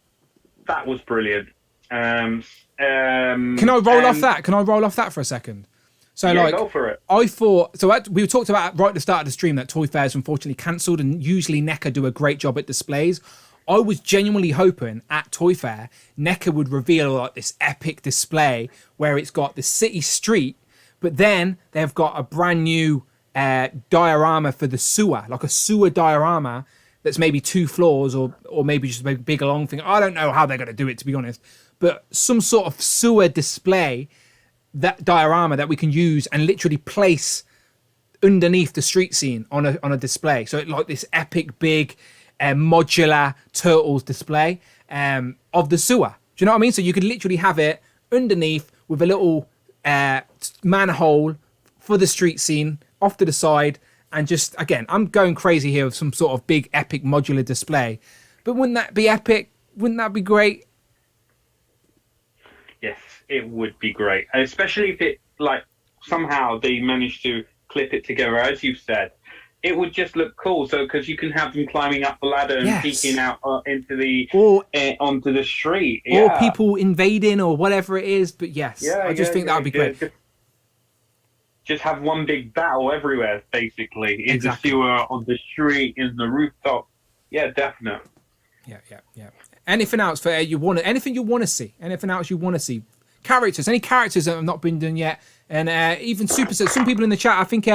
that was brilliant. Can I roll off that? Can I roll off that for a second? So go for it. I thought, we talked about right at the start of the stream that Toy Fair's unfortunately cancelled, and usually NECA do a great job at displays. I was genuinely hoping at Toy Fair, NECA would reveal like this epic display where it's got the city street, but then they've got a brand new diorama for the sewer, like a sewer diorama that's maybe 2 floors or maybe just a big long thing. I don't know how they're going to do it, to be honest. But some sort of sewer display, that diorama that we can use and literally place underneath the street scene on a display. So like this epic big modular Turtles display of the sewer. Do you know what I mean? So you could literally have it underneath with a little manhole for the street scene off to the side. And just, again, I'm going crazy here with some sort of big epic modular display. But wouldn't that be epic? Wouldn't that be great? Yes, it would be great. Especially if it, like, somehow they managed to clip it together, as you said. It would just look cool. So, because you can have them climbing up the ladder and peeking out into the onto the street, or people invading or whatever it is. But yes, I just think that would be great. Just have one big battle everywhere, basically. In the sewer, on the street, in the rooftop. Yeah, definitely. Yeah. Anything else for anything you want to see? Anything else you want to see? Characters, any characters that have not been done yet? And even some people in the chat, I think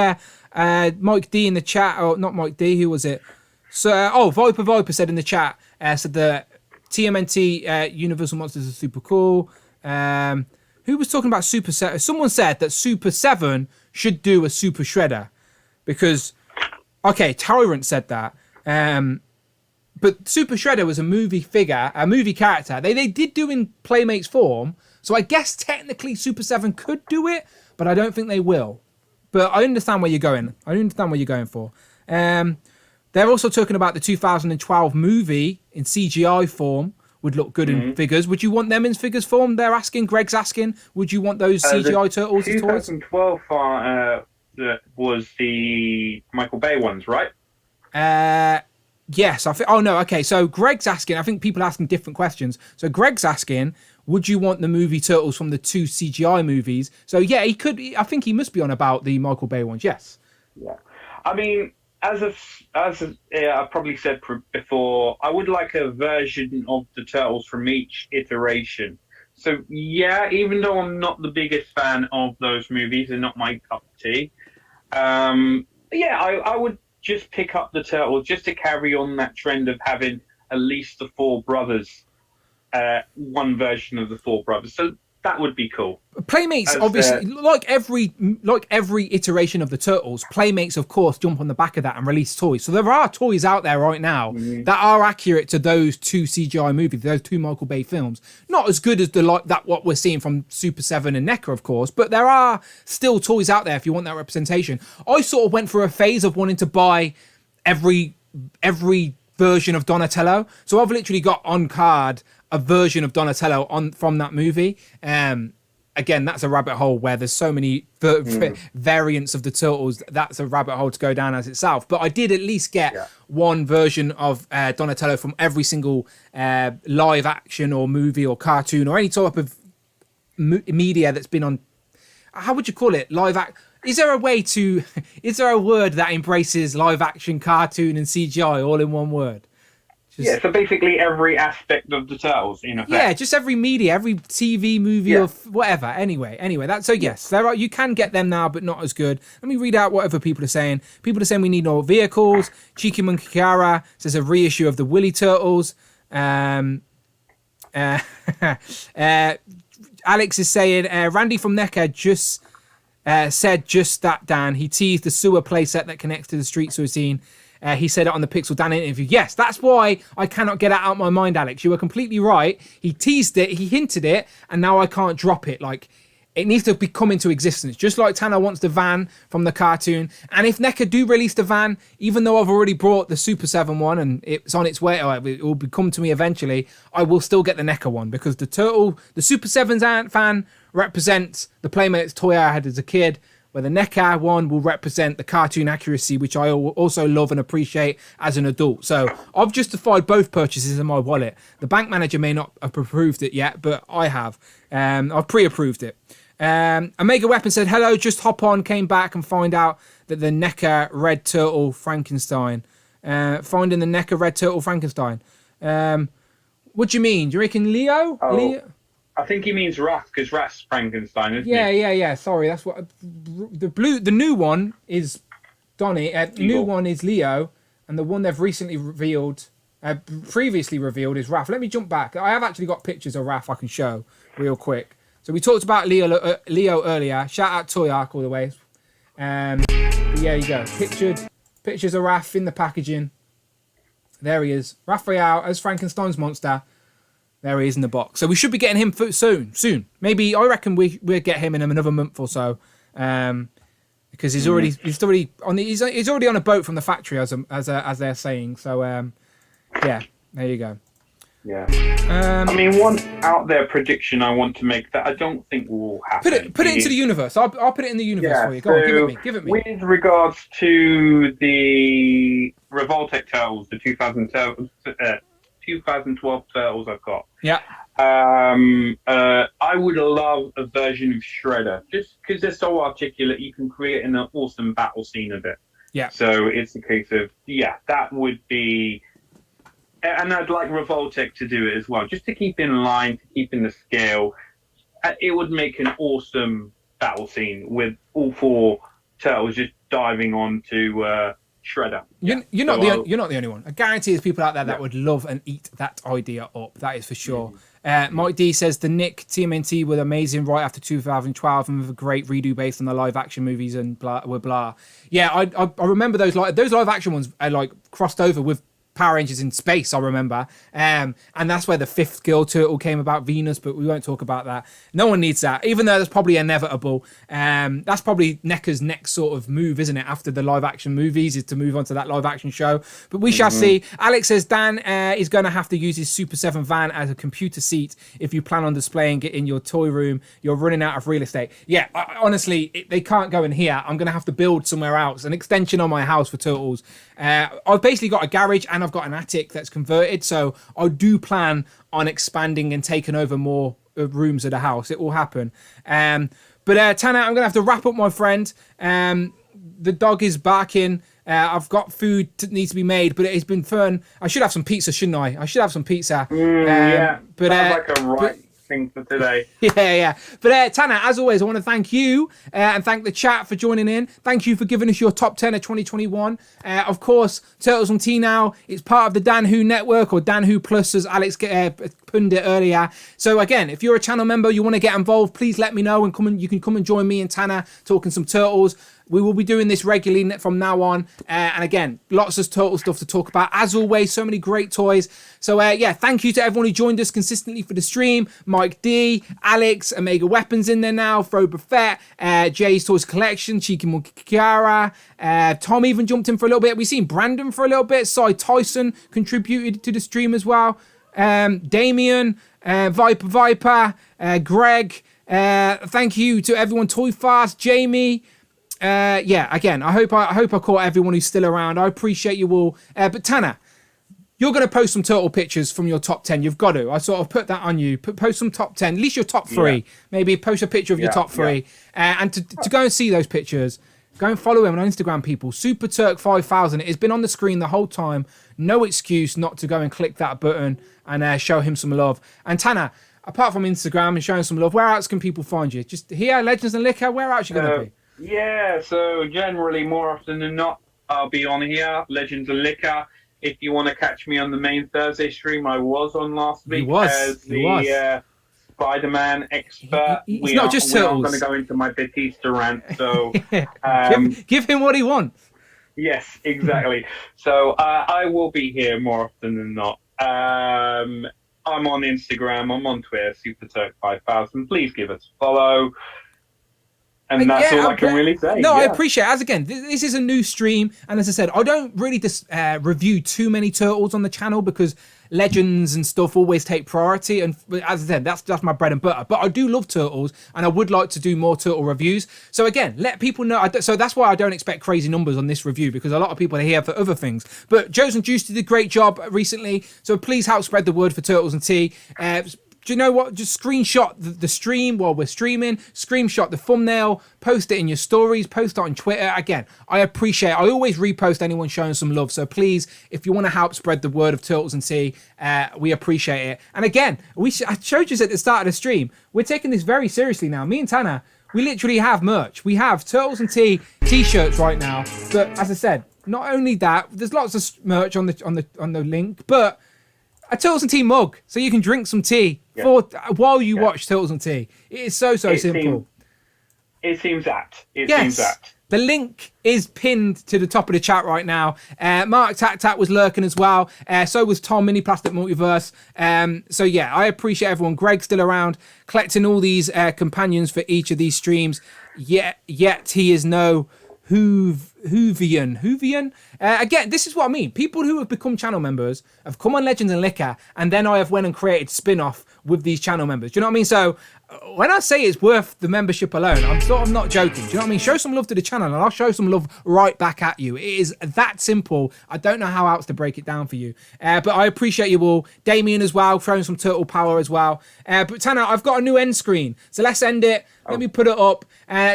Mike D in the chat, or not Mike D, who was it? So, Viper said in the chat, said the TMNT Universal Monsters are super cool. Who was talking about Super 7? Someone said that Super 7 should do a Super Shredder. Because, okay, Tyrant said that. But Super Shredder was a movie figure, a movie character. They did do in Playmates form. So I guess technically Super 7 could do it, but I don't think they will. But I understand where you're going. I understand what you're going for. They're also talking about the 2012 movie in CGI form. Would look good in figures. Would you want them in figures form? They're asking. Greg's asking. Would you want those CGI turtles as toys? 2012 was the Michael Bay ones, right? Yes. Oh no. Okay. So Greg's asking. I think people are asking different questions. So Greg's asking, would you want the movie Turtles from the 2 CGI movies? So yeah, he could. I think he must be on about the Michael Bay ones. Yes. Yeah. I mean, as I probably said before, I would like a version of the Turtles from each iteration. So yeah, even though I'm not the biggest fan of those movies, they're not my cup of tea. I would just pick up the Turtles just to carry on that trend of having at least the 4 brothers, one version of the 4 brothers. So that would be cool. Playmates, obviously, like every iteration of the Turtles, Playmates, of course, jump on the back of that and release toys. So there are toys out there right now that are accurate to those 2 CGI movies, those 2 Michael Bay films. Not as good as what we're seeing from Super 7 and NECA, of course, but there are still toys out there if you want that representation. I sort of went through a phase of wanting to buy every version of Donatello. So I've literally got on card a version of Donatello from that movie. Again, that's a rabbit hole where there's so many variants of the Turtles. That's a rabbit hole to go down as itself. But I did at least get one version of Donatello from every single live action or movie or cartoon or any type of media that's been on. How would you call it? Is there a word that embraces live action, cartoon, and CGI all in one word? So basically every aspect of the Turtles, in effect. Yeah, just every media, every TV, movie, or whatever. Anyway, yes, there are. You can get them now, but not as good. Let me read out whatever people are saying. People are saying we need more vehicles. Cheeky Monkey Kara says a reissue of the Willy Turtles. Alex is saying Randy from NECA just said just that, Dan. He teased the sewer playset that connects to the street sewer scene. He said it on the Pixel Dan interview. Yes, that's why I cannot get it out of my mind, Alex. You were completely right. He teased it, he hinted it, and now I can't drop it. Like, it needs to come into existence. Just like Tanner wants the van from the cartoon. And if NECA do release the van, even though I've already brought the Super 7 one and it's on its way, or it will come to me eventually, I will still get the NECA one because the Super 7's fan represents the Playmates toy I had as a kid, where the NECA one will represent the cartoon accuracy, which I also love and appreciate as an adult. So I've justified both purchases in my wallet. The bank manager may not have approved it yet, but I have. I've pre-approved it. Omega Weapon said, hello, just hop on, came back and find out that the NECA Red Turtle Frankenstein. Finding the NECA Red Turtle Frankenstein. What do you mean? Do you reckon Leo? Leo? I think he means Raph, because Raph's Frankenstein, isn't he? Yeah. Sorry, that's what the new one is Donnie. The new one is Leo, and the one they've recently previously revealed is Raph. Let me jump back. I have actually got pictures of Raph I can show real quick. So we talked about Leo earlier. Shout out Toy Arc all the way. But yeah, you go. Pictures of Raph in the packaging. There he is. Raphael as Frankenstein's monster. There he is in the box. So we should be getting him soon. Maybe I reckon we'll get him in another month or so. Because he's already on a boat from the factory as they're saying. So yeah, there you go. Yeah. I mean, one out there prediction I want to make that I don't think will happen. Put it into the universe. I'll put it in the universe for you. Go on, give it me. With regards to the Revoltech Turtles, the 2012 Turtles I've got. Yeah. I would love a version of Shredder, just because they're so articulate. You can create an awesome battle scene of it. Yeah. So it's a case of that would be. And I'd like Revoltech to do it as well, just to keep in line, to keep in the scale. It would make an awesome battle scene with all four turtles just diving onto Shredder. You're not the only one. I guarantee there's people out there that would love and eat that idea up. That is for sure. Mike D says the Nick TMNT were amazing right after 2012 and with a great redo based on the live action movies and blah. Yeah, I remember those live action ones like crossed over with Power Rangers in space, I remember. And that's where the fifth girl turtle came about, Venus, but we won't talk about that. No one needs that, even though that's probably inevitable. That's probably NECA's next sort of move, isn't it, after the live action movies, is to move on to that live action show. But we shall see. Alex says Dan is going to have to use his Super 7 van as a computer seat if you plan on displaying it in your toy room. You're running out of real estate. Yeah, honestly, they can't go in here. I'm going to have to build somewhere else, an extension on my house for Turtles. I've basically got a garage and I've got an attic that's converted, so I do plan on expanding and taking over more rooms of the house. It will happen. But Tanner, I'm gonna have to wrap up, my friend. The dog is barking. I've got food that needs to be made, but it's been fun. I should have some pizza, shouldn't I? I should have some pizza. Yeah, but sounds like a thing for today. Yeah. But Tanner, as always, I want to thank you and thank the chat for joining in. Thank you for giving us your top 10 of 2021. Of course, Turtles on T now, it's part of the Dan Who Network, or Dan Who Plus, as Alex punned it earlier. So again, if you're a channel member, you want to get involved, please let me know, and you can come and join me and Tanner talking some Turtles. We will be doing this regularly from now on. And again, lots of Turtle stuff to talk about. As always, so many great toys. So thank you to everyone who joined us consistently for the stream. Mike D, Alex, Omega Weapons in there now, Fro Buffett, Jay's Toys Collection, Cheeky Monkey Kiara, Tom even jumped in for a little bit. We've seen Brandon for a little bit. Cy Tyson contributed to the stream as well. Damien, Viper, Greg. Thank you to everyone. Toy Fast, Jamie. Again, I hope I caught everyone who's still around. I appreciate you all. But Tanner, you're going to post some turtle pictures from your top 10. You've got to. I sort of put that on you. Post some top 10, at least your top 3. Yeah. Maybe post a picture of your top 3. Yeah. And to go and see those pictures, go and follow him on Instagram, people. Super Turk 5000. It has been on the screen the whole time. No excuse not to go and click that button and show him some love. And Tanner, apart from Instagram and showing some love, where else can people find you? Just here, Legends and Liquor. Where else are you going to be? Yeah, so generally, more often than not, I'll be on here, Legends and Liquor. If you want to catch me on the main Thursday stream, I was on last week as the Spider-Man expert. It's not just Turtles. I'm going to go into my Batista rant, so... give him what he wants. Yes, exactly. So I will be here more often than not. I'm on Instagram, I'm on Twitter, SuperTurk5000. Please give us a follow. And that's all I can really say. No, I appreciate it. As again, this is a new stream. And as I said, I don't really review too many Turtles on the channel because Legends and stuff always take priority. And as I said, that's my bread and butter. But I do love Turtles and I would like to do more Turtle reviews. So again, let people know. So that's why I don't expect crazy numbers on this review, because a lot of people are here for other things. But Joe's and Juice did a great job recently. So please help spread the word for Turtles and Tea. Do you know what? Just screenshot the stream while we're streaming, screenshot the thumbnail, post it in your stories, post it on Twitter. Again, I appreciate it. I always repost anyone showing some love. So please, if you want to help spread the word of Turtles and Tea, we appreciate it. And again, I showed you at the start of the stream, we're taking this very seriously now. Me and Tanner, we literally have merch. We have Turtles and Tea t-shirts right now. But as I said, not only that, there's lots of merch on the link, but a Turtles and Tea mug, so you can drink some tea while you watch Turtles and Tea. It is so simple. It seems that. Seems that. The link is pinned to the top of the chat right now. Mark Tat was lurking as well. So was Tom, Mini Plastic Multiverse. So yeah, I appreciate everyone. Greg's still around, collecting all these companions for each of these streams. Yet he is no Hoovian. Again, this is what I mean. People who have become channel members have come on Legends and NECA, and then I have went and created spin-off with these channel members. Do you know what I mean? So when I say it's worth the membership alone, I'm sort of not joking. Do you know what I mean? Show some love to the channel and I'll show some love right back at you. It is that simple. I don't know how else to break it down for you. But I appreciate you all. Damien as well, throwing some turtle power as well. But Tanner, I've got a new end screen. So let's end it. Let me put it up.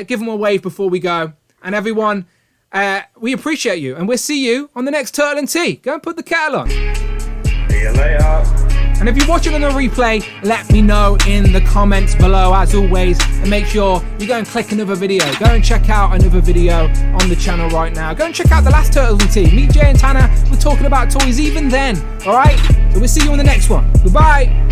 Give them a wave before we go. And everyone, we appreciate you. And we'll see you on the next Turtle and Tea. Go and put the kettle on. See you later. And if you're watching on the replay, let me know in the comments below, as always. And make sure you go and click another video. Go and check out another video on the channel right now. Go and check out the last Turtles and Tea. Me, Jay, and Tanner, we're talking about toys even then. All right? So we'll see you on the next one. Goodbye.